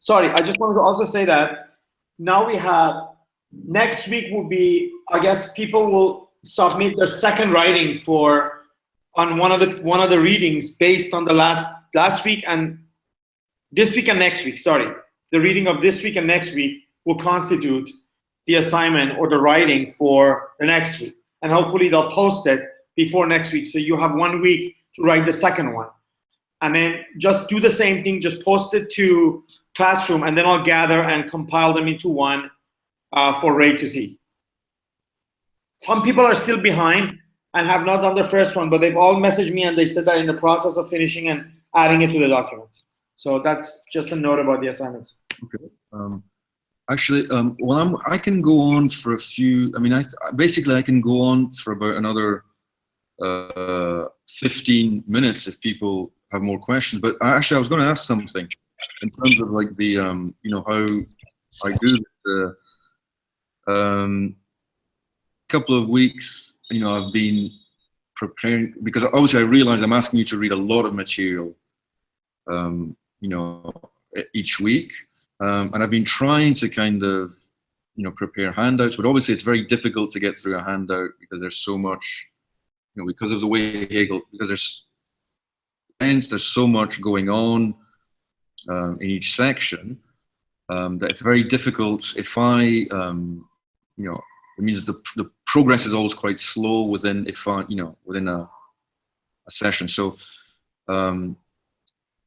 Sorry, I just wanted to also say that now we have next week will be, I guess people will submit their second writing on one of the readings based on the last week and this week and next week. Sorry, the reading of this week and next week will constitute the assignment or the writing for the next week. And hopefully they'll post it before next week. So you have 1 week to write the second one. And then just do the same thing, just post it to Classroom, and then I'll gather and compile them into one for Ray to see. Some people are still behind and have not done the first one, but they've all messaged me and they said they're in the process of finishing and adding it to the document. So that's just a note about the assignments. Okay. Actually, well, I can go on for a few. I mean, basically I can go on for about another 15 minutes if people have more questions. But actually, I was going to ask something in terms of like the you know, how I do the couple of weeks. You know, I've been preparing because obviously I realize I'm asking you to read a lot of material. You know, each week. And I've been trying to kind of, you know, prepare handouts, but obviously it's very difficult to get through a handout because there's so much, you know, because of the way Hegel, because there's so much going on in each section that it's very difficult if you know, it means that the progress is always quite slow within a session. So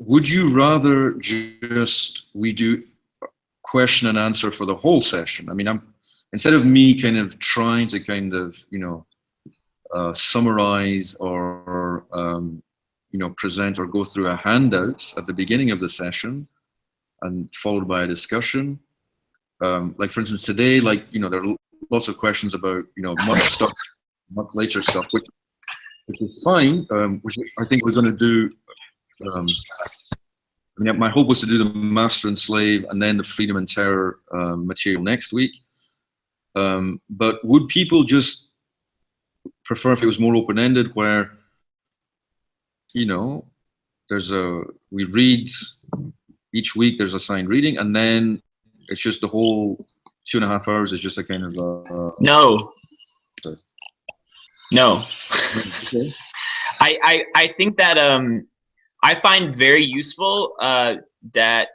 would you rather just we do question and answer for the whole session? I mean, instead of me kind of trying to kind of, you know, summarize or you know, present or go through a handout at the beginning of the session and followed by a discussion. Like for instance, today, like, you know, there are lots of questions about, you know, much stuff, much later stuff, which is fine, which I think we're going to do. I mean, my hope was to do the master and slave and then the freedom and terror material next week. But would people just prefer if it was more open-ended, where, you know, we read each week, there's assigned reading, and then it's just the whole 2.5 hours is just a kind of no. No. Okay. I think that I find very useful that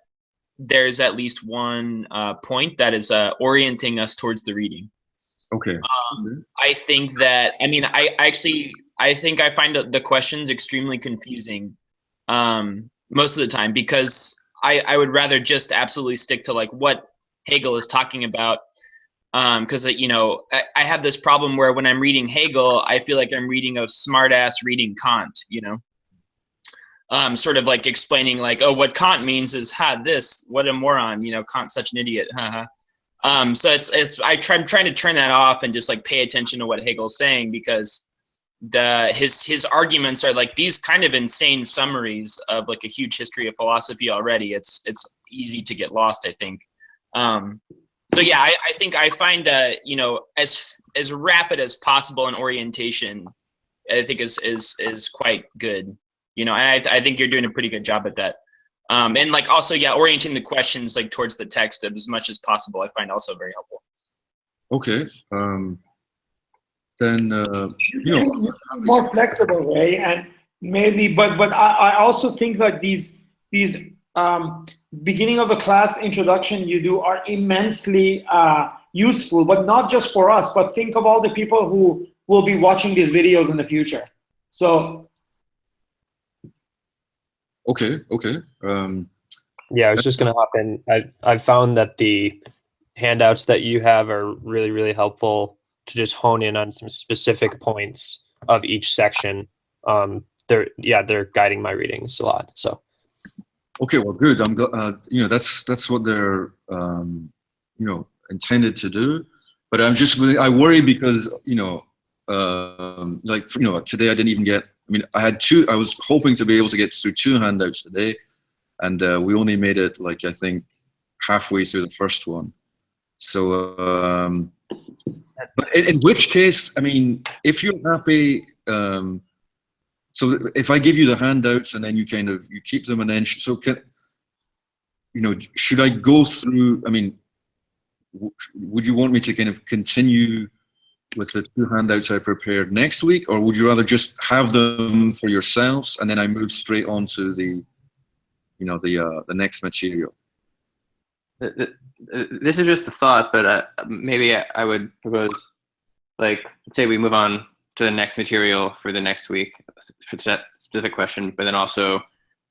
there's at least one point that is orienting us towards the reading. Okay. I think that, I mean, I think I find the questions extremely confusing most of the time, because I would rather just absolutely stick to like what Hegel is talking about. Because you know, I have this problem where when I'm reading Hegel, I feel like I'm reading a smartass reading Kant, you know, sort of like explaining like, oh, what Kant means is this, what a moron, you know, Kant's such an idiot. So I'm trying to turn that off and just like pay attention to what Hegel's saying, because his arguments are like these kind of insane summaries of like a huge history of philosophy already. It's easy to get lost, I think. So yeah, I think I find that, you know, as rapid as possible in orientation, I think is quite good, you know, and I think you're doing a pretty good job at that. And like also, yeah, orienting the questions like towards the text as much as possible, I find also very helpful. Okay. Then you know, more flexible, Ray, and maybe, but I also think that these beginning of the class introduction you do are immensely useful, but not just for us, but think of all the people who will be watching these videos in the future. So okay. Yeah, I was just going to hop in. I've found that the handouts that you have are really, really helpful to just hone in on some specific points of each section. They're guiding my readings a lot. So. Okay, well, good. I'm you know, that's what they're you know, intended to do. But I worry because, you know, like, you know, today I didn't even get. I mean, I was hoping to be able to get through 2 handouts today, and we only made it like, I think, halfway through the first one. So, but in which case, I mean, if you're happy. So if I give you the handouts and then you keep them, and then you know, should I go through? I mean, would you want me to kind of continue with the 2 handouts I prepared next week, or would you rather just have them for yourselves and then I move straight on to the, you know, the next material? This is just a thought, but maybe I would propose, like, say we move on to the next material for the next week for that specific question, but then also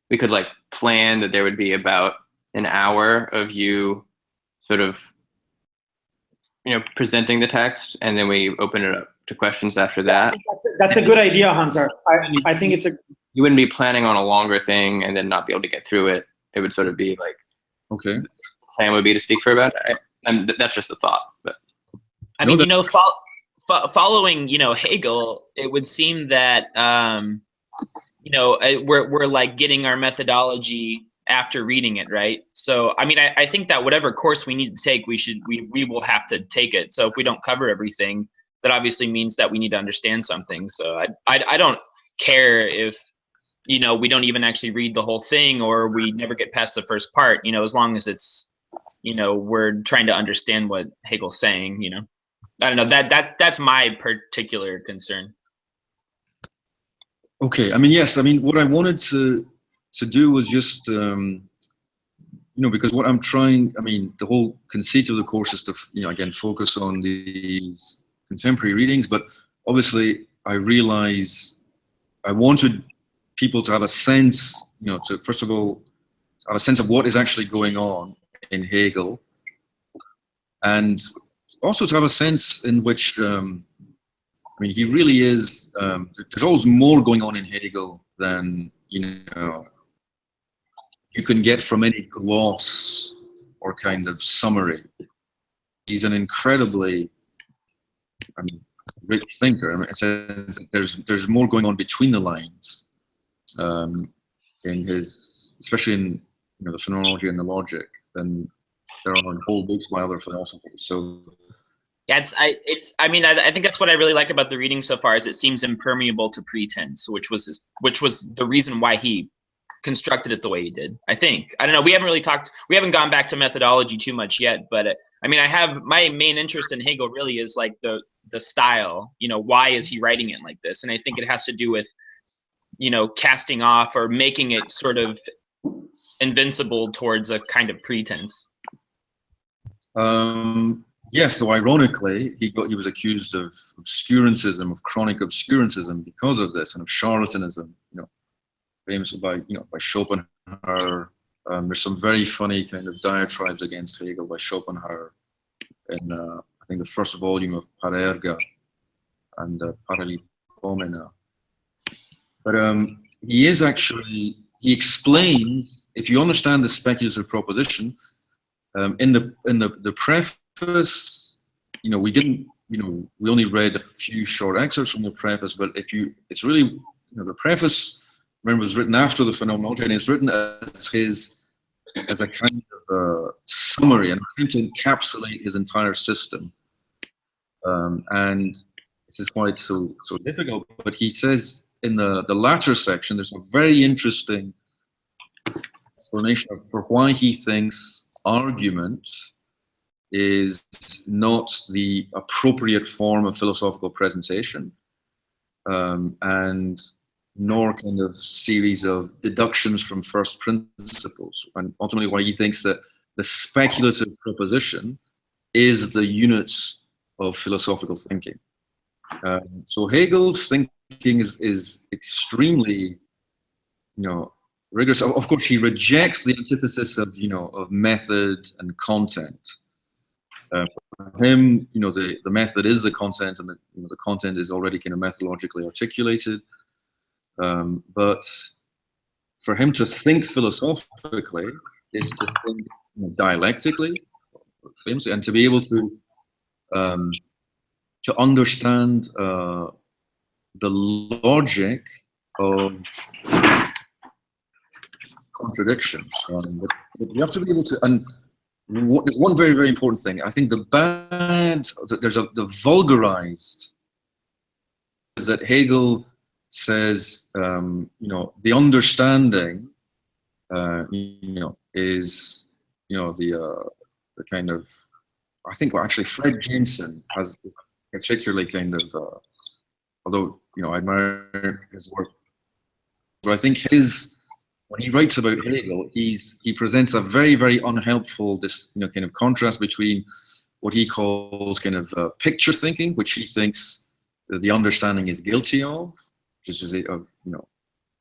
we could like plan that there would be about an hour of you sort of, you know, presenting the text, and then we open it up to questions after that. That's a good idea, Hunter. I think it's you wouldn't be planning on a longer thing and then not be able to get through it. It would sort of be like, okay, the plan would be to speak for about it. And that's just a thought, but I mean, you know, following, you know, Hegel, it would seem that, you know, we're like getting our methodology after reading it, right? So, I mean, I think that whatever course we need to take, we will have to take it. So if we don't cover everything, that obviously means that we need to understand something. So I don't care if, you know, we don't even actually read the whole thing, or we never get past the first part, you know, as long as it's, you know, we're trying to understand what Hegel's saying, you know. I don't know, that's my particular concern. Okay, I mean, yes, I mean, what I wanted to do was just, you know, because what I'm trying, I mean, the whole conceit of the course is to, you know, again, focus on these contemporary readings, but obviously I realize I wanted people to have a sense, you know, to first of all, have a sense of what is actually going on in Hegel, and also to have a sense in which, I mean, he really is, there's always more going on in Hegel than, you know, you can get from any gloss or kind of summary. He's an incredibly, I mean, rich thinker. I mean, it says there's more going on between the lines in his, especially in, you know, the phenomenology and the logic, than there are in whole books by other philosophers. So yeah, I mean, I think that's what I really like about the reading so far, is it seems impermeable to pretense, which was the reason why he constructed it the way he did. I think, I don't know, we haven't gone back to methodology too much yet, but I mean, I have, my main interest in Hegel really is like the the style. You know, why is he writing it like this? And I think it has to do with, you know, casting off or making it sort of invincible towards a kind of pretense. Yes, so ironically, he was accused of obscurantism, of chronic obscurantism because of this, and of charlatanism, you know, famously by Schopenhauer. There's some very funny kind of diatribes against Hegel by Schopenhauer in, I think, the first volume of Parerga and Paralipomena. But he is actually, he explains, if you understand the speculative proposition, in the preface, you know, we didn't, you know, we only read a few short excerpts from the preface, but if you, it's really, you know, the preface, remember, was written after the Phenomenology, and it's written as a kind of summary and trying to encapsulate his entire system. And this is why it's so difficult. But he says in the latter section, there's a very interesting explanation for why he thinks argument is not the appropriate form of philosophical presentation, and nor kind of series of deductions from first principles, and ultimately why he thinks that the speculative proposition is the units of philosophical thinking. So Hegel's thinking is extremely, you know, rigorous. Of course, he rejects the antithesis of, you know, of method and content. For him, you know, the method is the content, and the content is already kind of methodologically articulated. But for him to think philosophically is to think, you know, dialectically, famously, and to be able to understand the logic of contradictions. But you have to be able to, and there's one very, very important thing. I think the vulgarized is that Hegel says, you know, the understanding, you know, is, you know, the kind of, I think, well, actually Fred Jameson has particularly kind of, although, you know, I admire his work, but I think when he writes about Hegel, he presents a very, very unhelpful, this, you know, kind of contrast between what he calls kind of picture thinking, which he thinks that the understanding is guilty of, which is you know,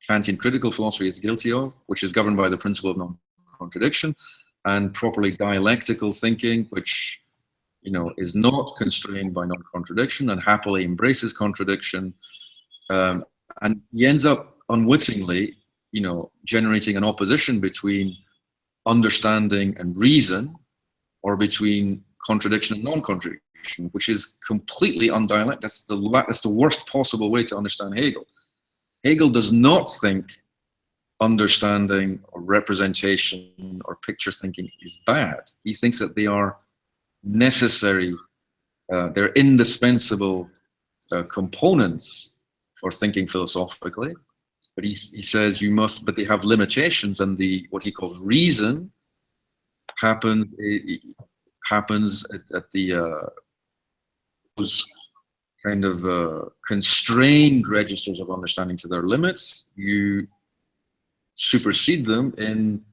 Kantian critical philosophy is guilty of, which is governed by the principle of non-contradiction, and properly dialectical thinking, which, you know, is not constrained by non-contradiction and happily embraces contradiction, and he ends up unwittingly, you know, generating an opposition between understanding and reason, or between contradiction and non-contradiction, which is completely undialectic. That's the worst possible way to understand Hegel. Hegel does not think understanding or representation or picture thinking is bad. He thinks that they are necessary, they're indispensable components for thinking philosophically. But he says you must, but they have limitations, and what he calls reason happens at the those kind of constrained registers of understanding to their limits. You supersede them in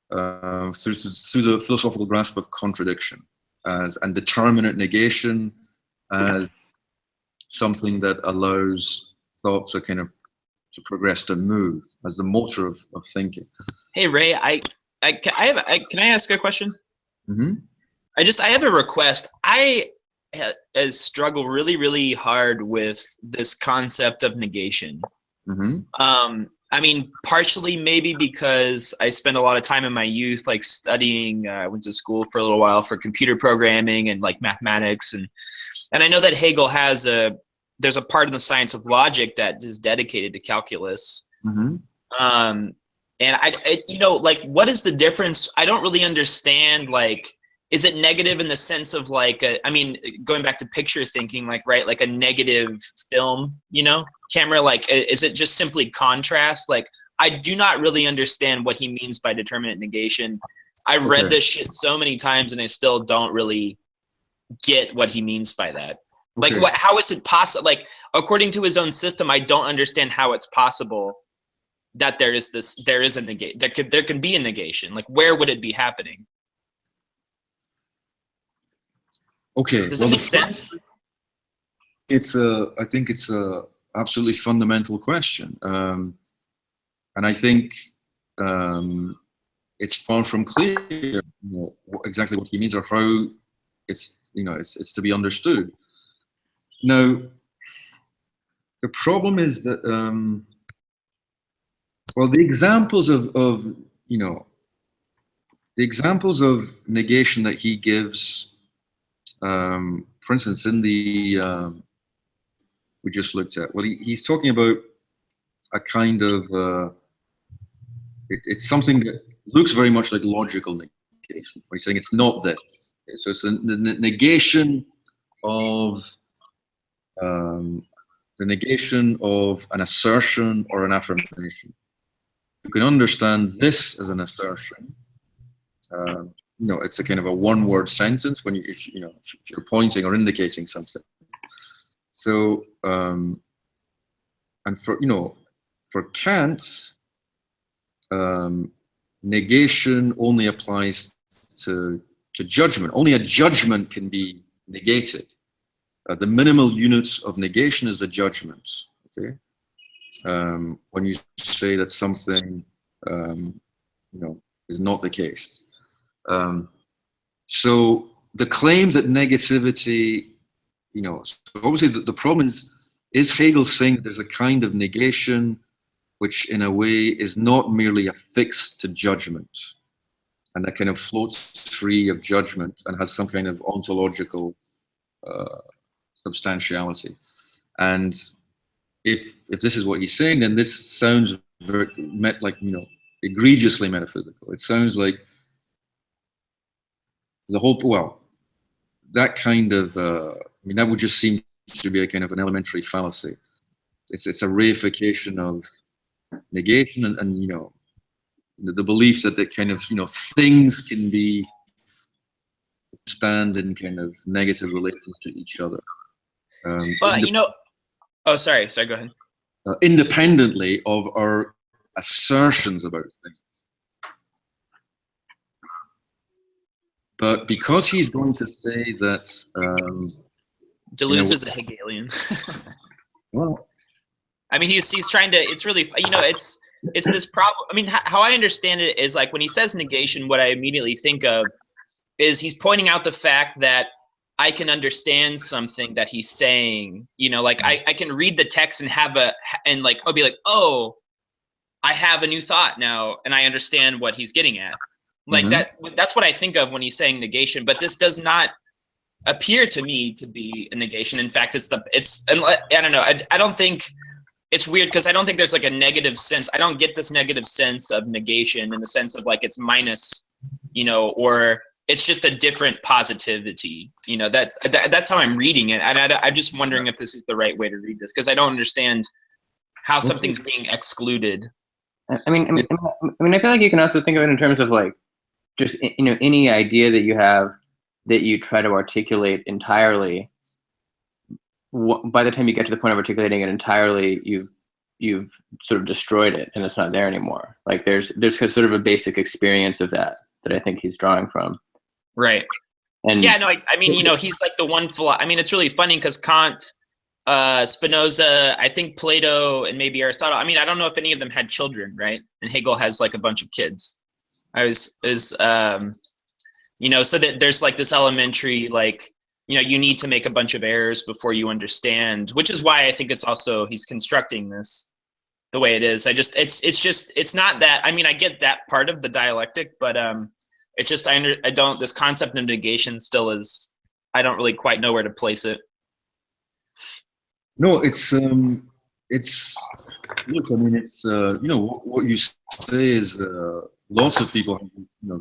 through the philosophical grasp of contradiction and determinate negation as something that allows thought to kind of to progress, to move as the motor of thinking. Hey Ray, can I ask a question? Mm-hmm. I have a request. I struggle really, really hard with this concept of negation. Mm-hmm. I mean, partially maybe because I spent a lot of time in my youth, like studying, I went to school for a little while for computer programming and like mathematics. And I know that Hegel there's a part in the science of logic that is dedicated to calculus. Mm-hmm. And you know, like, what is the difference? I don't really understand, like, is it negative in the sense of like, I mean, going back to picture thinking, like, right, like a negative film, you know, camera, like, is it just simply contrast? Like, I do not really understand what he means by determinate negation. I've read this shit so many times and I still don't really get what he means by that. Like, Okay. how is it possible? Like, according to his own system, I don't understand how it's possible that there is a negation. There can be a negation. Like, where would it be happening? Okay. Does well, it make sense? I think it's a absolutely fundamental question, and I think it's far from clear, exactly what he means or how it's to be understood. Now, the problem is that well, the examples of negation that he gives, for instance, in the we just looked at, well, he's talking about a kind of it's something that looks very much like logical negation. He's saying it's not this. So it's the negation of an assertion or an affirmation. You can understand this as an assertion. It's a kind of a one-word sentence when if you're pointing or indicating something. So, and for Kant, negation only applies to judgment. Only a judgment can be negated. The minimal units of negation is a judgment. Okay, when you say that something, is not the case. So the claim that negativity, so obviously the problem is Hegel saying that there's a kind of negation which in a way is not merely affixed to judgment, and that kind of floats free of judgment and has some kind of ontological substantiality. And if this is what he's saying, then this sounds very egregiously metaphysical. It sounds like the whole, well, that kind of that would just seem to be a kind of an elementary fallacy. It's a reification of negation and the belief that the kind of things can stand in kind of negative relations to each other. But oh, sorry, go ahead. Independently of our assertions about things. But because he's going to say that Deleuze is a Hegelian. Well, I mean, he's trying to. It's really it's this problem. I mean, how I understand it is like when he says negation, what I immediately think of is he's pointing out the fact that I can understand something that he's saying. Like I can read the text and I'll be like, oh, I have a new thought now, and I understand what he's getting at. Like that's what I think of when he's saying negation. But this does not appear to me to be a negation. In fact, I don't know. I don't think it's weird because I don't think there's like a negative sense. I don't get this negative sense of negation in the sense of like it's minus, or it's just a different positivity. That's how I'm reading it. And I'm just wondering if this is the right way to read this because I don't understand how something's being excluded. I mean, I feel like you can also think of it in terms of like just any idea that you have that you try to articulate entirely. By the time you get to the point of articulating it entirely, you've sort of destroyed it, and it's not there anymore. Like there's sort of a basic experience of that I think he's drawing from. Right. And yeah, no, I mean, he's like the one I mean, it's really funny because Kant, Spinoza, I think Plato, and maybe Aristotle. I mean, I don't know if any of them had children, right? And Hegel has like a bunch of kids. So that there's like this elementary, like, you need to make a bunch of errors before you understand, which is why I think it's also, he's constructing this the way it is. It's not that, I mean, I get that part of the dialectic, but it's just, this concept of negation still is, I don't really quite know where to place it. No, it's look, I mean, it's what you say is lots of people have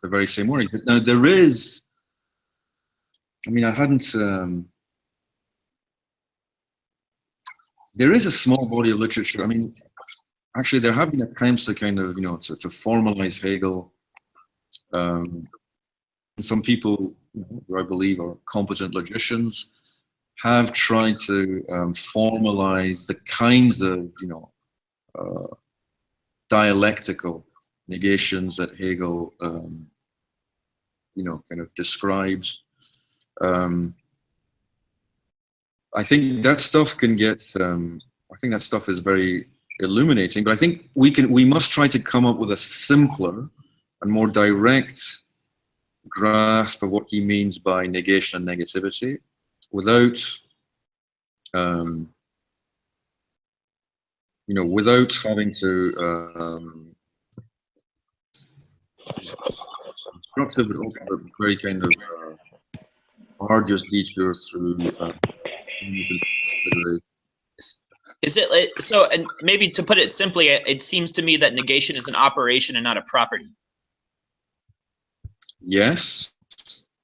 the very same wording. Now there is, I mean, I hadn't. There is a small body of literature. I mean, actually, there have been attempts to kind of to formalize Hegel. some people, who I believe are competent logicians, have tried to formalize the kinds of, dialectical negations that Hegel, kind of describes. I think that stuff can get, I think that stuff is very illuminating, but I think we must try to come up with a simpler and more direct grasp of what he means by negation and negativity without, without having to, constructive but also very kind of arduous detours through Is it so? And maybe to put it simply, it seems to me that negation is an operation and not a property. Yes,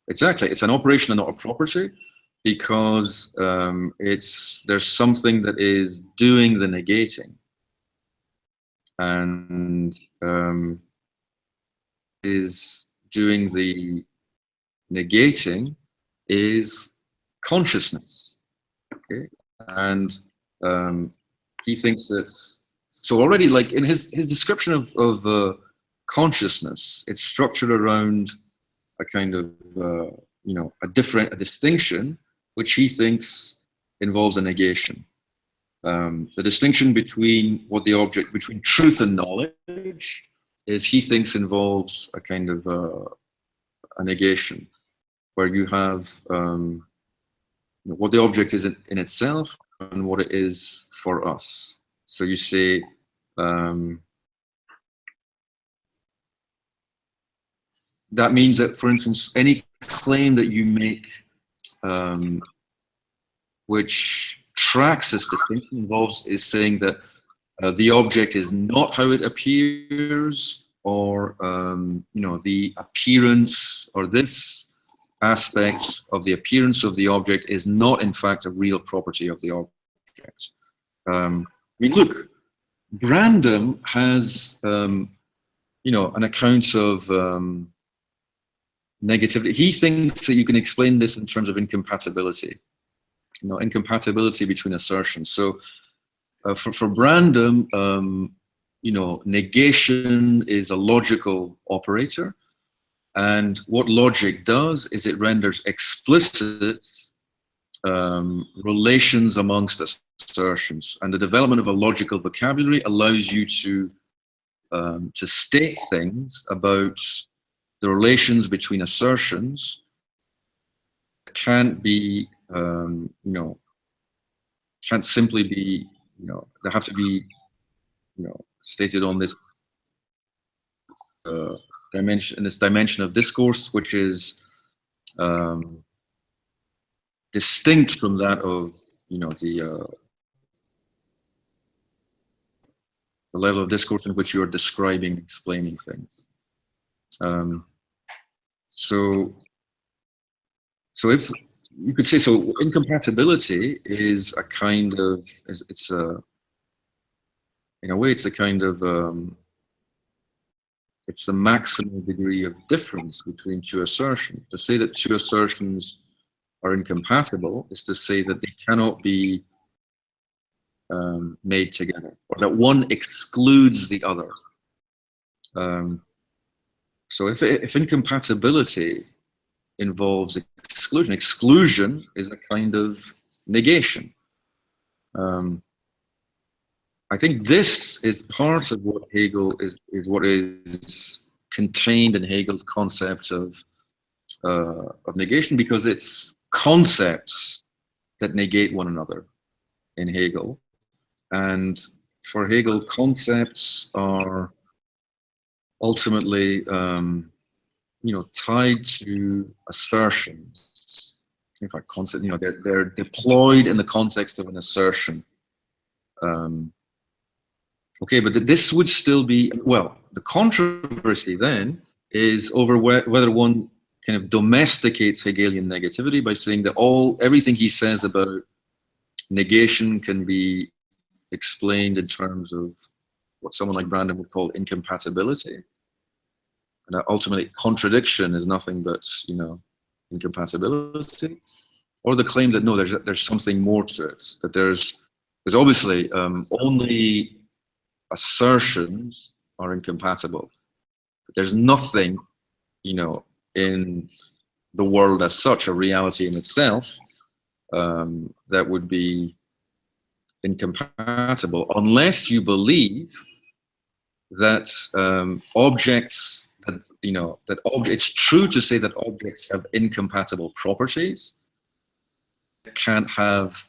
exactly. It's an operation and not a property, because there's something that is doing the negating, and is doing the negating is consciousness. Okay, and he thinks that, so already, like in his description of consciousness, it's structured around a kind of a distinction which he thinks involves a negation. The distinction between between truth and knowledge is, he thinks, involves a kind of a negation, where you have what the object is in itself and what it is for us. So you say, that means that, for instance, any claim that you make which tracks this distinction is saying that the object is not how it appears, or the appearance, or this aspect of the appearance of the object is not in fact a real property of the object. I mean, look, Brandom has an account of negativity. He thinks that you can explain this in terms of incompatibility, incompatibility between assertions. So for Brandom, negation is a logical operator, and what logic does is it renders explicit relations amongst assertions, and the development of a logical vocabulary allows you to state things about the relations between assertions that can't be, can't simply be, they have to be, stated on this dimension of discourse, which is distinct from that of, the level of discourse in which you are describing, explaining things. So if you could say, so incompatibility is a kind of, in a way, it's a kind of, it's the maximum degree of difference between two assertions. To say that two assertions are incompatible is to say that they cannot be made together, or that one excludes the other. So if incompatibility involves exclusion, exclusion is a kind of negation. I think this is part of what Hegel is what is contained in Hegel's concept of negation, because it's concepts that negate one another in Hegel. And for Hegel, concepts are ultimately tied to assertions. In fact, concept, they're deployed in the context of an assertion. Okay, but this would still be, well, the controversy then is over whether one kind of domesticates Hegelian negativity by saying that everything he says about negation can be explained in terms of what someone like Brandon would call incompatibility. and ultimately contradiction is nothing but, you know, incompatibility, or the claim that no, there's something more to it, that there's obviously only assertions are incompatible. There's nothing, you know, in the world as such, a reality in itself, that would be incompatible unless you believe that objects, that, you know, that it's true to say that objects have incompatible properties, can't have,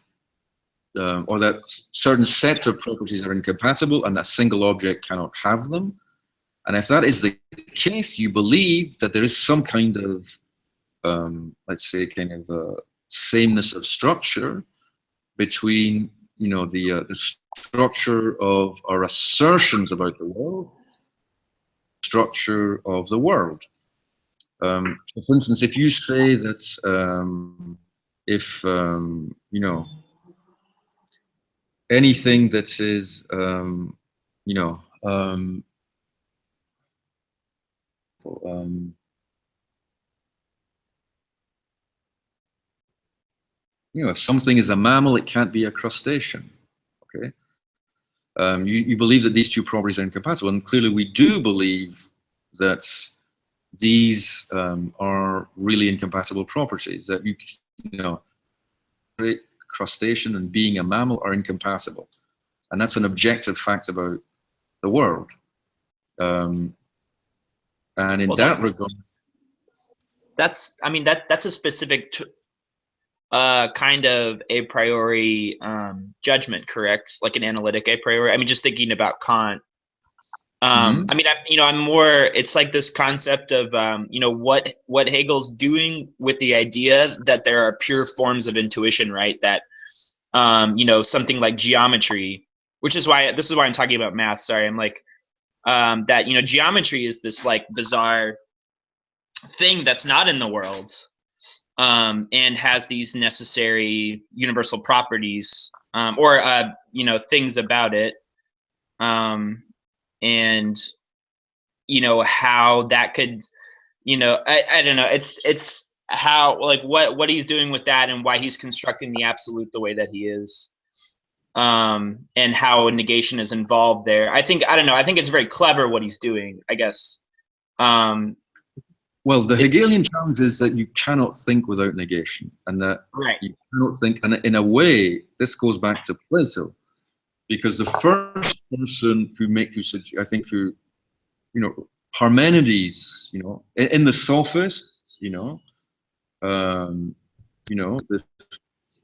or that certain sets of properties are incompatible and a single object cannot have them. And if that is the case, you believe that there is some kind of, let's say, kind of a sameness of structure between, you know, the structure of our assertions about the world, structure of the world. So for instance, if you say that if you know, anything that is you know, you know, if something is a mammal, it can't be a crustacean. Okay, you believe that these two properties are incompatible, and clearly we do believe that these are really incompatible properties. That you know, crustacean and being a mammal are incompatible, and that's an objective fact about the world. And in that regard, I mean, that's a specific kind of a priori judgment, correct? Like an analytic a priori. I mean, just thinking about Kant. I mean, I'm more, it's like this concept of, you know, what Hegel's doing with the idea that there are pure forms of intuition, right? That, you know, something like geometry, which is why, this is why I'm talking about math. Sorry. I'm like, that, you know, geometry is this like bizarre thing that's not in the world, and has these necessary universal properties, or, you know, things about it. And, you know, how that could, you know, I don't know, it's how, like, what he's doing with that and why he's constructing the absolute the way that he is, and how negation is involved there. I think it's very clever what he's doing, I guess. Well, the Hegelian challenge is that you cannot think without negation, and that you cannot think, and in a way, this goes back to Plato, because the first person I think who, you know, Parmenides, you know, in the Sophists, you know,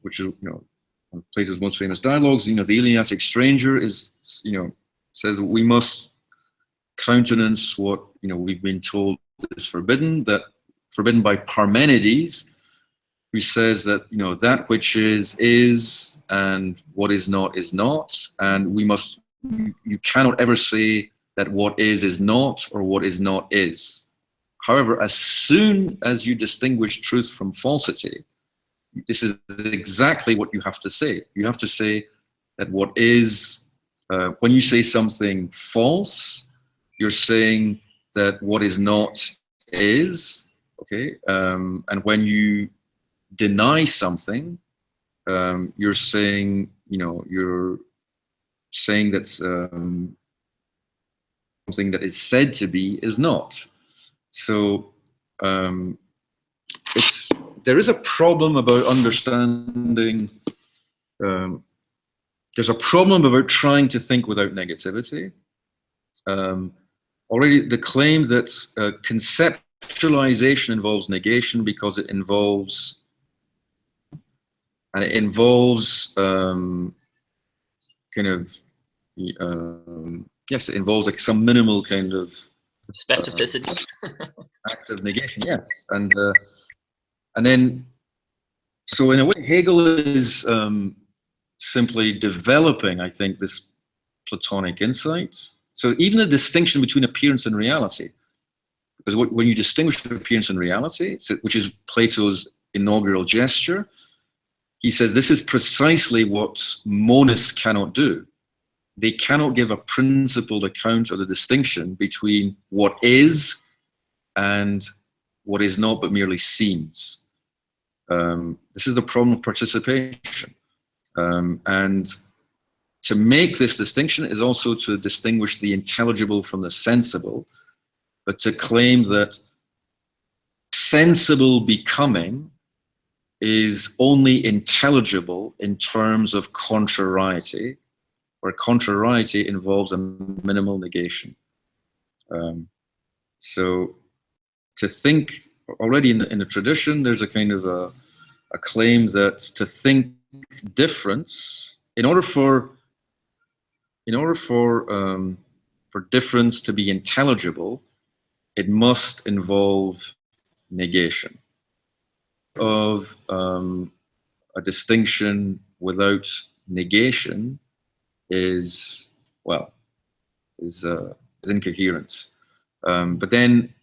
which is, you know, one of Plato's most famous dialogues, you know, the Eleatic stranger is, you know, says we must countenance what, you know, we've been told is forbidden by Parmenides, who says that, you know, that which is, and what is not, and you cannot ever say that what is not, or what is not is. However, as soon as you distinguish truth from falsity, this is exactly what you have to say. You have to say that what is, when you say something false, you're saying that what is not is, okay? And when you deny something, you're saying, you know, you're saying that something that is said to be is not. So there is a problem about understanding, there's a problem about trying to think without negativity. Already the claim that conceptualization involves negation because it involves, kind of, yes, it involves like some minimal kind of specificity, act of negation, yes, and then, so in a way, Hegel is simply developing, I think, this Platonic insight. So even the distinction between appearance and reality, because when you distinguish appearance and reality, which is Plato's inaugural gesture, he says this is precisely what monists cannot do. They cannot give a principled account of the distinction between what is and what is not but merely seems. This is the problem of participation. And to make this distinction is also to distinguish the intelligible from the sensible, but to claim that sensible becoming is only intelligible in terms of contrariety, where contrariety involves a minimal negation. So to think, already in the tradition, there's a kind of a claim that to think difference, in order for difference to be intelligible, it must involve negation. Of a distinction without negation is, well, is incoherent. But then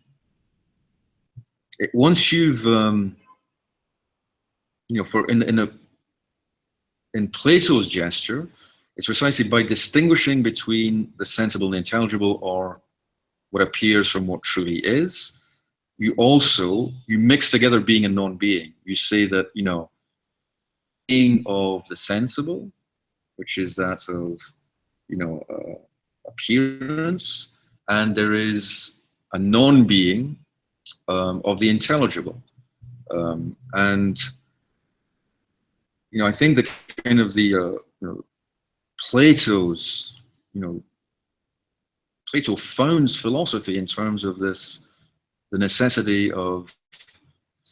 once you've in Plato's gesture, it's precisely by distinguishing between the sensible and the intelligible, or what appears from what truly is, you mix together being and non-being. You say that, being of the sensible, which is that of, appearance, and there is a non-being of the intelligible. And I think the kind of the Plato's, Plato founds philosophy in terms of this, the necessity of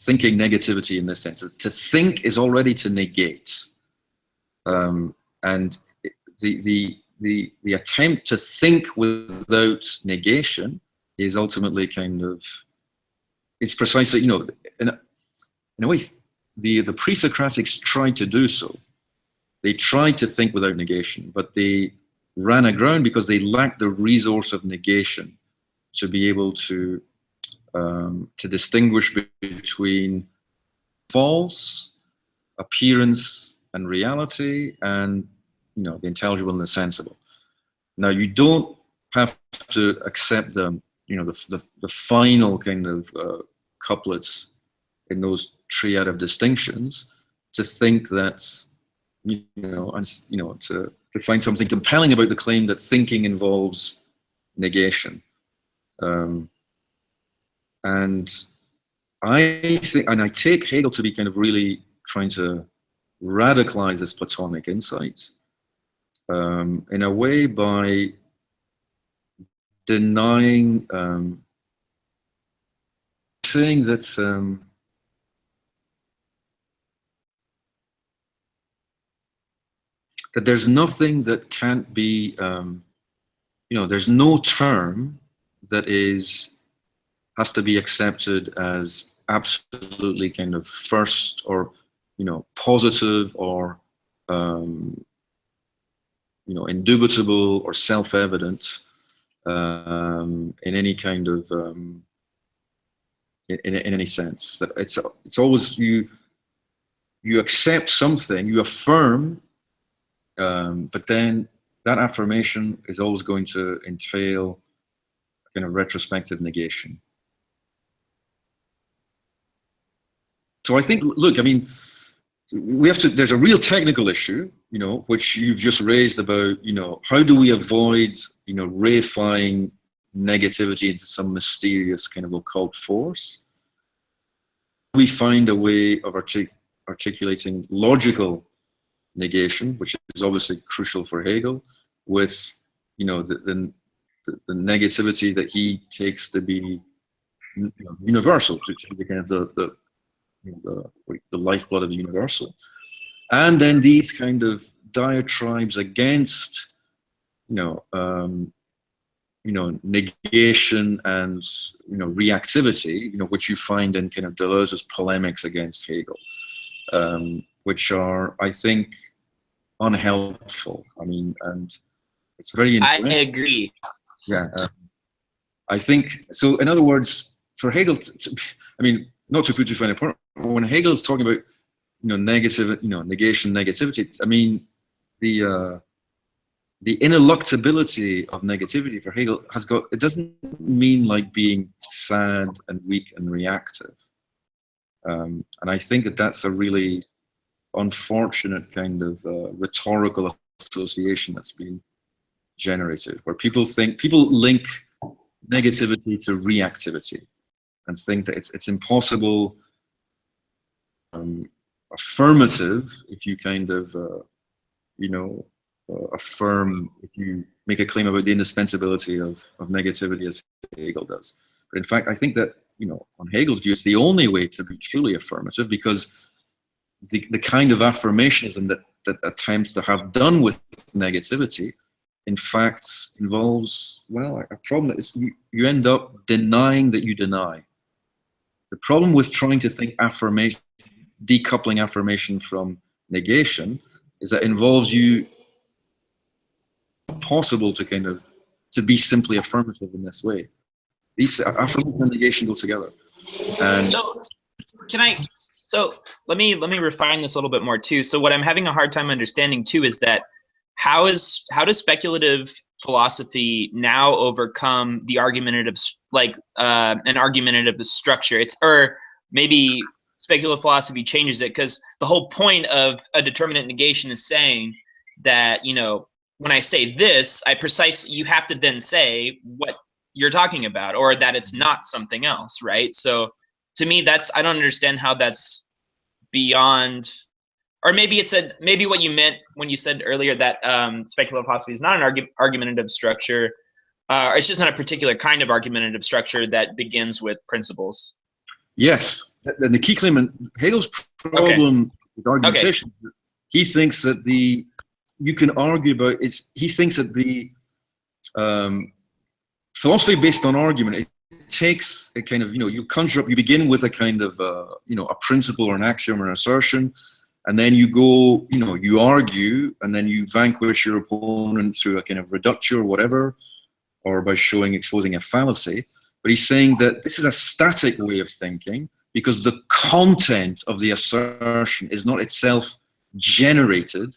thinking negativity in this sense. To think is already to negate, and the attempt to think without negation is ultimately kind of, it's precisely, in a way, the pre-Socratics tried to do so. They tried to think without negation, but they ran aground because they lacked the resource of negation to be able to distinguish between false, appearance, and reality, and the intelligible and the sensible. Now, you don't have to accept the final kind of couplets in those triad of distinctions to think that to find something compelling about the claim that thinking involves negation. And I think, and I take Hegel to be kind of really trying to radicalize this Platonic insight in a way by denying, saying that that there's nothing that can't be, there's no term that has to be accepted as absolutely kind of first, or positive, or indubitable or self-evident in any kind of in any sense. That it's always you accept something, you affirm, but then that affirmation is always going to entail a kind of retrospective negation. So I think, look, I mean, there's a real technical issue, which you've just raised about, how do we avoid, reifying negativity into some mysterious kind of occult force? We find a way of articulating logical negation, which is obviously crucial for Hegel, with, the negativity that he takes to be universal, to be kind of the lifeblood of the universal, and then these kind of diatribes against, negation and reactivity, which you find in kind of Deleuze's polemics against Hegel, which are, I think, unhelpful. I mean, and it's very. I agree. Yeah, I think so. In other words, for Hegel, I mean, not to put too fine a point, when Hegel's talking about negative, negation, negativity, I mean, the ineluctability of negativity for Hegel it doesn't mean like being sad and weak and reactive. And I think that that's a really unfortunate kind of rhetorical association that's been generated, where people link negativity to reactivity and think that it's impossible affirmative if you kind of affirm, if you make a claim about the indispensability of negativity as Hegel does. But in fact, I think that, on Hegel's view, it's the only way to be truly affirmative, because the kind of affirmationism that attempts to have done with negativity, in fact, involves, well, a problem is you end up denying that you deny. The problem with trying to think affirmation, decoupling affirmation from negation, is that it involves you possible to be simply affirmative in this way. These affirmation and negation go together. And so let me refine this a little bit more too. So what I'm having a hard time understanding too is that how does speculative philosophy now overcome the argumentative, an argumentative structure? Or maybe speculative philosophy changes it, because the whole point of a determinate negation is saying that, when I say this, you have to then say what you're talking about, or that it's not something else, right? So to me, I don't understand how that's beyond, or maybe maybe what you meant when you said earlier that speculative philosophy is not an argumentative structure, or it's just not a particular kind of argumentative structure that begins with principles. Yes, the key claim in Hegel's problem with argumentation, he thinks that you can argue about he thinks that the philosophy based on argument, it takes a kind of, you conjure up, you begin with a kind of, a principle or an axiom or an assertion, and then you go, you argue, and then you vanquish your opponent through a kind of reductio or whatever, or by exposing a fallacy. But he's saying that this is a static way of thinking, because the content of the assertion is not itself generated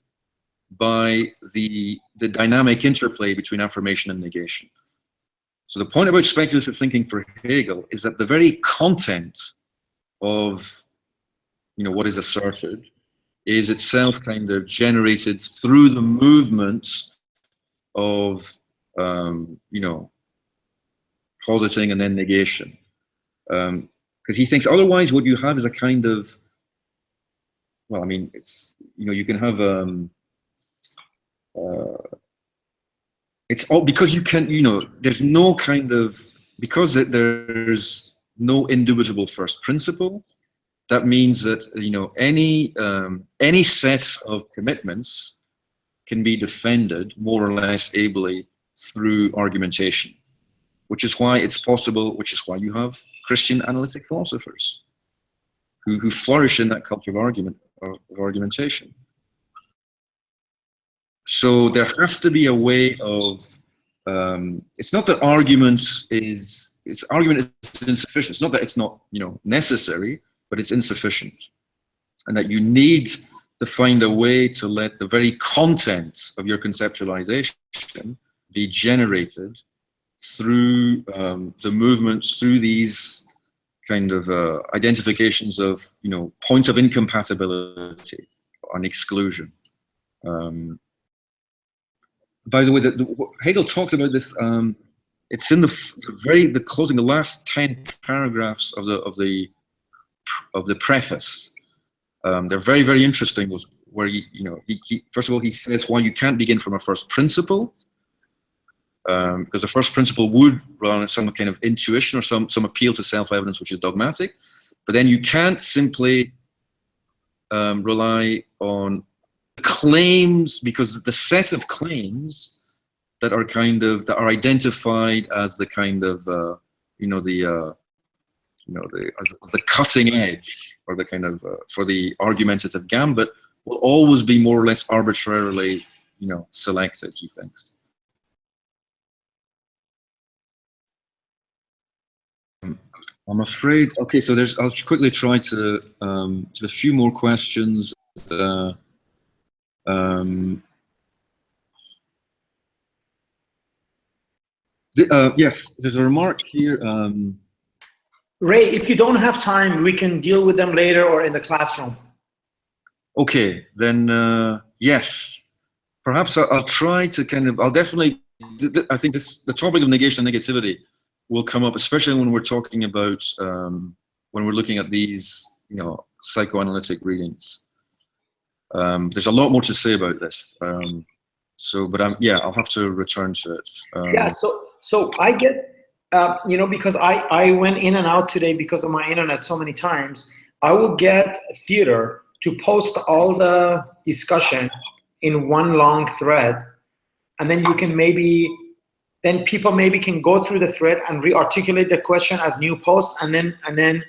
by the dynamic interplay between affirmation and negation. So the point about speculative thinking for Hegel is that the very content of what is asserted is itself kind of generated through the movement of positing and then negation, because he thinks otherwise what you have is a kind of, well, I mean, it's, you can have it's all because you can, there's no kind of, because there's no indubitable first principle. That means that any set of commitments can be defended more or less ably through argumentation, which is why it's possible, which is why you have Christian analytic philosophers who flourish in that culture of argumentation. So there has to be a way of, it's not that argument is insufficient. It's not that it's not, necessary, but it's insufficient. And that you need to find a way to let the very content of your conceptualization be generated through the movements, through these kind of identifications of, points of incompatibility and exclusion. By the way, Hegel talks about this. It's in the closing, the last 10 paragraphs of the preface. They're very, very interesting. Where he first of all, he says why you can't begin from a first principle, because the first principle would rely on some kind of intuition or some appeal to self-evidence, which is dogmatic. But then you can't simply rely on claims, because the set of claims that are identified as the kind of the cutting edge, or the kind of for the argumentative gambit, will always be more or less arbitrarily selected, he thinks. I'm afraid. Okay, so I'll quickly try to a few more questions. Yes, there's a remark here. Ray, if you don't have time, we can deal with them later or in the classroom. Okay, then yes. Perhaps I'll try to kind of, I'll definitely, I think the topic of negation and negativity will come up, especially when we're talking about, when we're looking at these, you know, psychoanalytic readings. There's a lot more to say about this. But yeah, I'll have to return to it. Yeah, so I get, you know, because I went in and out today because of my internet so many times, I will get theater to post all the discussion in one long thread, and then you can then people maybe can go through the thread and re-articulate the question as new posts, and then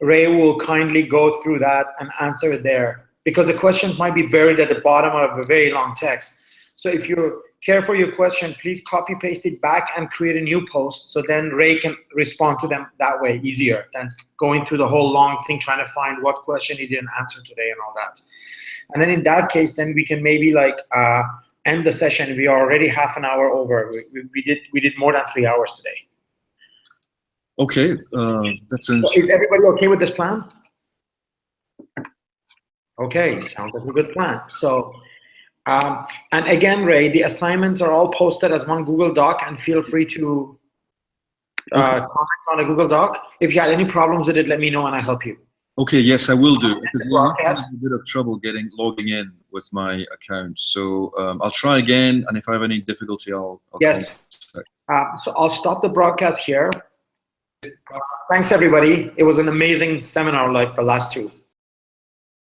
Ray will kindly go through that and answer it there, because the questions might be buried at the bottom of a very long text. So if you care for your question, please copy paste it back and create a new post, so then Ray can respond to them that way easier than going through the whole long thing trying to find what question he didn't answer today and all that. And then in that case, then we can maybe like end the session. We are already half an hour over. We did more than 3 hours today. Okay, that sounds. So is everybody okay with this plan? Okay, sounds like a good plan. So, and again, Ray, the assignments are all posted as one Google Doc, and feel free to comment on a Google Doc. If you had any problems with it, let me know and I'll help you. Okay, yes, I will do. Because I have a bit of trouble logging in with my account. So I'll try again, and if I have any difficulty, I'll yes. So I'll stop the broadcast here. Thanks, everybody. It was an amazing seminar like the last two.